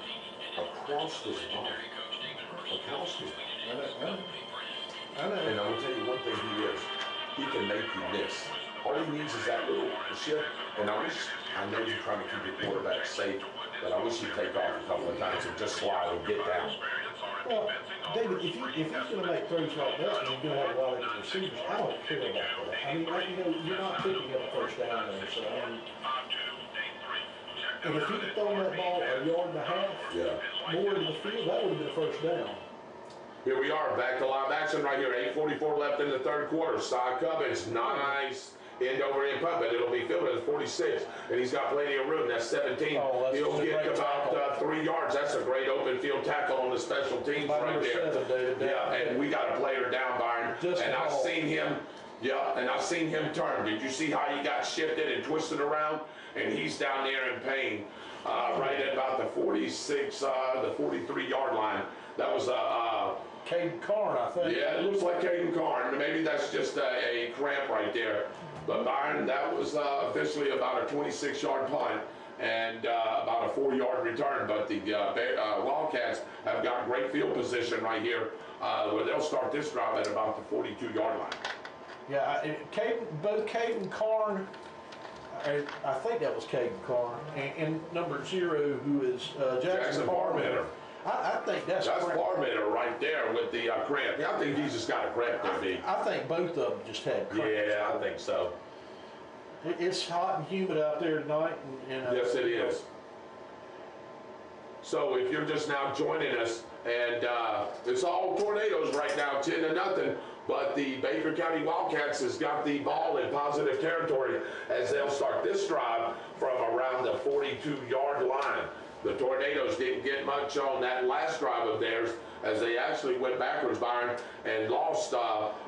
across his body. Across his body. I know. And I will tell you one thing he is. He can make you miss. All he needs is that little shift. And I know you're trying to keep your quarterback safe, but I wish he'd take off a couple of times and just slide and get down. Well, David, if he's going to make throws like that, and he's going to have a lot of good receivers, I don't care about that. I mean, you're not picking up a first down there, so I mean, and if he'd have thrown that ball a yard and a half more into the field, that would have been a first down. Here we are, back to live action right here. 8:44 left in the third quarter. Cy Cubbins, nice end over end punt, but it'll be fielded at 46, and he's got plenty of room. That's 17. Oh, He'll get about 3 yards. That's a great open field tackle on the special teams right there. Yeah, and we got a player down, Byron, and I've seen him. Yeah, and I've seen him turn. Did you see how he got shifted and twisted around? And he's down there in pain, right at about the 46, the 43-yard line. That was Caden Karn, I think. yeah, it looks like Caden Karn. Maybe that's just a cramp right there. But Byron, that was officially about a 26-yard punt and about a 4-yard return. But the Wildcats have got great field position right here, where they'll start this drive at about the 42-yard line. Yeah, both Caden Karn, I think that was Caden Karn, and number 0, who is Jackson Barmenter. I think that's Barmenter right there with the cramp. Yeah, I think he's just got a cramp there, B. I think both of them just had cramp. Yeah, I think so. It's hot and humid out there tonight. And yes, it is. So if you're just now joining us, and it's all Tornadoes right now, 10-0. But the Baker County Wildcats has got the ball in positive territory as they'll start this drive from around the 42-yard line. The Tornadoes didn't get much on that last drive of theirs as they actually went backwards, Byron, and lost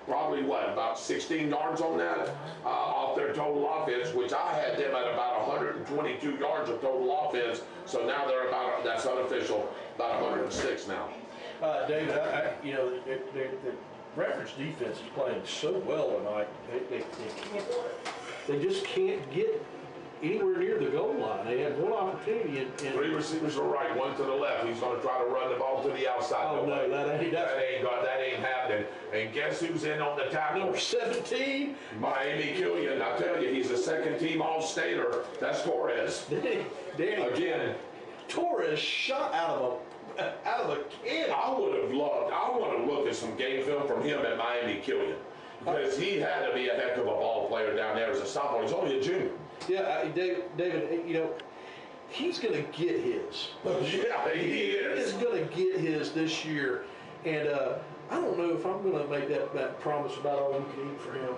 probably, about 16 yards on that off their total offense, which I had them at about 122 yards of total offense. So now they're about, that's unofficial, about 106 now. David, the Bradford's defense is playing so well tonight. They just can't get anywhere near the goal line. They had one opportunity and 3 receivers are right, 1 to the left. He's going to try to run the ball to the outside. Oh, no, that ain't happening. And guess who's in on the tackle? Number 17, Miami Killian. I tell you, he's a second-team All-Stater. That's Torres. Danny, again, Torres shot out of a cannon. I want to look at some game film from him at Miami Killian, because he had to be a heck of a ball player down there as a sophomore. He's only a junior. Yeah, David, he's going to get his. Yeah, he is. He's going to get his this year. And I don't know if I'm going to make that promise about all you can eat for him.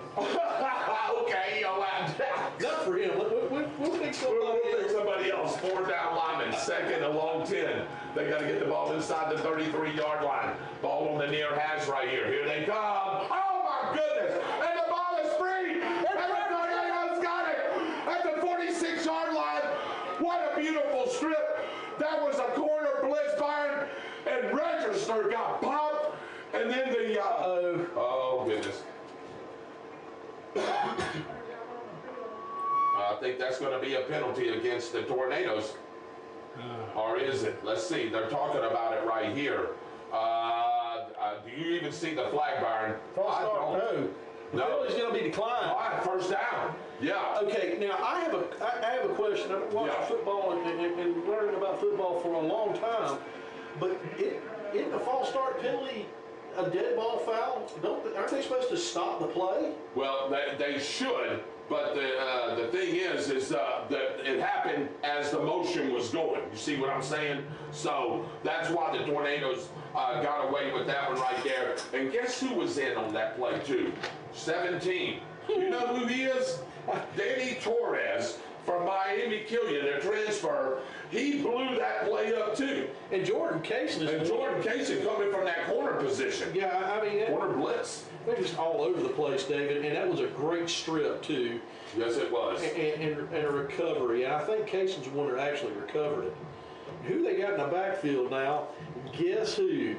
Okay, not for him. We'll pick somebody else. 4th down lineman, second and long 10. They got to get the ball inside the 33-yard line. Ball on the near hash right here. Here they come. Oh my goodness! And the ball is free. And the Tornadoes got it at the 46-yard line. What a beautiful strip! That was a corner blitz, Byron, and Register got popped, and then the oh goodness. I think that's going to be a penalty against the Tornadoes. Or is it? Let's see. They're talking about it right here. Do you even see the flag, Byron? No, it's going to be declined. All right, 1st down. Yeah. Okay, now I have a question. I've been watching football and learning about football for a long time, but isn't a false start penalty a dead ball foul? Aren't they supposed to stop the play? Well, they should, but the thing is that it happened as the motion was going. You see what I'm saying? So that's why the Tornadoes got away with that one right there. And guess who was in on that play too? 17. You know who he is? Danny Torres from Miami Killian, a transfer, he blew that play up too. And Jordan Casey coming from that corner position. Yeah, I mean, corner blitz. They're just all over the place, David, and that was a great strip too. Yes, it was. And a recovery, and I think Casey's the one that actually recovered it. Who they got in the backfield now? Guess who?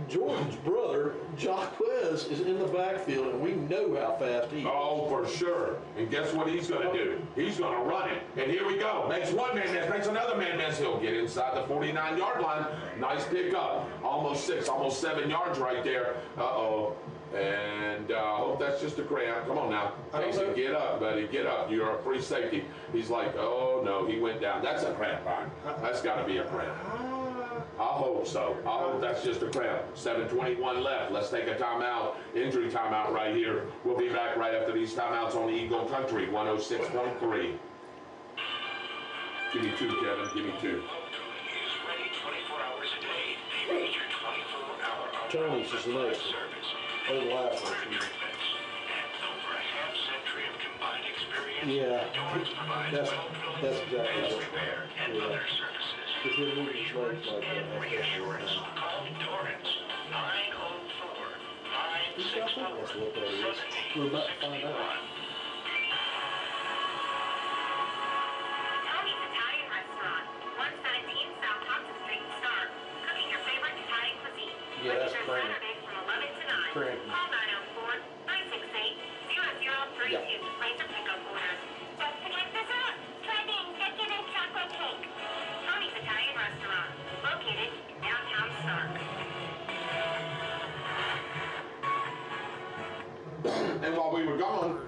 Jordan's brother, Jaquez, is in the backfield, and we know how fast he is. Oh, for sure. And guess what he's going to do? He's going to run it. And here we go. Makes one man miss, makes another man miss. He'll get inside the 49-yard line. Nice pickup. Almost 7 yards right there. Uh-oh. And I hope that's just a cramp. Come on now. Casey, get up, buddy. Get up. You're a free safety. He's like, oh, no, he went down. That's a cramp, Byron. That's got to be a cramp. I hope so. I hope that's just a cramp. 7:21 left. Let's take a timeout. Injury timeout right here. We'll be back right after these timeouts on Eagle Country 106.3. Give me two, Kevin. Give me two. Tony's is next. Oh, last one. Yeah, that's exactly right. Yeah. If you're moving his legs like that, that's Reassurance. Call Dorrance 904-960-7881. that's what that is. We're about to find out. Tony's Italian Restaurant, 117 South Thompson Street in Stark, cooking your favorite Italian cuisine. Yeah, that's Register cramping. Saturday from 11 to 9. Cramping. Call 904-968-0032 to place a pickup order. Don't forget dessert. Try the executive chocolate cake. Tony's Italian Restaurant, located in downtown Stark. And while we were gone,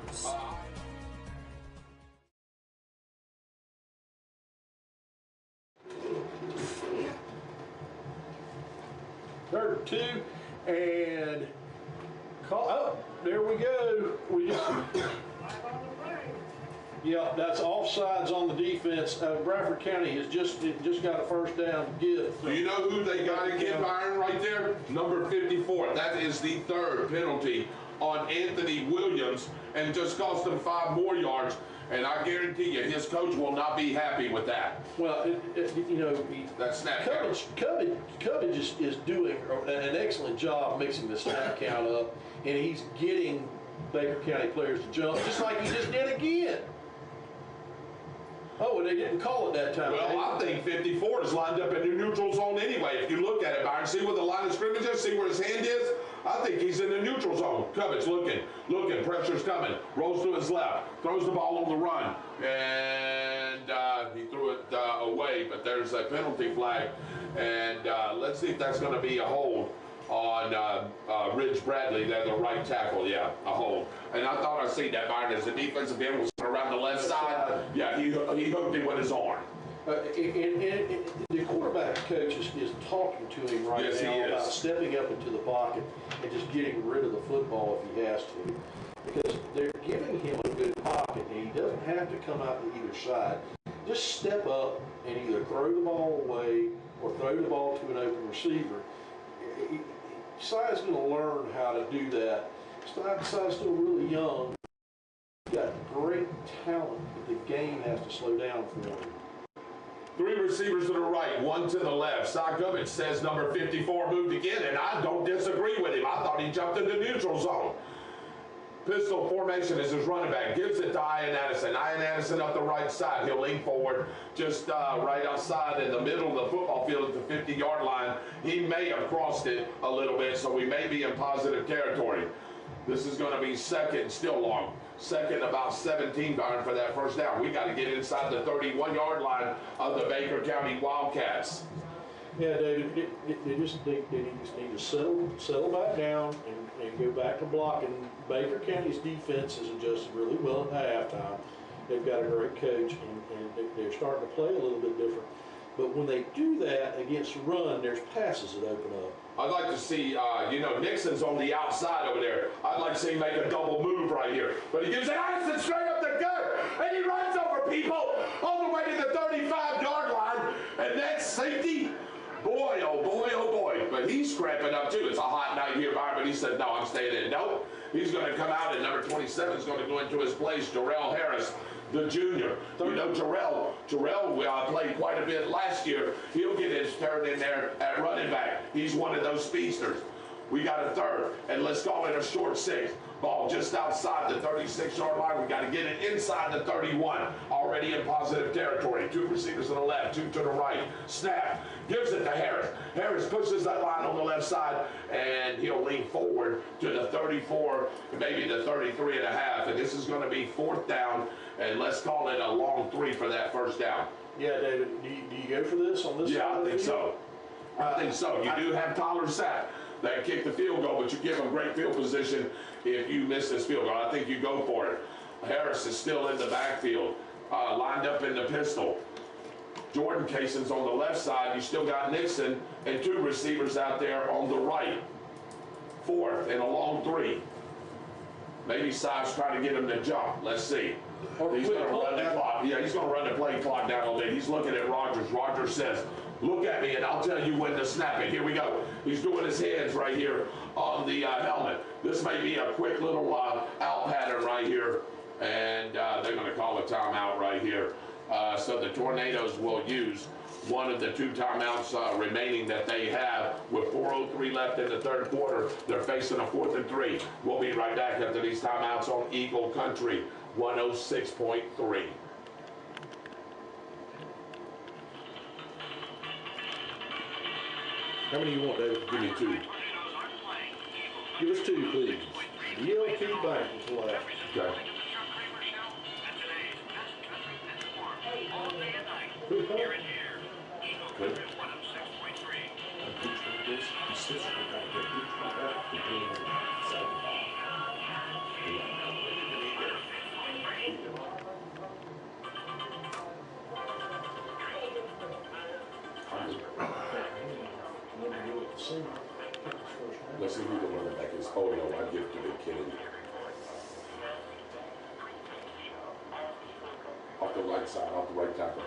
Third and 2, and call. Oh, there we go. We just. Yeah, that's offsides on the defense. Bradford County has just got a first down gift. do you know who they got to get, Byron, right there? Number 54. That is the third penalty on Anthony Williams and just cost them 5 more yards. And I guarantee you, his coach will not be happy with that. Well, That snap Cubbage is doing an excellent job mixing the snap count up, and he's getting Baker County players to jump, just like he just did again. Oh, and they didn't call it that time. Well, I think 54 is lined up in the neutral zone anyway. If you look at it, Byron, see where the line of scrimmage is, see where his hand is? I think he's in the neutral zone. Cubbage looking, pressure's coming, rolls to his left, throws the ball on the run, and he threw it away, but there's a penalty flag, and let's see if that's going to be a hold on Ridge Bradley, they're the right tackle, yeah, a hold. And I thought I seen that, Byron, as the defensive end was around the left side. Yeah, he hooked him with his arm. And the quarterback coach is talking to him right now about stepping up into the pocket and just getting rid of the football if he has to. Because they're giving him a good pocket, and he doesn't have to come out to either side. Just step up and either throw the ball away or throw the ball to an open receiver. Si's going to learn how to do that. Si's still really young. He's got great talent, but the game has to slow down for him. 3 receivers to the right, 1 to the left. Cy Gubbins says number 54 moved again, and I don't disagree with him. I thought he jumped in the neutral zone. Pistol formation is his running back. Gives it to Ian Addison. Ian Addison up the right side. He'll lean forward just right outside in the middle of the football field at the 50-yard line. He may have crossed it a little bit, so we may be in positive territory. This is going to be second, still long. Second, about 17, Byron, for that first down. We got to get inside the 31-yard line of the Baker County Wildcats. Yeah, David, they just need to settle back down and go back to blocking. Baker County's defense has adjusted really well at halftime. They've got a great coach, and they're starting to play a little bit different. But when they do that against the run, there's passes that open up. I'd like to see, Nixon's on the outside over there. I'd like to see him make a double move right here. But he gives it Addison straight up the gut, and he runs over people all the way to the 35-yard line, and that's safety. Boy, oh boy, oh boy. But he's cramping up too. It's a hot night here, Byron, but he said, no, I'm staying in. Nope. He's going to come out, and number 27 is going to go into his place, Jarrell Harris, the junior. You know, Jarrell played quite a bit last year. He'll get his turn in there at running back. He's one of those speedsters. We got a third, and let's call it a short 6. Ball just outside the 36-yard line. We got to get it inside the 31. Already in positive territory. 2 receivers to the left, 2 to the right. Snap. Gives it to Harris. Harris pushes that line on the left side, and he'll lean forward to the 34, maybe the 33 and a half. And this is going to be 4th down, and let's call it a long 3 for that first down. Yeah, David, do you go for this on this? Yeah, I think so. I think so. You do have Tyler Sapp that kick the field goal, but you give him great field position if you miss this field goal. I think you go for it. Harris is still in the backfield, lined up in the pistol. Jordan Cason's on the left side. You still got Nixon and 2 receivers out there on the right. 4th and a long 3. Maybe Si's trying to get him to jump. Let's see. He's going to run the clock. Yeah, he's going to run the play clock down a little bit. He's looking at Rogers. Rogers says, look at me and I'll tell you when to snap it. Here we go. He's doing his hands right here on the helmet. This may be a quick little out pattern right here. And they're going to call a timeout right here. So the Tornadoes will use one of the 2 timeouts remaining that they have with 4:03 left in the 3rd quarter. They're facing a 4th and 3. We'll be right back after these timeouts on Eagle Country 106.3. How many you want, David? Give me 2. Give us 2, please. DLP Bank is last. Okay. Good. Let's see who the running back is. Oh no, I give it to Big Kennedy. Off the right side, off the right tackle.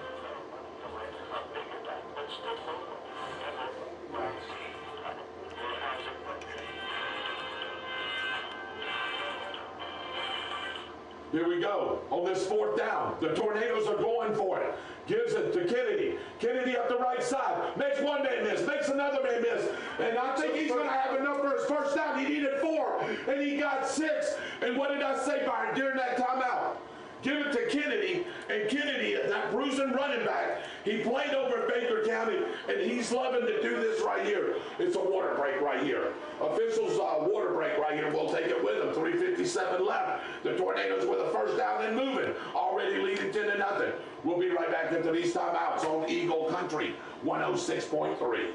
Here we go. On this 4th down, the Tornadoes are going for it. Gives it to Kennedy. Kennedy up the right side. Makes one man miss. Makes another man miss. And I think he's going to have enough for his first down. He needed 4, and he got 6. And what did I say, Byron, during that timeout? Give it to Kennedy, and Kennedy, that bruising running back, he played over at Baker County, and he's loving to do this right here. It's a water break right here. Officials water break right here. We'll take it with them. 3:57 left. The Tornadoes with a first down and moving, already leading 10-0. We'll be right back into these timeouts on Eagle Country 106.3.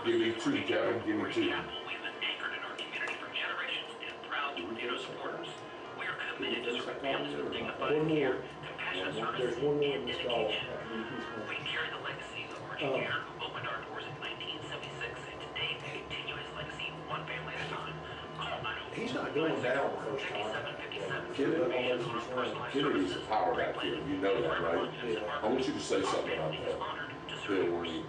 Give me 2, Kevin. Give me 2. Committed to serve families with dignified care, compassionate service, and dedication. We carry the legacy of Orchard Care, who opened our doors in 1976, and today we continue his legacy one family at a time. Call 904. He's not going down the first time. Kennedy's a power back here. You know that, right? Yeah. I want you to say something about that. Bill, when you...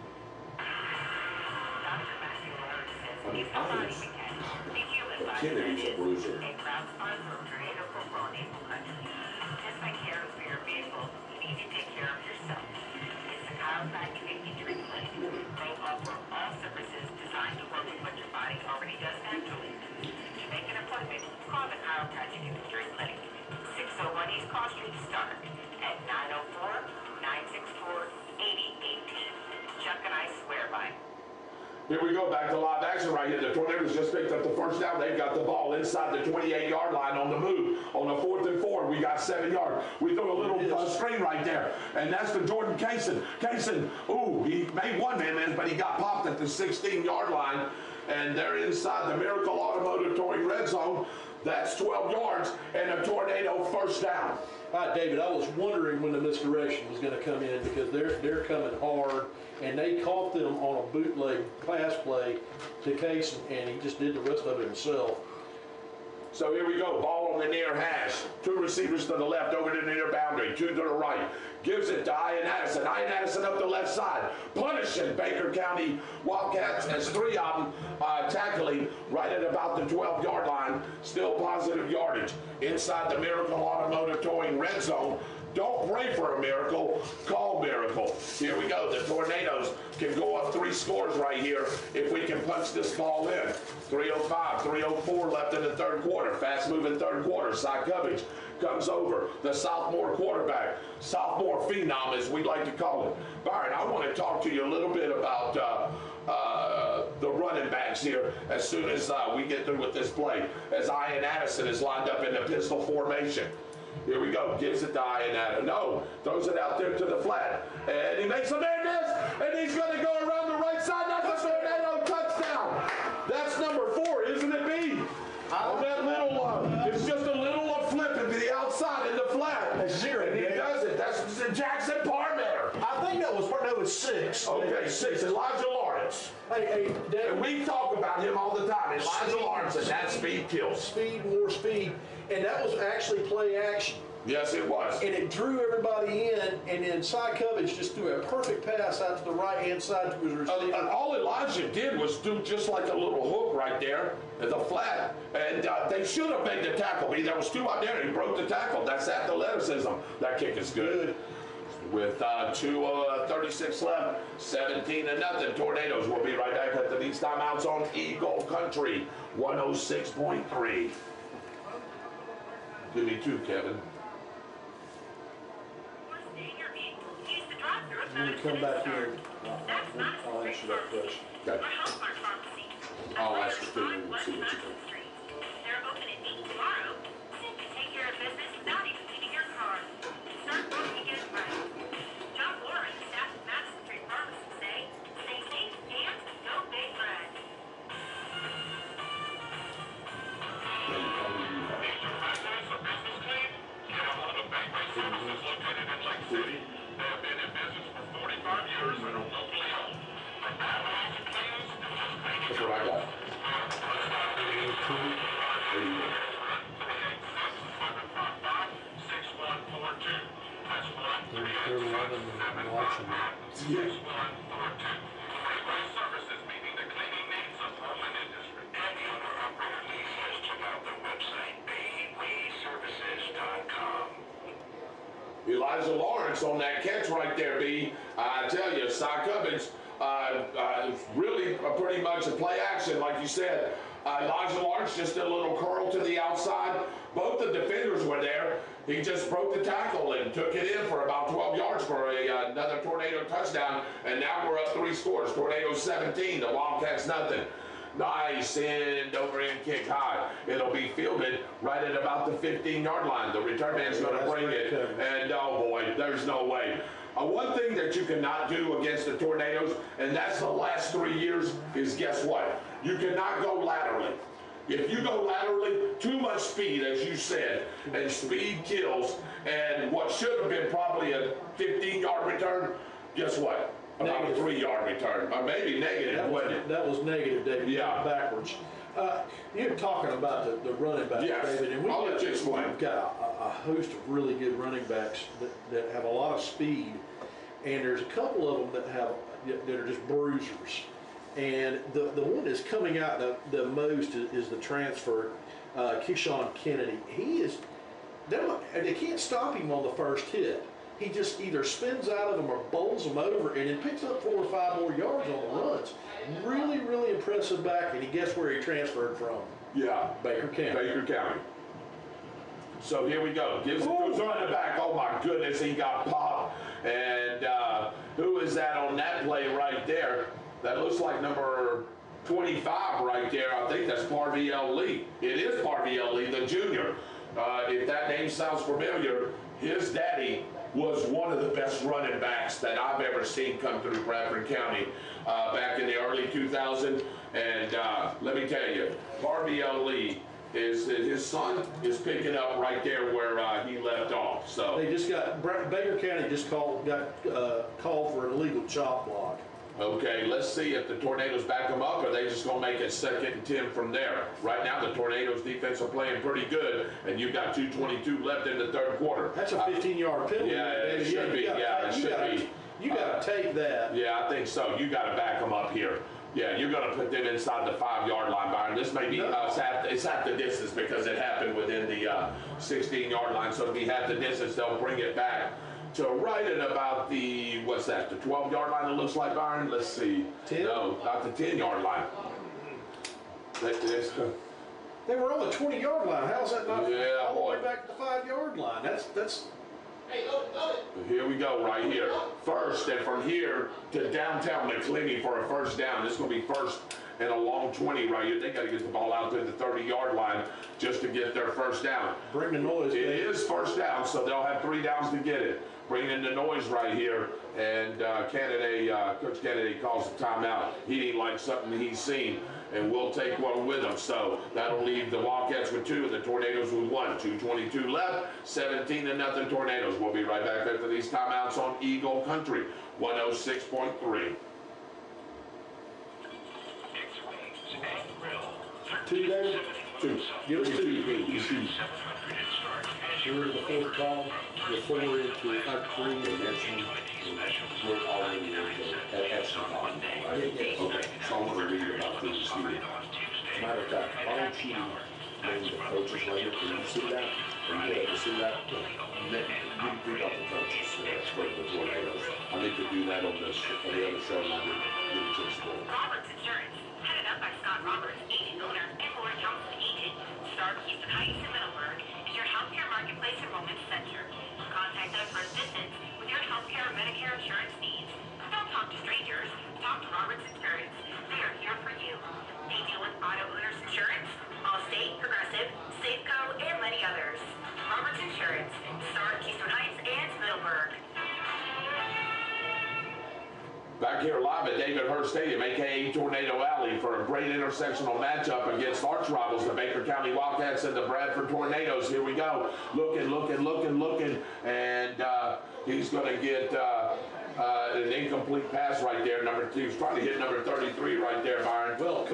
Kennedy's a bruiser. Just like caring for your vehicle, you need to take care of yourself. It's a chiropractic and injury clinic. They offer all services designed to work with what your body already does naturally. To make an appointment, call the chiropractic and injury clinic. 601 East Cross Street start at 904-964-8018. Chuck and I swear by. Here we go, back to live action right here. The Tornadoes just picked up the first down. They've got the ball inside the 28-yard line on the move. On the 4th and 4, we got 7 yards. We threw a little screen right there, and that's for Jordan Cason. Cason, ooh, he made one man miss, but he got popped at the 16-yard line, and they're inside the Miracle Automotive Touring red zone. That's 12 yards and a Tornado first down. All right, David, I was wondering when the misdirection was going to come in because they're coming hard, and they caught them on a bootleg pass play to Casey, and he just did the rest of it himself. So here we go, ball on the near hash. 2 receivers to the left, over to the near boundary, 2 to the right. Gives it to Ian Addison. Ian Addison up the left side. Punishing Baker County Wildcats as 3 of them tackling right at about the 12-yard line. Still positive yardage. Inside the Miracle Automotive Towing red zone. Don't pray for a miracle, call miracle. Here we go. The Tornadoes can go up 3 scores right here if we can punch this ball in. 3:05, 3:04 left in the third quarter. Fast moving third quarter. Cy Covage comes over. The sophomore quarterback, sophomore phenom as we like to call it. Byron, I want to talk to you a little bit about the running backs here as soon as we get through with this play. As Ian Addison is lined up in the pistol formation. Here we go. Gives it to Ian Addison. No. Throws it out there to the flat. And he makes a man miss. And he's going to go around the right side. That's a Tornado touchdown. That's number 4, isn't it, B? On that little, it's just a little flip into the outside in the flat. That's 0. And he does it. That's Jackson Parmenter. I think that was 6. Okay, 6. Elijah Lawrence. Hey, Dave. And we talk about him all the time. Elijah Lawrence, and that speed kills. Speed, more speed. And that was actually play action. Yes, it was. And it drew everybody in, and then Cy Covage just threw a perfect pass out to the right-hand side to his receiver. All Elijah did was do just like a little hook right there at the flat, and they should have made the tackle. There was 2 out there, and he broke the tackle. That's athleticism. That kick is good. With 2:36 left, 17-0. Tornadoes will be right back at these timeouts on Eagle Country, 106.3. Give me 2, Kevin. When you come back here, I'll answer that question. Okay. I'll ask you to and see what you think. They're open at 8 tomorrow. Simply take care of business without even leaving your car. Start walking in right. John Warren, staff at Madison Street Pharmacy say, stay safe and go Big Red. They have been in business for 45 years and are locally owned. From avalanche cleans to just painting. That's what I got. 6142. That's 1-387-56142. Freeway services meeting the cleaning needs of home and industry. Any owner-operator leases, check out their website, baywayservices.com. Elijah Lawrence on that catch right there, B. I tell you, Cy Covage, really pretty much a play action, like you said. Elijah Lawrence just did a little curl to the outside. Both the defenders were there. He just broke the tackle and took it in for about 12 yards for another Tornado touchdown. And now we're up 3 scores. Tornadoes 17, the Wildcats nothing. Nice end over end kick high. It'll be fielded right at about the 15-yard line. The return man's going to bring it. And oh boy, there's no way. One thing that you cannot do against the Tornadoes, and that's the last 3 years, is guess what? You cannot go laterally. If you go laterally, too much speed, as you said, and speed kills, and what should have been probably a 15-yard return, guess what? About a 3-yard return, or maybe negative, wasn't it? That was negative, David. Yeah. Backwards. You're talking about the running backs, yes. David, and I'll let you explain. we've got a host of really good running backs that have a lot of speed, and there's a couple of them that are just bruisers. And the one that's coming out the most is the transfer, Keyshawn Kennedy. They can't stop him on the first hit. He just either spins out of them or bowls them over and then picks up 4 or 5 more yards on the runs. Really, really impressive back. And guess where he transferred from? Yeah. Baker County. Baker County. So here we go. Gives it to running back. Oh my goodness, he got popped. And who is that on that play right there? That looks like number 25 right there. I think that's Parviel Lee. It is Parviel Lee, the junior. If that name sounds familiar, his daddy was one of the best running backs that I've ever seen come through Bradford County back in the early 2000s. And let me tell you, Parviel Lee, his son is picking up right there where he left off. So they just got Baker County just got called for an illegal chop block. Okay, let's see if the Tornadoes back them up, or are they just going to make it 2nd and 10 from there. Right now, the Tornadoes defense are playing pretty good, and you've got 2:22 left in the 3rd quarter. That's a 15-yard penalty. Yeah, it should be. Yeah, it should be. You got to take that. Yeah, I think so. You got to back them up here. Yeah, you're going to put them inside the 5-yard line, Byron. This may be it's half the distance because it happened within the 16-yard line. So it'll be half the distance. They'll bring it back to right at about the, what's that, the 12-yard line it looks like, Byron? Let's see. 10? No, not the 10-yard line. They were on the 20-yard line. How's that not all the boy. way back to the 5-yard line? That's. Here we go, right here. First, and from here to downtown McClinney for a first down. This is going to be first and a long 20 right here. They got to get the ball out to the 30-yard line just to get their first down. Bring the noise. It is first down, so they'll have 3 downs to get it. Bring in the noise right here, and Coach Kennedy calls a timeout. He didn't like something he's seen, and we'll take one with him. So that'll leave the Wildcats with 2 and the Tornadoes with 1. 2:22 left, 17-0 Tornadoes. We'll be right back after these timeouts on Eagle Country, 106.3. 2, David? 2. Give us 2. We're in the 4th column. We're 4 into 3, and that's we're already in the action column. Okay, so I'm going to read about this here. As a matter of fact, why don't you name the coaches later? Can you see that? Or you get to see that? You read out the coaches for the Tornadoes. I need to do that on the other show, and I didn't get a chance to go. Roberts Insurance, headed up by Scott Roberts, agent owner, and Lord Johnson agent. Start Houston Heights in Middleburg is your healthcare marketplace enrollment center. Contact us for assistance with your healthcare or Medicare insurance needs. Don't talk to strangers. Talk to Roberts Insurance. They are here for you. They deal with auto owners insurance, Allstate, Progressive, Safeco, and many others. Roberts Insurance, Start Keystone Heights and Middleburg. Back here live at David Hurst Stadium, a.k.a. Tornado Alley, for a great intersectional matchup against arch rivals, the Baker County Wildcats and the Bradford Tornadoes. Here we go. Looking, and he's going to get an incomplete pass right there. He was trying to hit number 33 right there, Byron. Well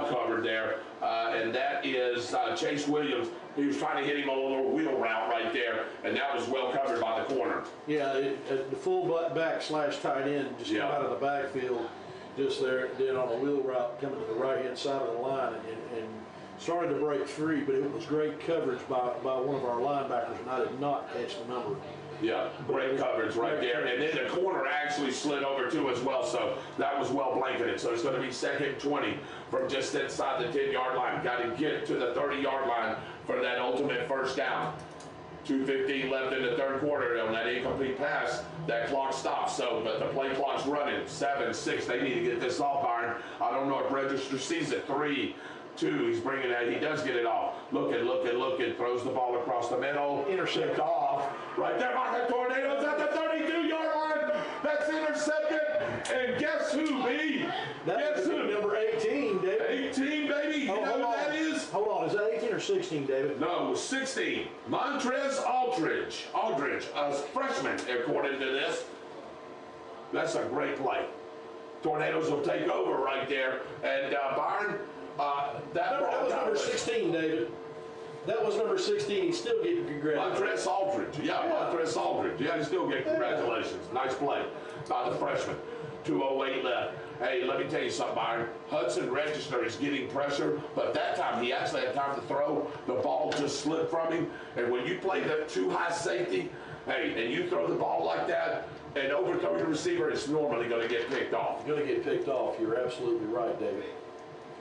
covered there. And that is Chase Williams. He was trying to hit him on a little wheel route right there, and that was well covered by the corner. Yeah, the full back / tight end just come out of the backfield, just there, then on a wheel route coming to the right-hand side of the line, and started to break free, but it was great coverage by one of our linebackers, and I did not catch the number. Yeah, great coverage right there. And then the corner actually slid over too as well, so that was well blanketed. So it's going to be 2nd 20 from just inside the 10-yard line. Got to get to the 30-yard line for that ultimate first down. 2:15 left in the 3rd quarter on that incomplete pass. That clock stops, but the play clock's running. 7-6, they need to get this off, Byron. I don't know if Register sees it. 3, 2, he's bringing that. He does get it off. Looking, throws the ball across the middle. Intercept off. Right there by the Tornadoes at the 32-yard line. That's intercepted. And guess who, B? Guess who? Number 18, David. 18, baby. You know who that is? Hold on, is that 18 or 16, David? No, 16. Montrez Aldridge, a freshman, according to this. That's a great play. Tornadoes will take over right there. And Byron, that was number 16, David. That was number 16. He's still getting congratulations. Montrez Aldridge. Montrez Aldridge. Yeah, he's still getting congratulations. Nice play by the freshman. 2:08 left. Hey, let me tell you something, Byron. Hudson Register is getting pressure, but that time he actually had time to throw. The ball just slipped from him. And when you play the too high safety, and you throw the ball like that and overthrow your receiver, it's normally going to get picked off. Going to get picked off. You're absolutely right, David.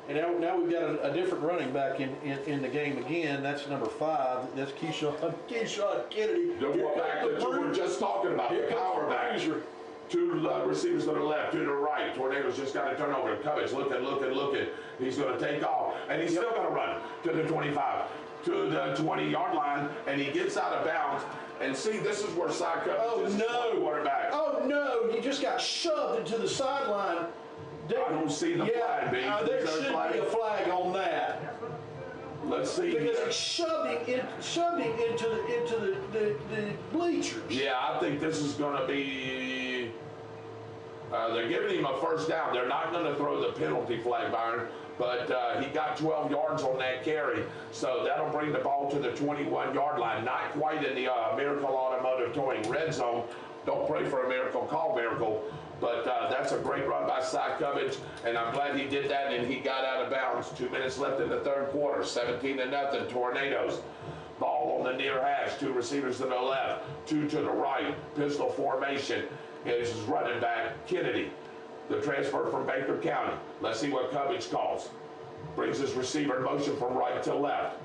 And now we've got a different running back in the game again. That's number 5. That's Keyshawn Kennedy. The back that you were just talking about, the power back. 2 receivers to the left, 2 to the right. Tornadoes just got to turn over. Cummings looking. He's going to take off. And he's still going to run to the 25, to the 20-yard line. And he gets out of bounds. And see, this is where side coverage is quarterback. Oh, no. He just got shoved into the sideline. I don't see the flag, baby. There should be a flag on that. Let's see. Because it shoved him into the bleachers. Yeah, I think this is going to be. They're giving him a first down. They're not going to throw the penalty flag, Byron, but he got 12 yards on that carry, so that'll bring the ball to the 21-yard line. Not quite in the Miracle Automotive Towing red zone. Don't pray for a miracle, call miracle. But that's a great run by Cy Cummings, and I'm glad he did that, and he got out of bounds. 2 minutes left in the third quarter, 17-0, Tornadoes. Ball on the near hash, 2 receivers to the left, 2 to the right, pistol formation. And this is running back Kennedy, the transfer from Baker County. Let's see what Cummings calls. Brings his receiver in motion from right to left.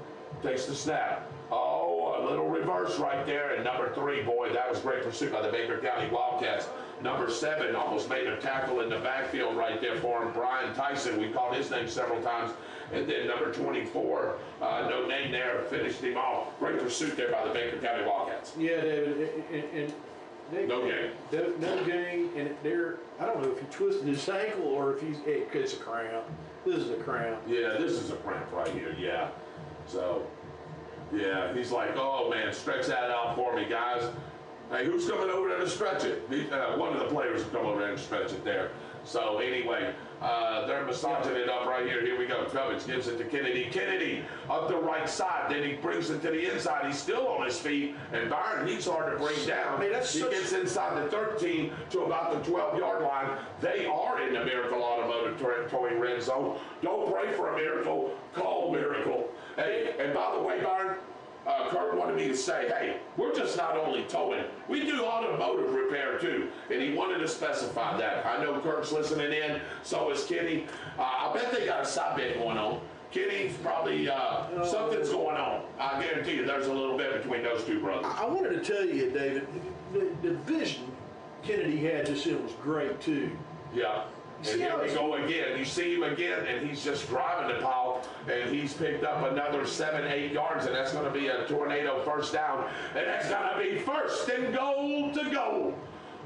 Takes the snap. Oh, a little reverse right there. And number 3, boy, that was great pursuit by the Baker County Wildcats. Number 7 almost made a tackle in the backfield right there for him. Brian Tyson, we called his name several times. And then number 24, no name there, finished him off. Great pursuit there by the Baker County Wildcats. Yeah, David, and no gain. No gain, and I don't know if he twisted his ankle or if it's a cramp. This is a cramp. Yeah, this is a cramp right here, yeah. So, yeah, he's like, oh man, stretch that out for me, guys. Hey, who's coming over there to stretch it? One of the players will come over there and stretch it there. So anyway, they're massaging it up right here. Here we go. Cummings gives it to Kennedy. Kennedy up the right side. Then he brings it to the inside. He's still on his feet. And Byron, he's hard to bring down. He gets inside the 13 to about the 12-yard line. They are in the Miracle Automotive Towing red zone. Don't pray for a miracle. Call miracle. Hey, and by the way, Byron, Kurt wanted me to say, hey, we're just not only towing, we do automotive repair too. And he wanted to specify that. I know Kurt's listening in, so is Kenny. I bet they got a side bet going on. Kenny's probably, something's going on. I guarantee you there's a little bit between those two brothers. I wanted to tell you, David, the vision Kennedy had just then was great too. Yeah. And here we go again. You see him again, and he's just driving the pile, and he's picked up another 7, 8 yards, and that's going to be a Tornado first down. And that's going to be first and goal to go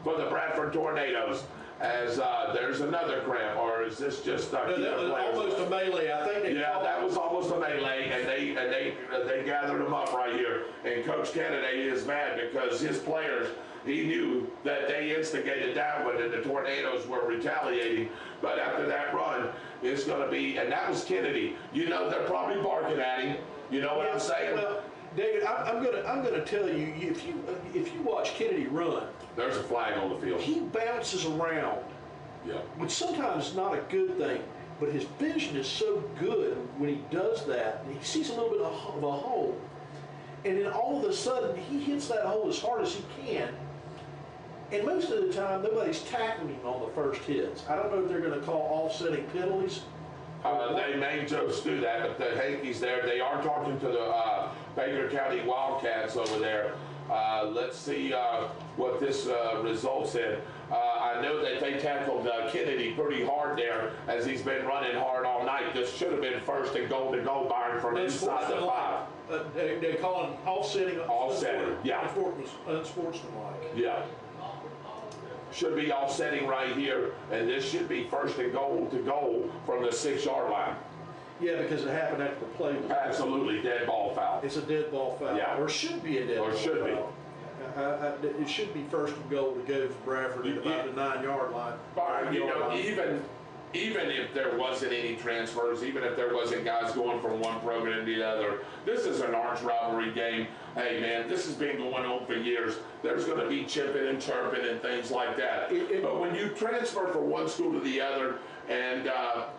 for the Bradford Tornadoes. As there's another cramp, or is this just that was almost a melee? I think. That was almost a melee, and they gathered them up right here. And Coach Kennedy is mad because his players. He knew that they instigated that one and the Tornadoes were retaliating. But after that run, it's going to be, and that was Kennedy. You know, they're probably barking at him. You know what I'm saying? Well, David, I'm gonna tell you, if you watch Kennedy run, there's a flag on the field. He bounces around. Yeah. Which sometimes is not a good thing. But his vision is so good when he does that. He sees a little bit of a hole. And then all of a sudden, he hits that hole as hard as he can. And most of the time, nobody's tackling him on the first hits. I don't know if they're going to call offsetting penalties. They may just do that, but the Hankies there, they are talking to the Baker County Wildcats over there. Let's see what this results in. I know that they tackled Kennedy pretty hard there as he's been running hard all night. This should have been first and goal to go, Byron, from inside the 5. They call him offsetting. Offsetting, yeah. Unsportsmanlike. Yeah. Should be offsetting right here, and this should be first and goal to goal from the 6-yard line. Yeah, because it happened after the play. Absolutely, dead ball foul. It's a dead ball foul. Yeah. Or should be a dead ball foul. Or should be. It should be first and goal to go for Bradford at about the 9-yard line. Byron, you know, even if there wasn't any transfers, even if there wasn't guys going from one program to the other, this is an arch rivalry game. Hey man, this has been going on for years. There's going to be chipping and chirping and things like that. But when you transfer from one school to the other, and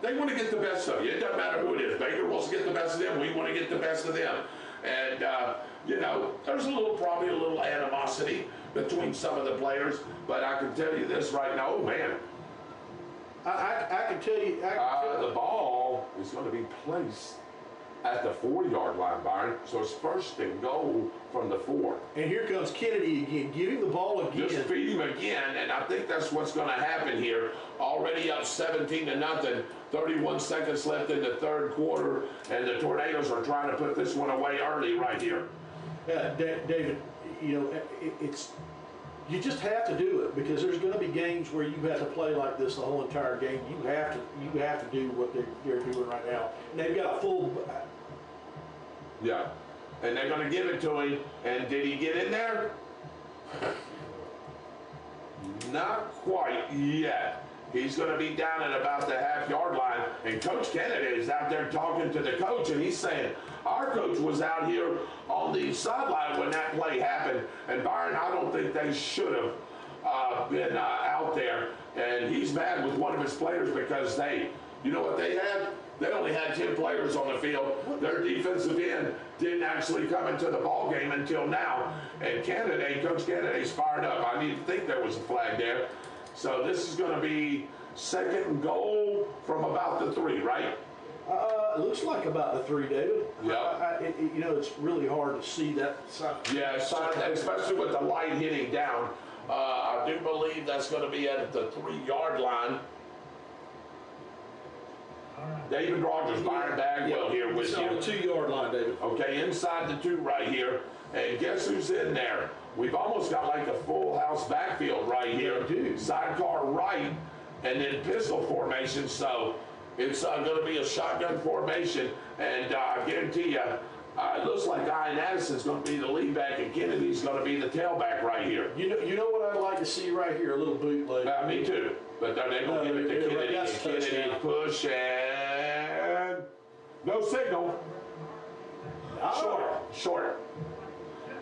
they want to get the best of you. It doesn't matter who it is. Baker wants to get the best of them. We want to get the best of them. And, you know, there's probably a little animosity between some of the players. But I can tell you this right now. Oh, man. I can tell you. The ball is going to be placed at the 4-yard line, Byron. So it's first and goal from the 4. And here comes Kennedy again, giving the ball again. Just feed him again, and I think that's what's going to happen here. Already up 17-0, 31 seconds left in the third quarter, and the Tornadoes are trying to put this one away early right here. David, you know, you just have to do it because there's going to be games where you have to play like this the whole entire game. You have to do what they're doing right now. And they've got a full. Yeah, and they're going to give it to him. And did he get in there? Not quite yet. He's going to be down at about the half-yard line, and Coach Kennedy is out there talking to the coach, and he's saying, our coach was out here on the sideline when that play happened, and Byron, I don't think they should have been out there, and he's mad with one of his players because you know what they had? They only had 10 players on the field. Their defensive end didn't actually come into the ball game until now, and Coach Kennedy's fired up. I need to think there was a flag there. So this is going to be 2nd and goal from about the 3, right? It looks like about the 3, David. Yeah. You know, it's really hard to see that side. Yeah, especially with the light hitting down. I do believe that's going to be at the 3-yard line. David Rogers, Byron Bagwell here with you. On the 2-yard line, David. Okay, inside the 2 right here. And guess who's in there? We've almost got like a full house backfield right here. Sidecar right, and then pistol formation. So it's going to be a shotgun formation. And I guarantee you, it looks like Ian Addison's going to be the lead back, and Kennedy's going to be the tailback right here. You know what I'd like to see right here? A little bootleg. Me too. But they're going to give it to Kennedy. And Kennedy push and no signal. Short.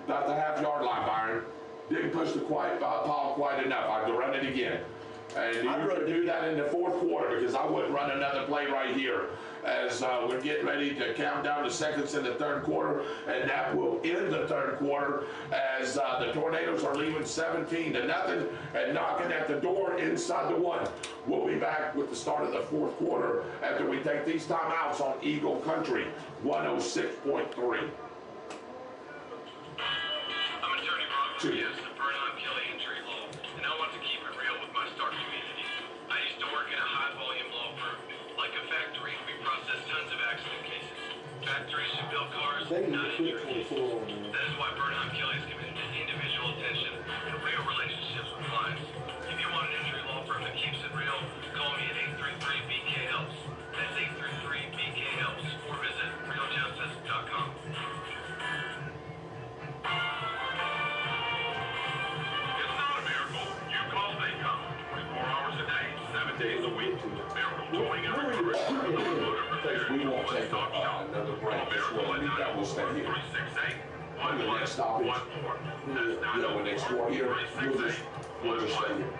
Not the half-yard line, Byron. Didn't push the ball quite enough. I have to run it again. And you can do that in the 4th quarter because I wouldn't run another play right here as we're getting ready to count down the seconds in the 3rd quarter, and that will end the 3rd quarter as the Tornadoes are leaving 17-0 and knocking at the door inside the 1. We'll be back with the start of the 4th quarter after we take these timeouts on Eagle Country 106.3. Yes, the Bernard Kelly injury law, and I want to keep it real with my Stark community. I used to work in a high-volume law firm. Like a factory, we process tons of accident cases. Factories should build cars, not injury cases. That is why Bernard Kelly is committed to individual attention and real relationships with clients. If you want an injury law firm that keeps it real, call me at 833-BK-HELPS. That's 833-BK-HELPS, or visit realjustice.com. Days a week. We won't take another break. That will stay here. And the next stop is, when they score here, we'll just stay here.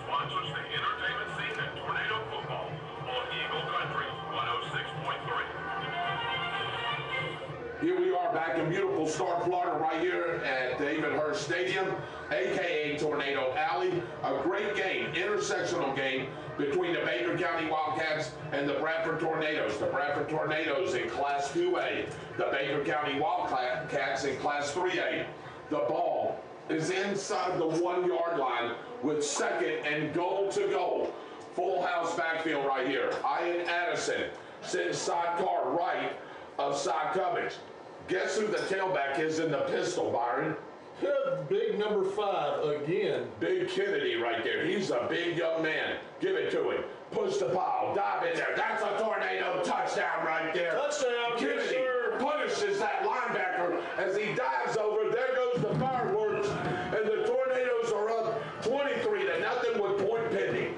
Sponsors the entertainment scene in Tornado football on Eagle Country 106.3. Here we are back in beautiful Stark, Florida, right here at David Hurst Stadium, a.k.a. Tornado Alley. A great game, intersectional game between the Baker County Wildcats and the Bradford Tornadoes. The Bradford Tornadoes in Class 2A, the Baker County Wildcats in Class 3A. The ball is inside the 1-yard line with 2nd and goal to go. Full house backfield right here. Ian Addison sends sidecar right of Cy Cummings. Guess who the tailback is in the pistol, Byron? Big number 5 again. Big Kennedy right there. He's a big young man. Give it to him. Push the pile. Dive in there. That's a Tornado touchdown right there. Touchdown, Kennedy punishes that linebacker as he dives over. There goes the fireworks, and the Tornadoes are up 23-0 with point pending.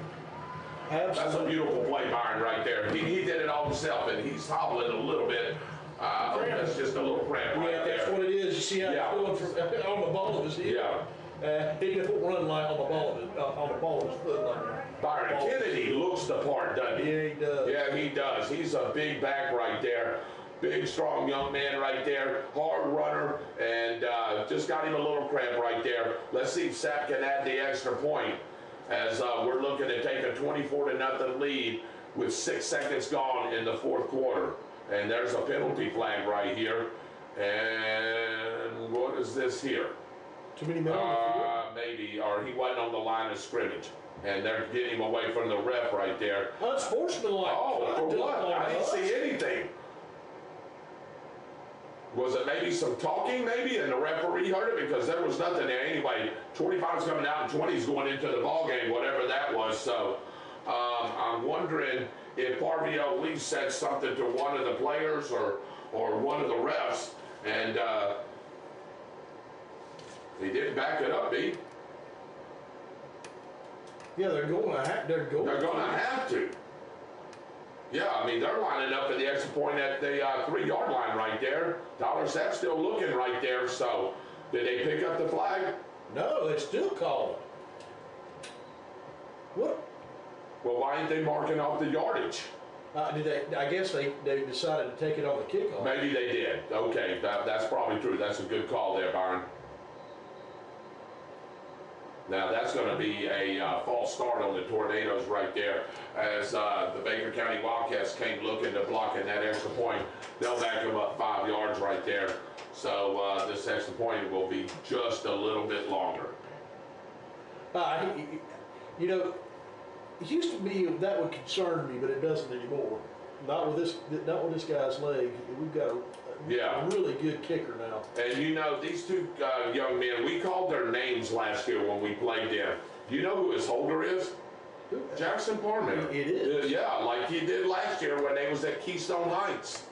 Absolutely. That's a beautiful play, Byron, right there. He did it all himself, and he's hobbling a little bit. That's just a little cramp right there. That's what it is. You see how it's going on the ball of his head? Yeah. He don't run like on the ball of his foot like that. Byron Kennedy looks the part, doesn't he? Yeah, he does. Yeah, he does. He's a big back right there. Big, strong young man right there. Hard runner, and just got him a little cramp right there. Let's see if Sapp can add the extra point as we're looking to take a 24-0 lead with 6 seconds gone in the 4th quarter. And there's a penalty flag right here. And what is this here? Too many men on the field? Maybe, or he wasn't on the line of scrimmage. And they're getting him away from the ref right there. Unsportsmanlike. Oh, for what? I didn't see anything. Was it maybe some talking maybe and the referee heard it because there was nothing there anyway. 25's coming out and 20's going into the ball game, whatever that was. So I'm wondering if Parvio Lee said something to one of the players or one of the refs, and He didn't back it up, B. Yeah, they're going to have to. Yeah, I mean, they're lining up at the extra point at the 3-yard line right there. Tyler Sapp's still looking right there, so did they pick up the flag? No, they still call it. What? Well, why ain't they marking off the yardage? Did they? I guess they decided to take it on the kickoff. Maybe they did. Okay, that's probably true. That's a good call there, Byron. Now that's going to be a false start on the Tornadoes right there, as the Baker County Wildcats came looking to blocking that extra point. They'll back them up 5 yards right there. So this extra point will be just a little bit longer. You know, it used to be that would concern me, but it doesn't anymore. Not with this guy's leg. We've got a really good kicker now. And you know, these two young men, we called their names last year when we played them. Do you know who his holder is? Jackson Parmenter. It is. Yeah, like he did last year when they was at Keystone Heights.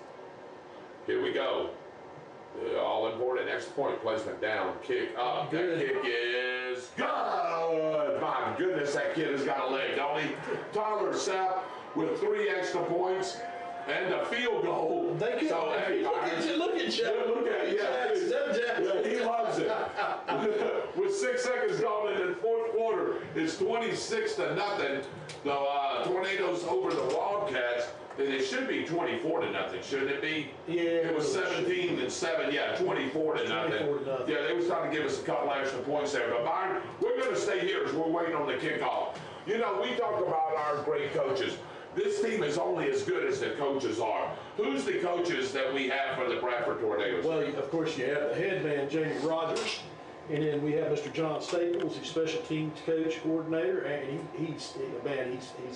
Here we go. All important extra point placement down, kick up. Good. That kick is good. My goodness, that kid has got a leg, don't he? Tyler Sapp with 3 extra points and a field goal. Thank you. So, hey, look at you. Look at you. Yeah, he loves it. With 6 seconds gone in the fourth quarter, it's 26-0. The Tornadoes over the Wildcats. It should be 24-0, shouldn't it be? Yeah. It was 17-7. Yeah, 24-0. Yeah, they was trying to give us a couple extra points there. But Byron, we're going to stay here as we're waiting on the kickoff. You know, we talk about our great coaches. This team is only as good as the coaches are. Who's the coaches that we have for the Bradford Tornadoes? Well, of course, you have the head man, Jamie Rogers. And then we have Mr. John Staples, he's special teams coach, coordinator. And he's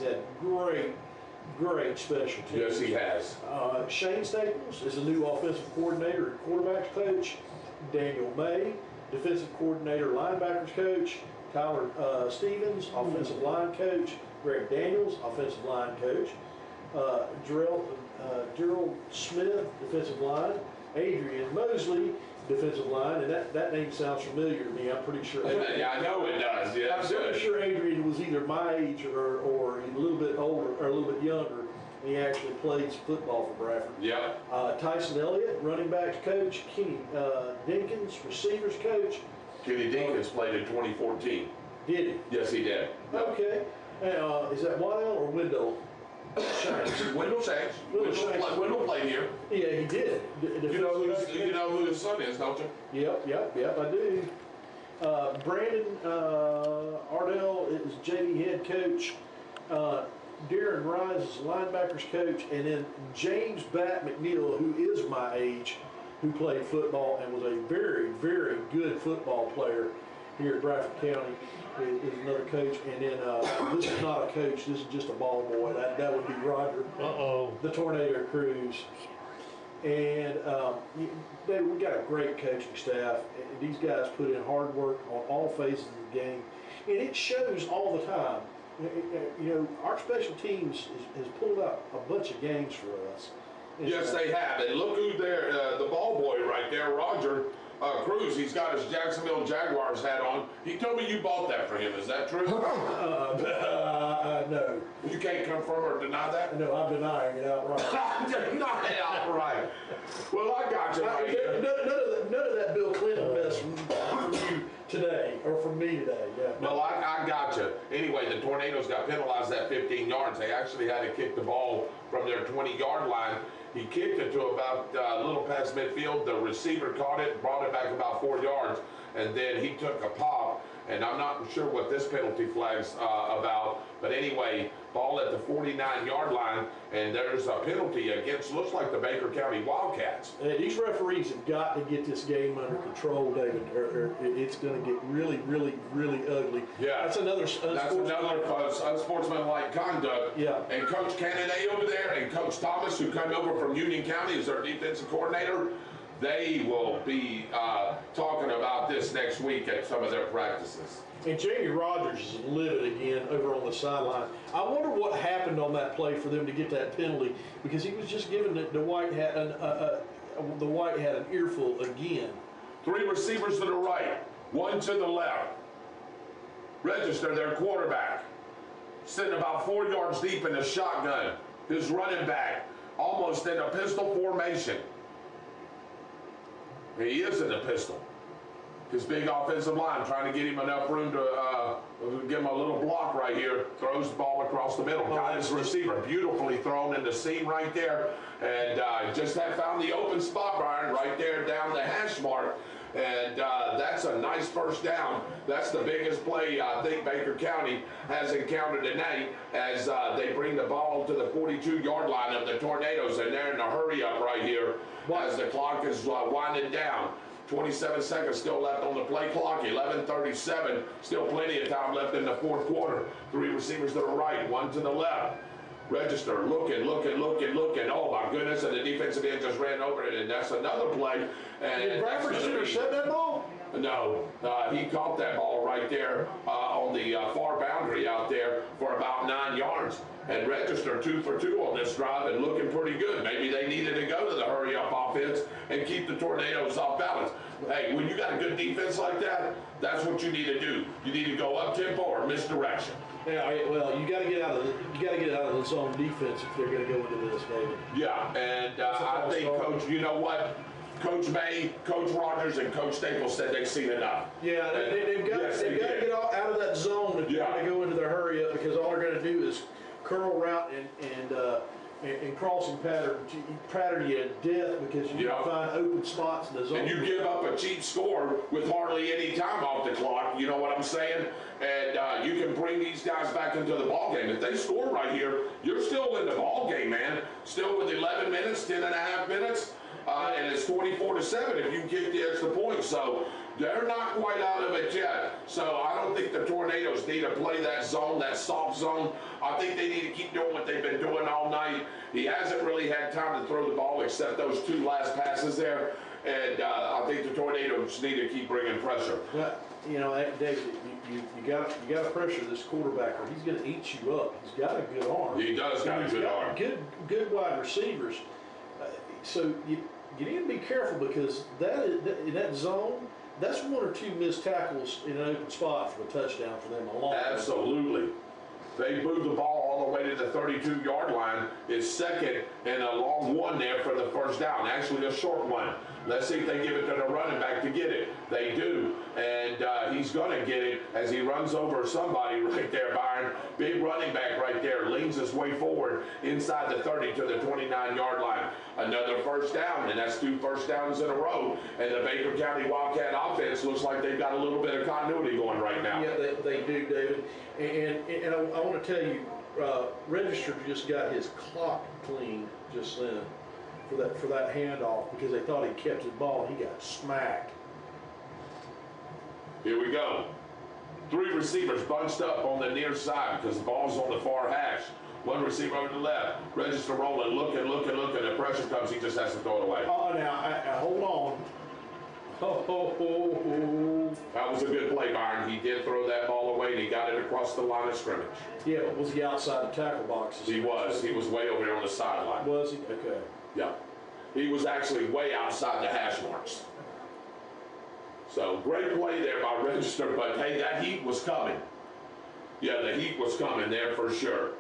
had great special teams. Yes, he has. Shane Staples is a new offensive coordinator and quarterbacks coach. Daniel May, defensive coordinator, linebackers coach. Tyler Stevens, offensive line coach. Greg Daniels, offensive line coach. Gerald Smith, defensive line. Adrian Mosley, defensive line, and that name sounds familiar to me. I'm pretty sure. Yeah, I know it does. Yeah, I'm pretty sure Adrian was either my age or a little bit older or a little bit younger. And he actually plays football for Bradford. Yeah. Tyson Elliott, running backs coach. Kenny Dinkins, receivers coach. Kenny Dinkins played in 2014. Did he? Yes, he did. Okay. Is that Wild or Wendell? Wendell Shanks. Wendell played here. Yeah, he did. You know who his son is, don't you? Yep, I do. Brandon Ardell is JV head coach. Darren Rise is linebackers coach. And then James Bat McNeil, who is my age, who played football and was a very, very good football player here at Bradford County, is another coach. And then this is not a coach, this is just a ball boy. That would be Roger, the Tornado Cruz. And we got a great coaching staff. These guys put in hard work on all phases of the game, and it shows all the time. You know, our special teams has pulled out a bunch of games for us. Yes, they have. And look who there, the ball boy right there, Roger Cruz. He's got his Jacksonville Jaguars hat on. He told me you bought that for him. Is that true? No. You can't confirm or deny that? No, I'm denying it outright. Deny it outright. Well, I got you right here. None of that Bill Clinton mess from you today, or from me today. Yeah. Well, I got you. Anyway, the Tornadoes got penalized that 15 yards. They actually had to kick the ball from their 20-yard line. He kicked it to about a little past midfield. The receiver caught it, brought it back about 4 yards, and then he took a pop. And I'm not sure what this penalty flag's about, but anyway, ball at the 49-yard line, and there's a penalty against, looks like the Baker County Wildcats. These referees have got to get this game under control, David, or it's going to get really, really, really ugly. Yeah. That's another unsportsmanlike conduct. Yeah. And Coach Kennedy over there and Coach Thomas, who come over from Union County as their defensive coordinator, they will be talking about this next week at some of their practices. And Jamie Rogers is livid again over on the sideline. I wonder what happened on that play for them to get that penalty, because he was just giving the white hat an earful again. 3 receivers to the right. One to the left. Register their quarterback. Sitting about 4 yards deep in the shotgun. His running back almost in a pistol formation. He is in the pistol. His big offensive line trying to get him enough room to give him a little block right here. Throws the ball across the middle. Got his receiver. Beautifully thrown in the seam right there. And just had found the open spot, Brian, right there down the hash mark. And that's a nice first down. That's the biggest play I think Baker County has encountered tonight as they bring the ball to the 42-yard line of the Tornadoes. And they're in a hurry up right here as the clock is winding down. 27 seconds still left on the play clock. 11:37. Still plenty of time left in the fourth quarter. 3 receivers to the right, 1 to the left. Register, looking. Oh my goodness, and the defensive end just ran over it, and that's another play. And Did Bradford just intercept that ball? No, he caught that ball right there on the far boundary out there for about 9 yards. And Register 2 for 2 on this drive and looking pretty good. Maybe they needed to go to the hurry-up offense and keep the Tornadoes off balance. Hey, when you got a good defense like that, that's what you need to do. You need to go up-tempo or misdirection. Yeah, well, you got to get out of the zone defense if they're going to go into this, David. Yeah, and I think, Coach, you know what? Coach May, Coach Rogers, and Coach Staples said they've seen enough. Yeah, they've got to get out of that zone if they're going to go into the hurry up, because all they're going to do is curl route and crossing pattern you to death, because you can find open spots in the zone. And you give up a cheap score with hardly any time off the clock, you know what I'm saying? And you can bring these guys back into the ball game. If they score right here, you're still in the ball game, man. Still with 11 minutes, 10 and a half minutes. And it's 24-7 if you can kick the extra point. So they're not quite out of it yet. So I don't think the Tornadoes need to play that zone, that soft zone. I think they need to keep doing what they've been doing all night. He hasn't really had time to throw the ball except those 2 last passes there. And I think the Tornadoes need to keep bringing pressure. Well, you know, David, you got to pressure this quarterback, or he's going to eat you up. He's got a good arm. He does got a good arm. Good wide receivers. So you need to be careful, because in that zone, that's 1 or 2 missed tackles in an open spot for a touchdown for them alone. Absolutely. They moved the ball all the way to the 32-yard line. It's second and a long one there for the first down. Actually, a short one. Let's see if they give it to the running back to get it. They do, and he's going to get it as he runs over somebody right there, Byron. Big running back right there, leans his way forward inside the 30 to the 29-yard line. Another first down, and that's 2 first downs in a row. And the Baker County Wildcat offense looks like they've got a little bit of continuity going right now. Yeah, they do, David. And I want to tell you, Register just got his clock clean just then for that handoff, because they thought he kept his ball and he got smacked. Here we go. 3 receivers bunched up on the near side because the ball's on the far hash. 1 receiver over to the left. Register rolling, looking. The pressure comes. He just has to throw it away. Oh, now, hold on. That was a good play, Byron. He did throw that ball away, and he got it across the line of scrimmage. Yeah, but was he outside the tackle boxes? He was. He was way over there on the sideline. Was he? Okay. Yeah. He was actually way outside the hash marks. So, great play there by Register, but hey, that heat was coming. Yeah, the heat was coming there for sure.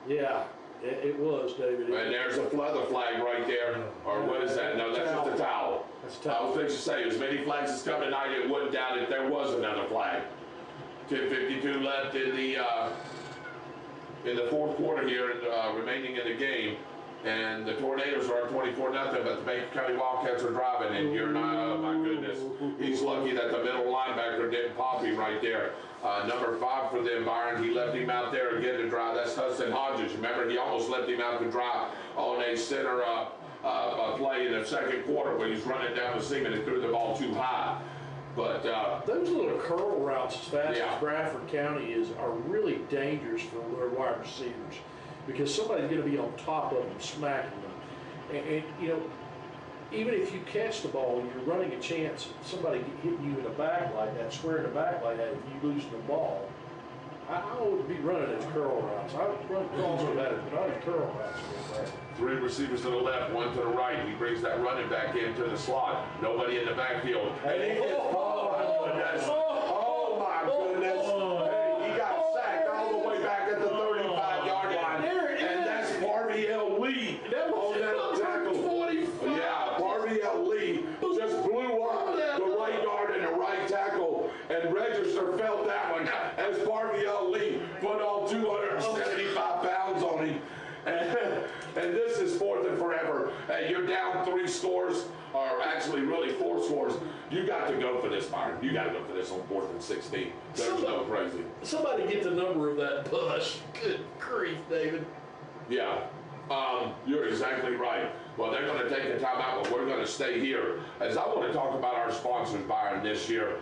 Yeah, it was, David. And there's a other flag right there. Or what is that? No, that's just a towel. That's a towel. I was fixing to say, as many flags as come tonight, it wouldn't doubt it there was another flag. 10:52 left in the fourth quarter here, remaining in the game. And the Tornadoes are up 24-0, but the Baker County Wildcats are driving, and you're not, oh my goodness. He's lucky that the middle linebacker didn't pop him right there. Number 5 for them, Byron, he left him out there again to drive. That's Hudson Hodges. Remember, he almost left him out to drive on a center play in the second quarter when he's running down the seam and he threw the ball too high. But those little curl routes, as fast as Bradford County is, are really dangerous for their wide receivers, because somebody's going to be on top of them, smacking them. And you know, even if you catch the ball, you're running a chance of somebody hitting you in the back like that, square in the back like that, if you lose the ball. I would be running those curl routes. I would run crosser better, but I would curl routes. 3 receivers to the left, 1 to the right. He brings that running back into the slot. Nobody in the backfield. And he hits ball. That's Mr. felt that one as Parviel Lee put all 275 pounds on him. And this is 4th and forever. You're down 3 scores, or actually really 4 scores. You got to go for this, Byron. You got to go for this on 4th and 16. There's no crazy. Somebody get the number of that bush. Good grief, David. Yeah, you're exactly right. Well, they're going to take the time out, but we're going to stay here. As I want to talk about our sponsors, Byron, this year.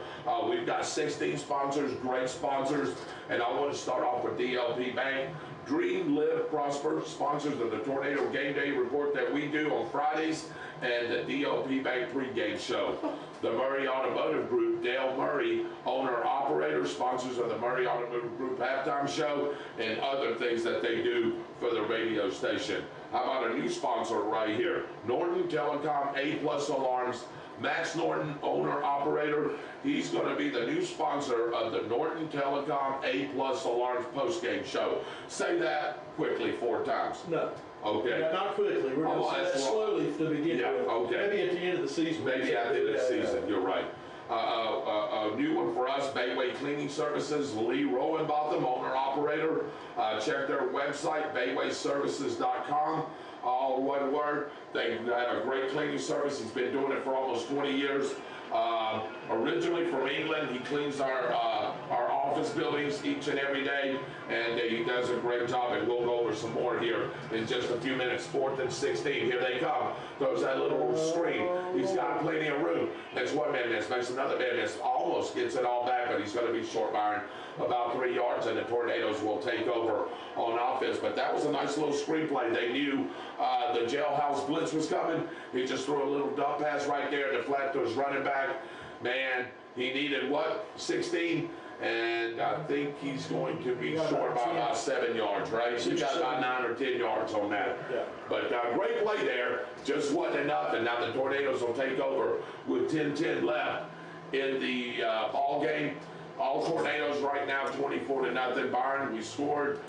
We've got 16 sponsors, great sponsors, and I want to start off with DLP Bank. Dream, Live, Prosper, sponsors of the Tornado Game Day report that we do on Fridays, and the DLP Bank pregame show. The Murray Automotive Group, Dale Murray, owner-operator, sponsors of the Murray Automotive Group halftime show, and other things that they do for the radio station. How about a new sponsor right here? Norton Telecom A+ Alarms. Max Norton, owner-operator. He's going to be the new sponsor of the Norton Telecom A+ Alarms postgame show. Say that quickly 4 times. No. Okay. Yeah, not quickly. We're going to say that slowly to begin Yeah, with. okay. Maybe at the end of the season. Maybe at the end of the season, you're right. A new one for us, Bayway Cleaning Services, Lee Rowenbotham, owner-operator. Check their website, baywayservices.com. All one word. They have a great cleaning service. He's been doing it for almost 20 years. Originally from England, he cleans our office buildings each and every day, and he does a great job, and we'll go over some more here in just a few minutes. 4th and 16, here they come. Throws that little screen. He's got plenty of room. Makes one man miss, makes another man miss, almost gets it all back, but he's going to be short, Byron, about 3 yards, and the Tornadoes will take over on offense. But that was a nice little screenplay. They knew the jailhouse blitz was coming. He just threw a little dump pass right there to flat to his running back. Man, he needed what? 16? And I think he's going to be short by about 7 yards, right? He got about 9 or 10 yards on that. Yeah. But great play there. Just wasn't enough. And now the Tornadoes will take over with 10-10 left in the ball game. All Tornadoes right now, 24-0. Byron, we scored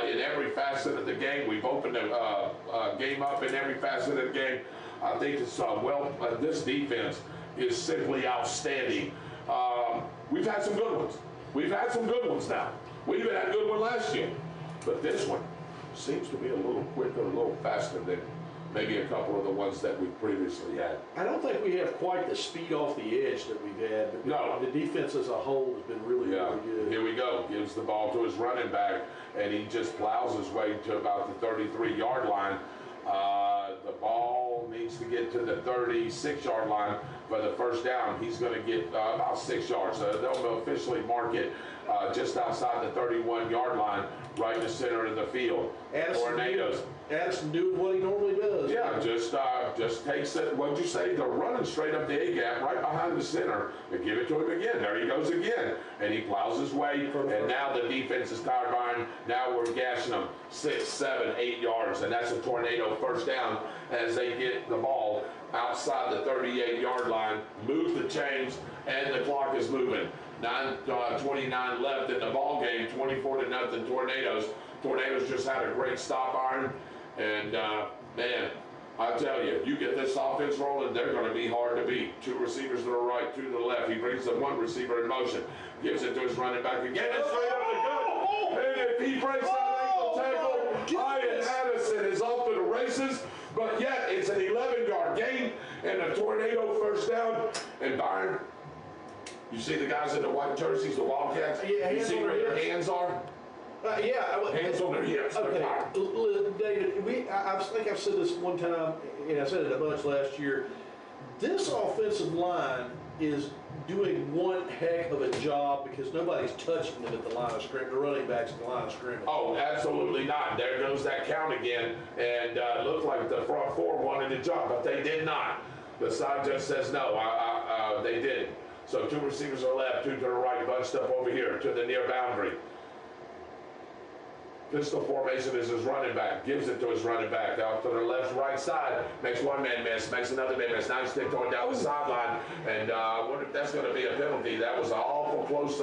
in every facet of the game. We've opened the game up in every facet of the game. I think it's this defense is simply outstanding. We've had some good ones. We've had some good ones now. We even had a good one last year. But this one seems to be a little quicker, a little faster than maybe a couple of the ones that we previously had. I don't think we have quite the speed off the edge that we've had. But no. The defense as a whole has been really, really good. Here we go. Gives the ball to his running back, and he just plows his way to about the 33-yard line. The ball needs to get to the 36-yard line for the first down. He's going to get about 6 yards. They'll officially mark it just outside the 31-yard line, right in the center of the field. Tornadoes. Addison doing what he normally does. Yeah, just takes it. What'd you say? They're running straight up the A gap, right behind the center, and give it to him again. There he goes again, and he plows his way. And now the defense is tired, Byron. Now we're gashing them 6, 7, 8 yards, and that's a Tornado first down as they get the ball outside the 38-yard line. Move the chains, and the clock is moving. 9:29 left in the ball game. 24-0 Tornadoes. Tornadoes just had a great stop, Byron. And, man, I tell you, you get this offense rolling, they're going to be hard to beat. 2 receivers to the right, 2 to the left. He brings the 1 receiver in motion. Gives it to his running back again. And straight up the gut. And if he breaks that ankle tackle, Ian Addison is off to the races. But yet, it's an 11-yard gain and a Tornado first down. And, Byron, you see the guys in the white jerseys, the Wildcats? Yeah, you see where their hands are? Hands on their hips. Okay, David, I think I've said this one time, and I said it a bunch last year. This offensive line is doing one heck of a job because nobody's touching them at the line of scrimmage, the running backs at the line of scrimmage. Oh, absolutely not. There goes that count again, and it looked like the front 4 wanted the job, but they did not. The side judge says no, they didn't. So 2 receivers are left, 2 to the right, bunched up over here to the near boundary. Pistol formation is his running back. Gives it to his running back. Out to the left, right side. Makes one man miss. Makes another man miss. Now he's going down the sideline. And I wonder if that's going to be a penalty. That was an awful close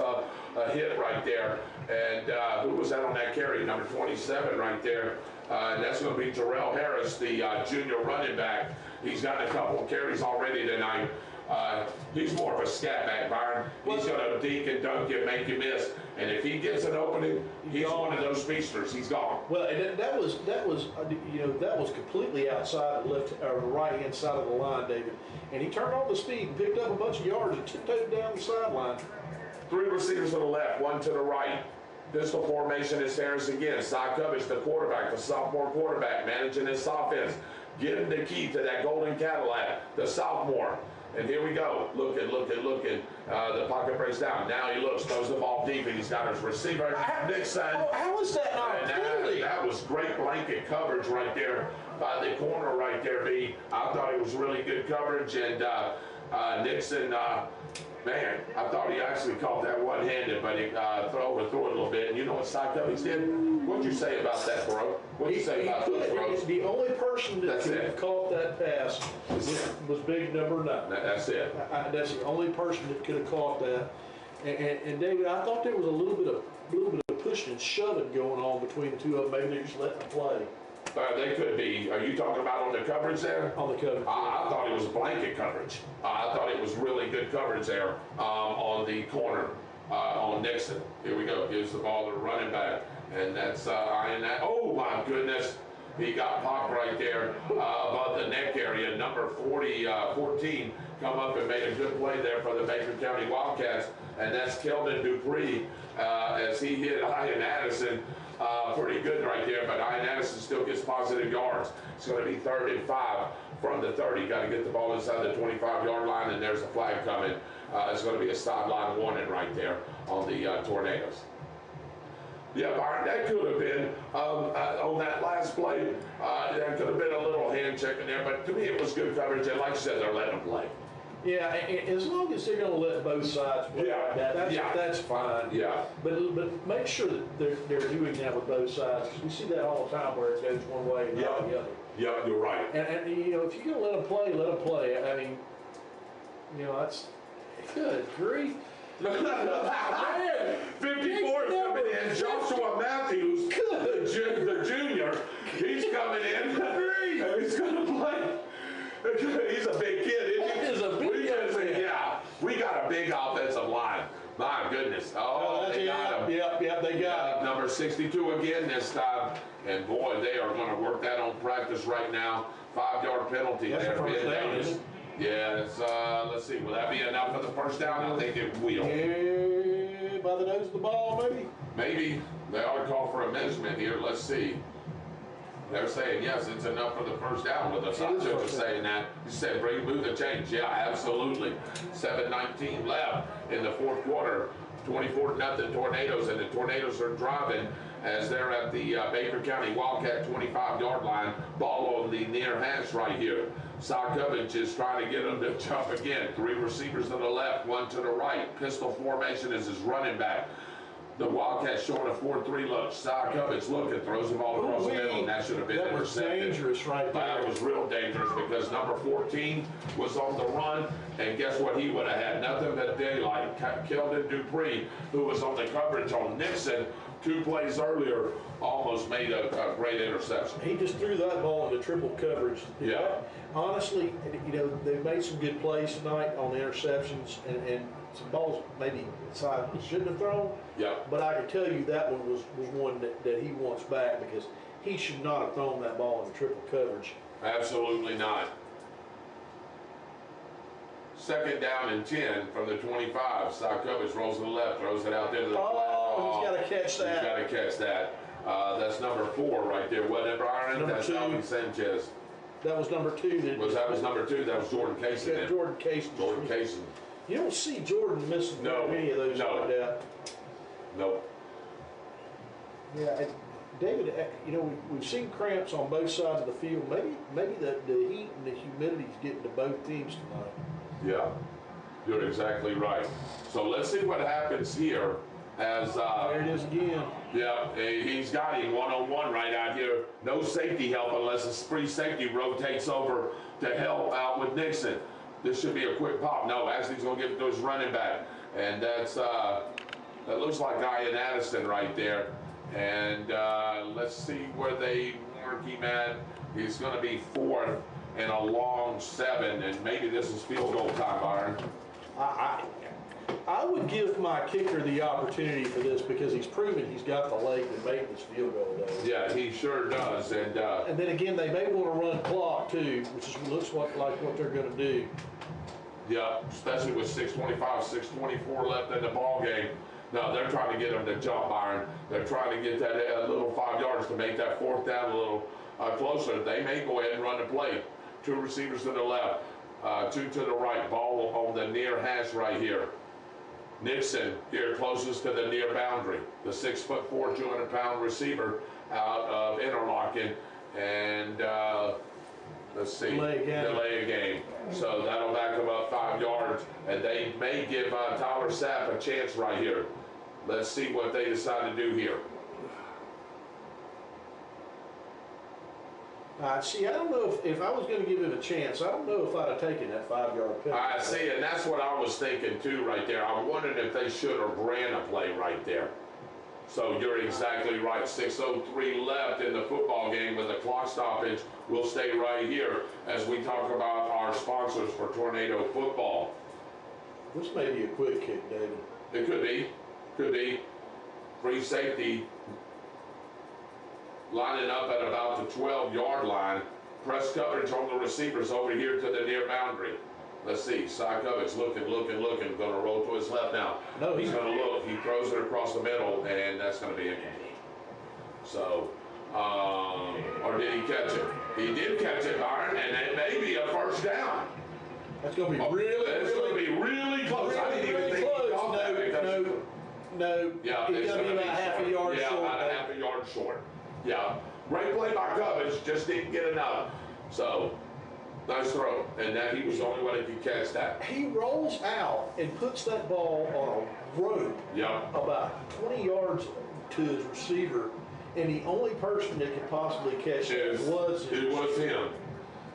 hit right there. And who was that on that carry? Number 27 right there. And that's going to be Jarrell Harris, the junior running back. He's gotten a couple of carries already tonight. He's more of a scat back, Byron. He's going to deke and dunk you, make you miss. And if he gets an opening, he's one of those feasters. He's gone. Well, and that was completely outside the left or right hand side of the line, David. And he turned on the speed and picked up a bunch of yards and tiptoed down the sideline. 3 receivers to the left, 1 to the right. Pistol formation is Harris again. Cy Cubbage, the quarterback, the sophomore quarterback, managing this offense. Getting the key to that golden Cadillac, the sophomore. And here we go. Looking. The pocket breaks down. Now he looks, throws the ball deep, and he's got his receiver, Nixon. How is that not a penalty? That was great blanket coverage right there by the corner right there, B. I thought it was really good coverage, and Nixon, man, I thought he actually caught that one-handed, but he overthrew it a little bit. And you know what Cy Cubbage did? What'd you say about that, bro? What'd you say about those throws? The only person that could have caught that pass was big number 9. That's it. That's the only person that could have caught that. And David, I thought there was a little bit of pushing and shoving going on between the two of them. Maybe they're just letting them play. They could be. Are you talking about on the coverage there? On the coverage. I thought it was blanket coverage. I thought it was really good coverage there on the corner on Nixon. Here we go. Gives the ball to the running back. And that's eyeing that. Oh, my goodness. He got popped right there above the neck area. Number 14 come up and made a good play there for the Baker County Wildcats. And that's Keldon Dupree as he hit Ian Addison. Pretty good right there, but Ian Addison still gets positive yards. It's going to be 3rd and 5 from the 30. Got to get the ball inside the 25-yard line, and there's a flag coming. It's going to be a sideline warning right there on the Tornadoes. Yeah, Byron, that could have been, on that last play, there could have been a little hand check in there, but to me it was good coverage, and like you said, they're letting them play. Yeah, as long as they're going to let both sides play like that, that's fine. Yeah. But make sure that they're doing that with both sides, because we see that all the time where it goes one way and not the other. Yeah, you're right. And if you're going to let them play, let them play. I mean, that's good grief. 54 coming in, Joshua Matthews, the junior, he's coming in, and he's going to play. He's a big kid, isn't he? That is a big kid. Yeah, we got a big offensive line. My goodness. They got him. Yep, they got him. Number 62 again this time. And boy, they are going to work that on practice right now. 5-yard penalty That's there. the first down, isn't it? Yeah, it's, let's see. Will that be enough for the first down? I think it will. Yeah, by the nose of the ball, maybe? Maybe. They ought to call for a measurement here. Let's see. They're saying, yes, it's enough for the first down. With the Sancho saying that. He said, move the change. Yeah, absolutely. 7:19 left in the fourth quarter. 24-0 Tornadoes, and the Tornadoes are driving as they're at the Baker County Wildcat 25-yard line. Ball on the near hash right here. Cy Cubbage is trying to get them to jump again. 3 receivers to the left, 1 to the right. Pistol formation is his running back. The Wildcats showing a 4-3 look. Cy Cubbage looking, throws the ball across the middle, and that should have been intercepted. That was dangerous right there. That was real dangerous because number 14 was on the run, and guess what? He would have had nothing but daylight. Keldon Dupree, who was on the coverage on Nixon 2 plays earlier, almost made a great interception. He just threw that ball into triple coverage. Yeah. Honestly, they've made some good plays tonight on interceptions, and some balls maybe inside he shouldn't have thrown. Yeah. But I can tell you that one was one that he wants back, because he should not have thrown that ball in triple coverage. Absolutely not. 2nd down and 10 from the 25. Cy Cubbage rolls to the left, throws it out there to the flat. He's got to catch that. He's got to catch that. That's number 4 right there, wasn't it, Byron? Number That's 2. Alvin Sanchez. That was number 2. That was number 2. That was Jordan Casey. Yeah, Jordan Casey. Jordan Casey. You don't see Jordan missing many of those like that. Nope. Yeah, David, we've seen cramps on both sides of the field. Maybe the heat and the humidity is getting to both teams tonight. Yeah, you're exactly right. So let's see what happens here as there it is again. Yeah, he's got him one-on-one right out here. No safety help unless a free safety rotates over to help out with Nixon. This should be a quick pop. No, actually he's going to give it to his running back. And that's, that looks like Ian Addison right there. And let's see where they mark him at. He's going to be 4th and a long 7, and maybe this is field goal time, Byron. I would give my kicker the opportunity for this because he's proven he's got the leg to make this field goal, though. Yeah, he sure does. And then again, they may want to run clock too, which looks like what they're going to do. yeah, especially with 6:25, 6:24 left in the ball game. No, they're trying to get them to jump, Byron. They're trying to get that little 5 yards to make that 4th down a little closer. They may go ahead and run the play. 2 receivers to the left, 2 to the right. Ball on the near hash right here. Nixon here closest to the near boundary. The 6'4", 200-pound receiver out of Interlochen, and let's see, delay a game. So that'll back them up 5 yards, and they may give Tyler Sapp a chance right here. Let's see what they decide to do here. See, I don't know if I was going to give him a chance. I don't know if I'd have taken that 5-yard penalty. I see, and that's what I was thinking too right there. I'm wondering if they should have ran a play right there. So you're exactly right. 6:03 left in the football game with the clock stoppage. We'll stay right here as we talk about our sponsors for Tornado football. This may be a quick kick, David. It could be. Could be. Free safety lining up at about the 12-yard line. Press coverage on the receivers over here to the near boundary. Let's see, side coverage looking. Going to roll to his left now. No, he's going to look. He throws it across the middle, and that's going to be incomplete. So, or did he catch it? He did catch it, Byron, and it may be a 1st down. That's going to be really close. I didn't even think he caught that. No. Yeah, it's going to be about half a yard short. Yeah, about a half a yard short. Yeah, great play by Coverage, just didn't get enough. So, nice throw, and that he was the only one that could catch that. He rolls out and puts that ball on a rope about 20 yards to his receiver, and the only person that could possibly catch it was him.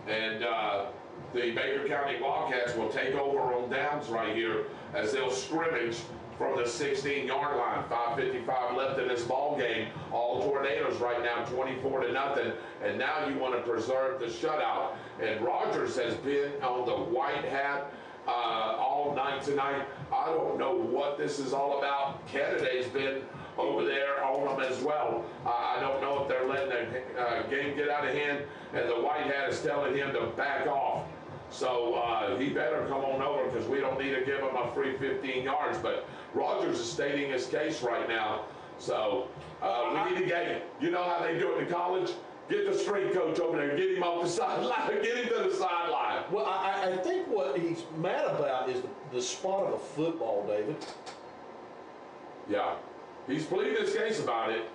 And the Baker County Wildcats will take over on downs right here as they'll scrimmage from the 16-yard line. 5:55 left in this ball game. All Tornadoes right now 24-0, and now you want to preserve the shutout. And Rogers has been on the white hat all night tonight. I don't know what this is all about. Kennedy's been over there on them as well. I don't know if they're letting the game get out of hand, and the white hat is telling him to back off. So he better come on over because we don't need to give him a free 15 yards. But Rogers is stating his case right now. So we need to get him. You know how they do it in college? Get the strength coach over there, get him off the sideline, get him to the sideline. Well, I think what he's mad about is the spot of the football, David. Yeah, he's pleading his case about it.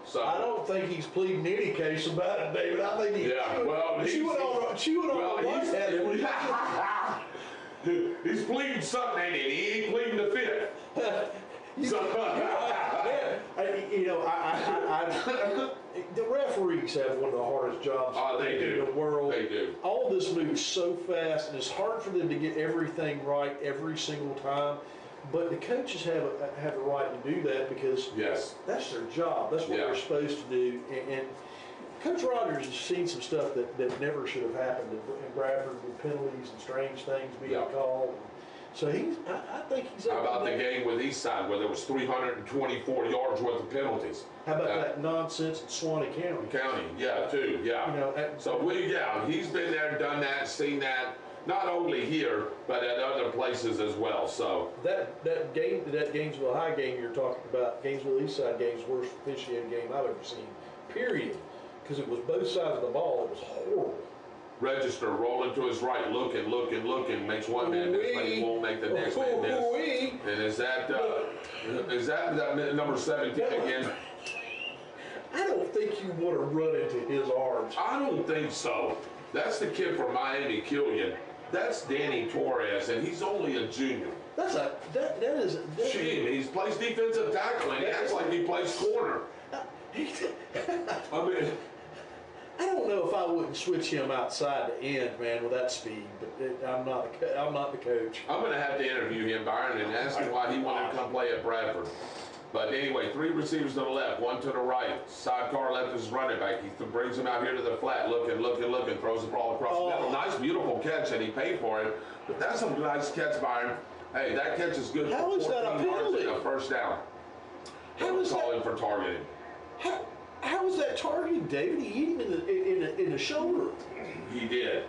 So I don't think he's pleading any case about it, David. I think he's chewing on the white hat. He's pleading something, ain't he? He ain't pleading the fifth. The referees have one of the hardest jobs in the world. They do. All this moves so fast, and it's hard for them to get everything right every single time. But the coaches have a right to do that because that's their job. That's what they're supposed to do. And Coach Rogers has seen some stuff that never should have happened in Bradford with penalties and strange things being called. So I think he's How about the game with Eastside where there was 324 yards worth of penalties? How about that nonsense in Suwannee County? Too. So he's been there, done that, seen that. Not only here, but at other places as well. So that Gainesville High game you're talking about, Gainesville Eastside game's worst officiated game I've ever seen. Period. Because it was both sides of the ball. It was horrible. Register rolling to his right, looking, makes one man miss, but he won't make the next man miss. And is that number 17 again? I don't think you want to run into his arms. I don't think so. That's the kid from Miami, Killian. That's Danny Torres, and he's only a junior. That is. He plays defensive tackle, and he acts like he plays corner. I mean, I don't know if I wouldn't switch him outside the end, man, with that speed. But I'm not the coach. I'm going to have to interview him, Byron, and ask him why he wanted to come play at Bradford. But anyway, 3 receivers to the left, 1 to the right. Sidecar left is running back. He brings him out here to the flat, looking, throws the ball across the middle. Nice, beautiful catch, and he paid for it. But that's a nice catch, Byron. Hey, that catch is good. How is that a penalty? A first down. How is calling for targeting? How is that targeting, David? He hit him in the shoulder. He did.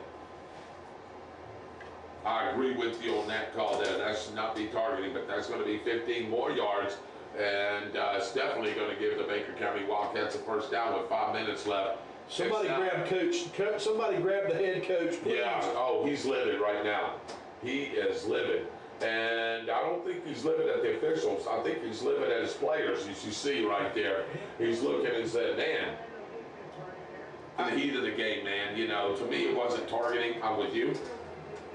I agree with you on that call there. That should not be targeting, but that's going to be 15 more yards. And it's definitely going to give the Baker County Wildcats a first down with 5 minutes left. Somebody grab coach. Somebody grab the head coach, please. Yeah. Oh, he's livid right now. He is livid. And I don't think he's livid at the officials. I think he's livid at his players, as you see right there. He's looking and said, man, in the heat of the game, man, you know, to me it wasn't targeting. I'm with you.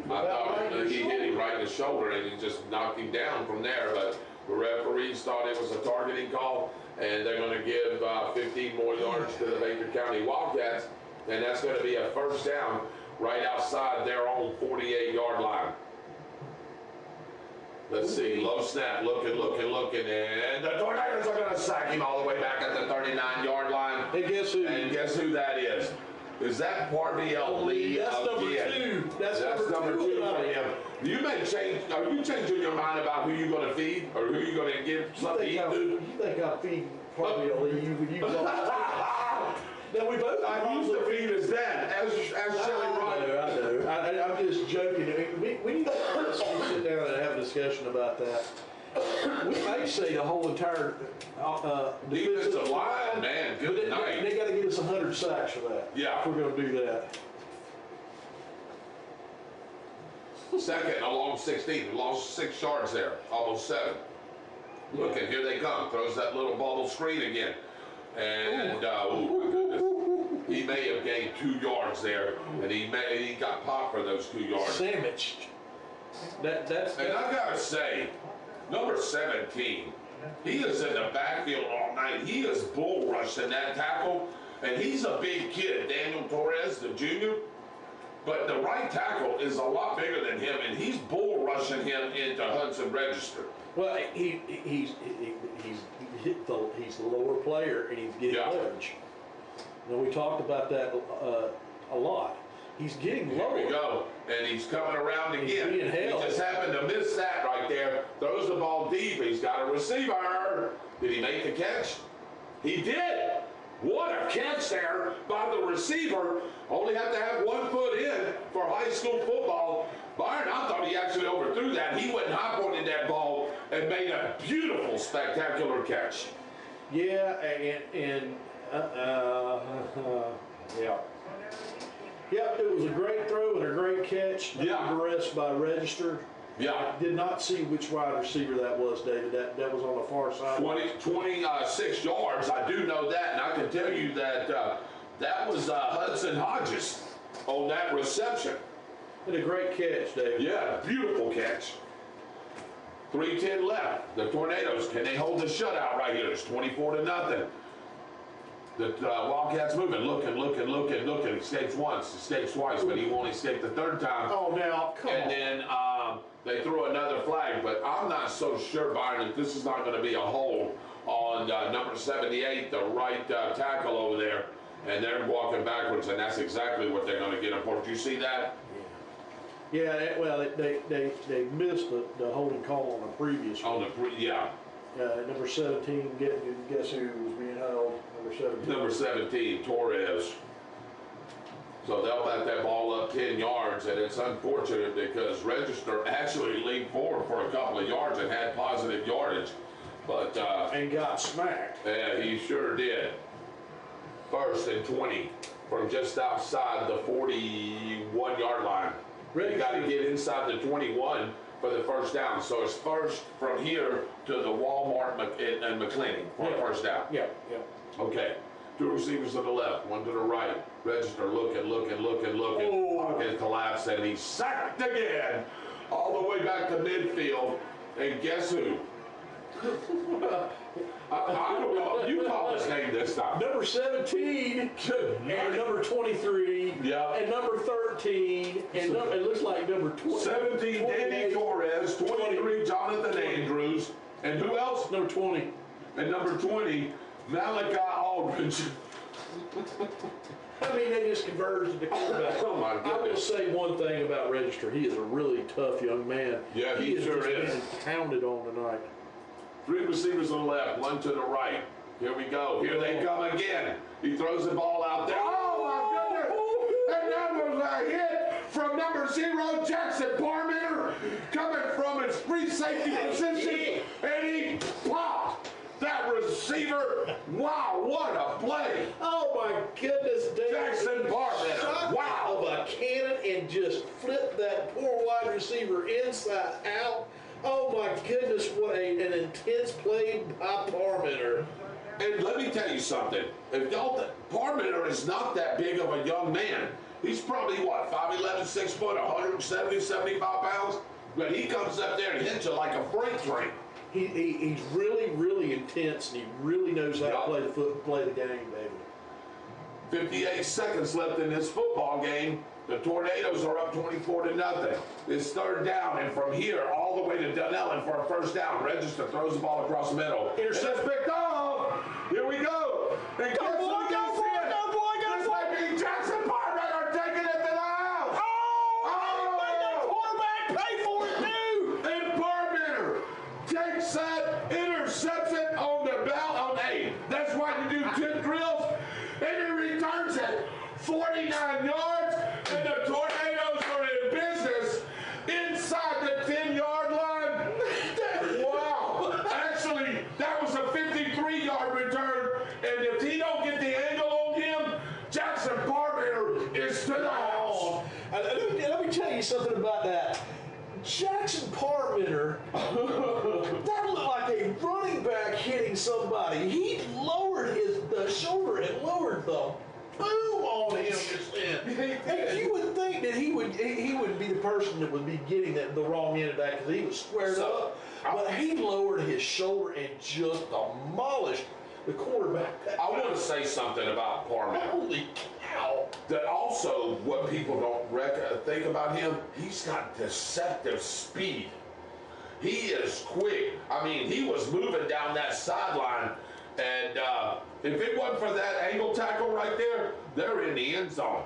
I thought he hit him right in the shoulder and he just knocked him down from there. But the referees thought it was a targeting call, and they're going to give 15 more yards to the Baker County Wildcats, and that's going to be a first down right outside their own 48-yard line. Let's see, low snap, looking, and the Tornadoes are going to sack him all the way back at the 39-yard line. And guess who? And guess who that is? Is that Parviel Lee? That's number again? 2. That's number two for him. You may change. Are you changing your mind about who you're going to feed or who you're going to give something to eat to? You think I'll feed Parviel Lee when you go? Now we both. I used to feed his dad, as Shelley Ryan. I know. I'm just joking. We need to sit down and have a discussion about that. We may say the whole entire defensive line, man. Good night. They got to get us 100 sacks for that. Yeah. If we're going to do that. Second along 16. We lost 6 yards there, almost 7. Look, and here they come. Throws that little bubble screen again. And he may have gained 2 yards there, and he got popped for those 2 yards. Sandwiched. And I gotta say, number 17, he is in the backfield all night. He is bull rushing that tackle, and he's a big kid, Daniel Torres, the junior. But the right tackle is a lot bigger than him, and he's bull rushing him into Hudson Register. Well, he's the lower player, and he's getting leverage. Now we talked about that a lot. He's getting lower. Here we go, and he's coming around again. He just happened to miss that right there. Throws the ball deep. He's got a receiver. Did he make the catch? He did. What a catch there by the receiver. Only have to have 1 foot in for high school football. Byron, I thought he actually overthrew that. He went and high-pointed that ball and made a beautiful, spectacular catch. Yeah, yeah. Yep, it was a great throw and a great catch. Yeah. The rest by Register. Yeah. I did not see which wide receiver that was, David. That was on the far side. 26 yards. I do know that, and I can tell you that that was Hudson Hodges on that reception. And a great catch, David. Yeah, beautiful catch. 3:10 left. The Tornadoes, can they hold the shutout right here? It's 24-0. The Wildcats moving, looking. Escapes once, escapes twice, but he won't escape the 3rd time. Oh, now, come on. And then they threw another flag, but I'm not so sure, Byron, that this is not going to be a hold on number 78, the right tackle over there. And they're walking backwards, and that's exactly what they're going to get him for. Did you see that? Yeah, well, they missed the holding call on the previous one. Number 17, guess who was being held? Number 17, Torres. So they'll let that ball up 10 yards, and it's unfortunate because Register actually leaned forward for a couple of yards and had positive yardage. But and got smacked. Yeah, he sure did. 1st and 20 from just outside the 41-yard line. They got to get inside the 21 for the first down. So it's first from here to the Walmart and McClenny for a first down. Yeah. Okay. 2 receivers to the left, 1 to the right. Register looking. Pocket collapsed, and he's sacked again. All the way back to midfield. And guess who? I don't know if you call his name this time. Number 17 and number 23 and number 13 and it looks like number 20. 17, Danny Torres, 23, Jonathan Andrews, and who else? Number 20. And number 20, Malachi Aldridge. I mean, they just converged the quarterback. Oh, my I will goodness. say one thing about Register. He is a really tough young man. Yeah, he is sure just is. being pounded on tonight. 3 receivers on the left, 1 to the right. Here we go. Here they come again. He throws the ball out there. Oh, my goodness. And that was a hit from number 0, Jackson Parmenter, coming from his free safety position. And he popped that receiver. Wow, what a play. Oh my goodness, David. Jackson Parmenter. Shot Wow. of a cannon and just flipped that poor wide receiver inside out. Oh my goodness, what an intense play by Parmenter. And let me tell you something. If y'all, Parmenter is not that big of a young man. He's probably, what, 5'11", 6 foot, 170, 75 pounds? But he comes up there and hits you like a freight train. He's really, really intense, and he really knows how Yup. to play the game, David. 58 seconds left in this football game. The Tornadoes are up 24-0. It's 3rd down, and from here all the way to Dunellen for a first down. Register throws the ball across the middle. Intercept picked off. Here we go. And Go, boy, go, boy, go, boy, go, this boy. might be Jackson Parmenter taking it to the house. Quarterback pay for it too. And Parmenter takes that interception on the bell on 8. That's why you do 10 drills. And he returns it 49 yards. And the Tornadoes are in business inside the 10-yard line. Wow. Actually, that was a 53-yard return. And if he don't get the angle on him, Jackson Parmenter is to the house. Let me tell you something about that. Jackson Parmenter, that looked like a running back hitting somebody. He lowered the shoulder and lowered the boom on him just then. And you would think that he would be the person that would be getting the wrong end of that because he was squared up. But he lowered his shoulder and just demolished the quarterback. I want to say something about Parmenter. Holy cow. That also, what people don't think about him, he's got deceptive speed. He is quick. I mean, he was moving down that sideline, and if it wasn't for that angle tackle right there, they're in the end zone.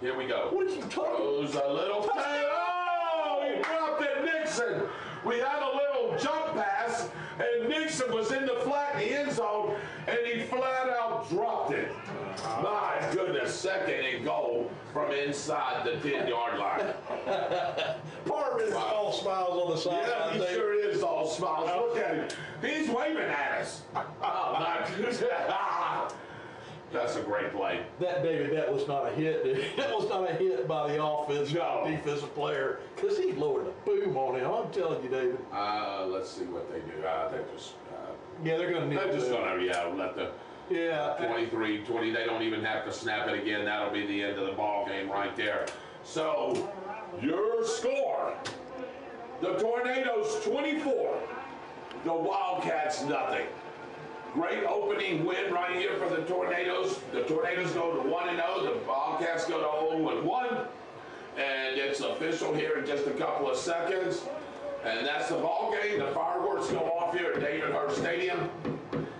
Here we go. What are you talking Throws a little pass. Oh, he dropped it, Nixon. We had a little jump pass, and Nixon was in the flat in the end zone, and he flat out dropped it. My goodness, 2nd and goal from inside the 10-yard line. Parmenter's all smiles on the sideline. Yeah, he sure is all smiles. Look at him. He's waving at us. Oh, my goodness. That's a great play. That was not a hit. That was not a hit by the defensive player, because he lowered the boom on him. I'm telling you, David. Let's see what they do. They're going to They're just going to, let the 23, 20, they don't even have to snap it again. That'll be the end of the ball game right there. So, your score, the Tornadoes 24, the Wildcats nothing. Great opening win right here for the Tornadoes. The Tornadoes go to 1-0. The Wildcats go to 0-1. And it's official here in just a couple of seconds. And that's the ball game. The fireworks go off here at David Hurst Stadium.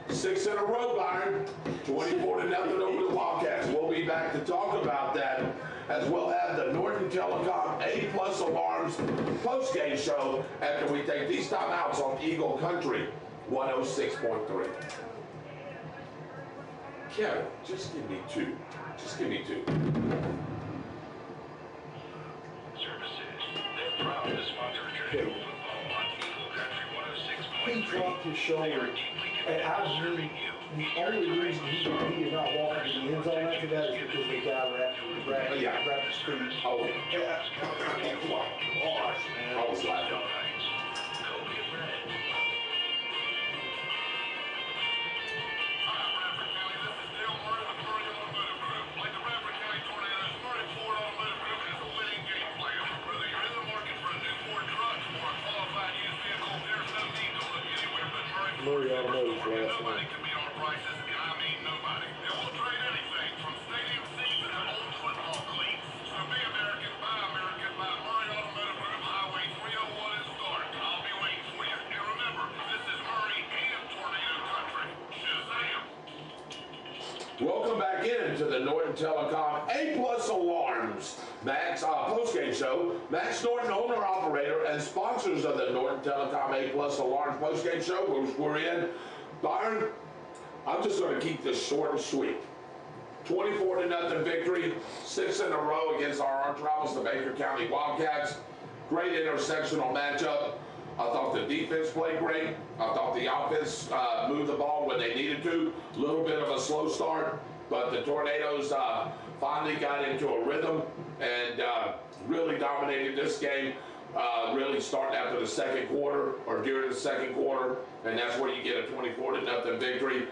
6 in a row, Byron. 24-0 over the Wildcats. We'll be back to talk about that, as we'll have the Norton Telecom A+ Alarms post-game show after we take these timeouts on Eagle Country 106.3. Kevin, just give me 2. Just give me 2. Services. They're proud to sponsor traditional football on Eagle Country 106.3. He dropped his shoulder, and I knew the only reason he did not walk into the end zone after that is because the guy wrapped his feet. Oh, Yeah. Gosh, man. I was laughing. Murray Automotive's last name. Nobody can beat our prices, and I mean nobody. And we'll trade anything from stadium seats to old football cleats. So be American, buy Murray Automotive Group, Highway 301 in Stark. I'll be waiting for you. And remember, this is Murray and Tornado Country. Welcome back into the Norton Telecom A-Plus Alarms Max post-game show. Max Norton, owner-operator and sponsors of the Norton Telecom A-Plus Alarms post-game show, which we're in. Byron, I'm just going to keep this short and sweet. 24-0 victory, 6 in a row against our arch rivals, the Baker County Wildcats. Great intersectional matchup. I thought the defense played great. I thought the offense moved the ball when they needed to. A little bit of a slow start, but the Tornadoes finally got into a rhythm and really dominated this game, really starting after the second quarter or during the second quarter, and that's where you get a 24-0 victory.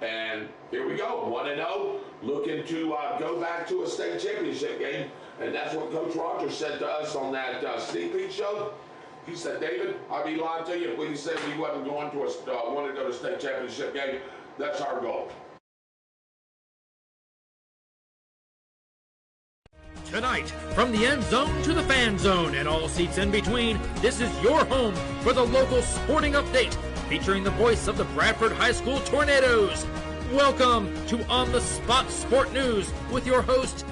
And here we go, 1-0, looking to go back to a state championship game, and that's what Coach Rogers said to us on that sneak peek show. He said, David, I'd be lying to you if we said we wasn't going to want to go to a state championship game. That's our goal. Tonight, from the end zone to the fan zone and all seats in between, this is your home for the local sporting update, featuring the voice of the Bradford High School Tornadoes. Welcome to On the Spot Sport News with your host,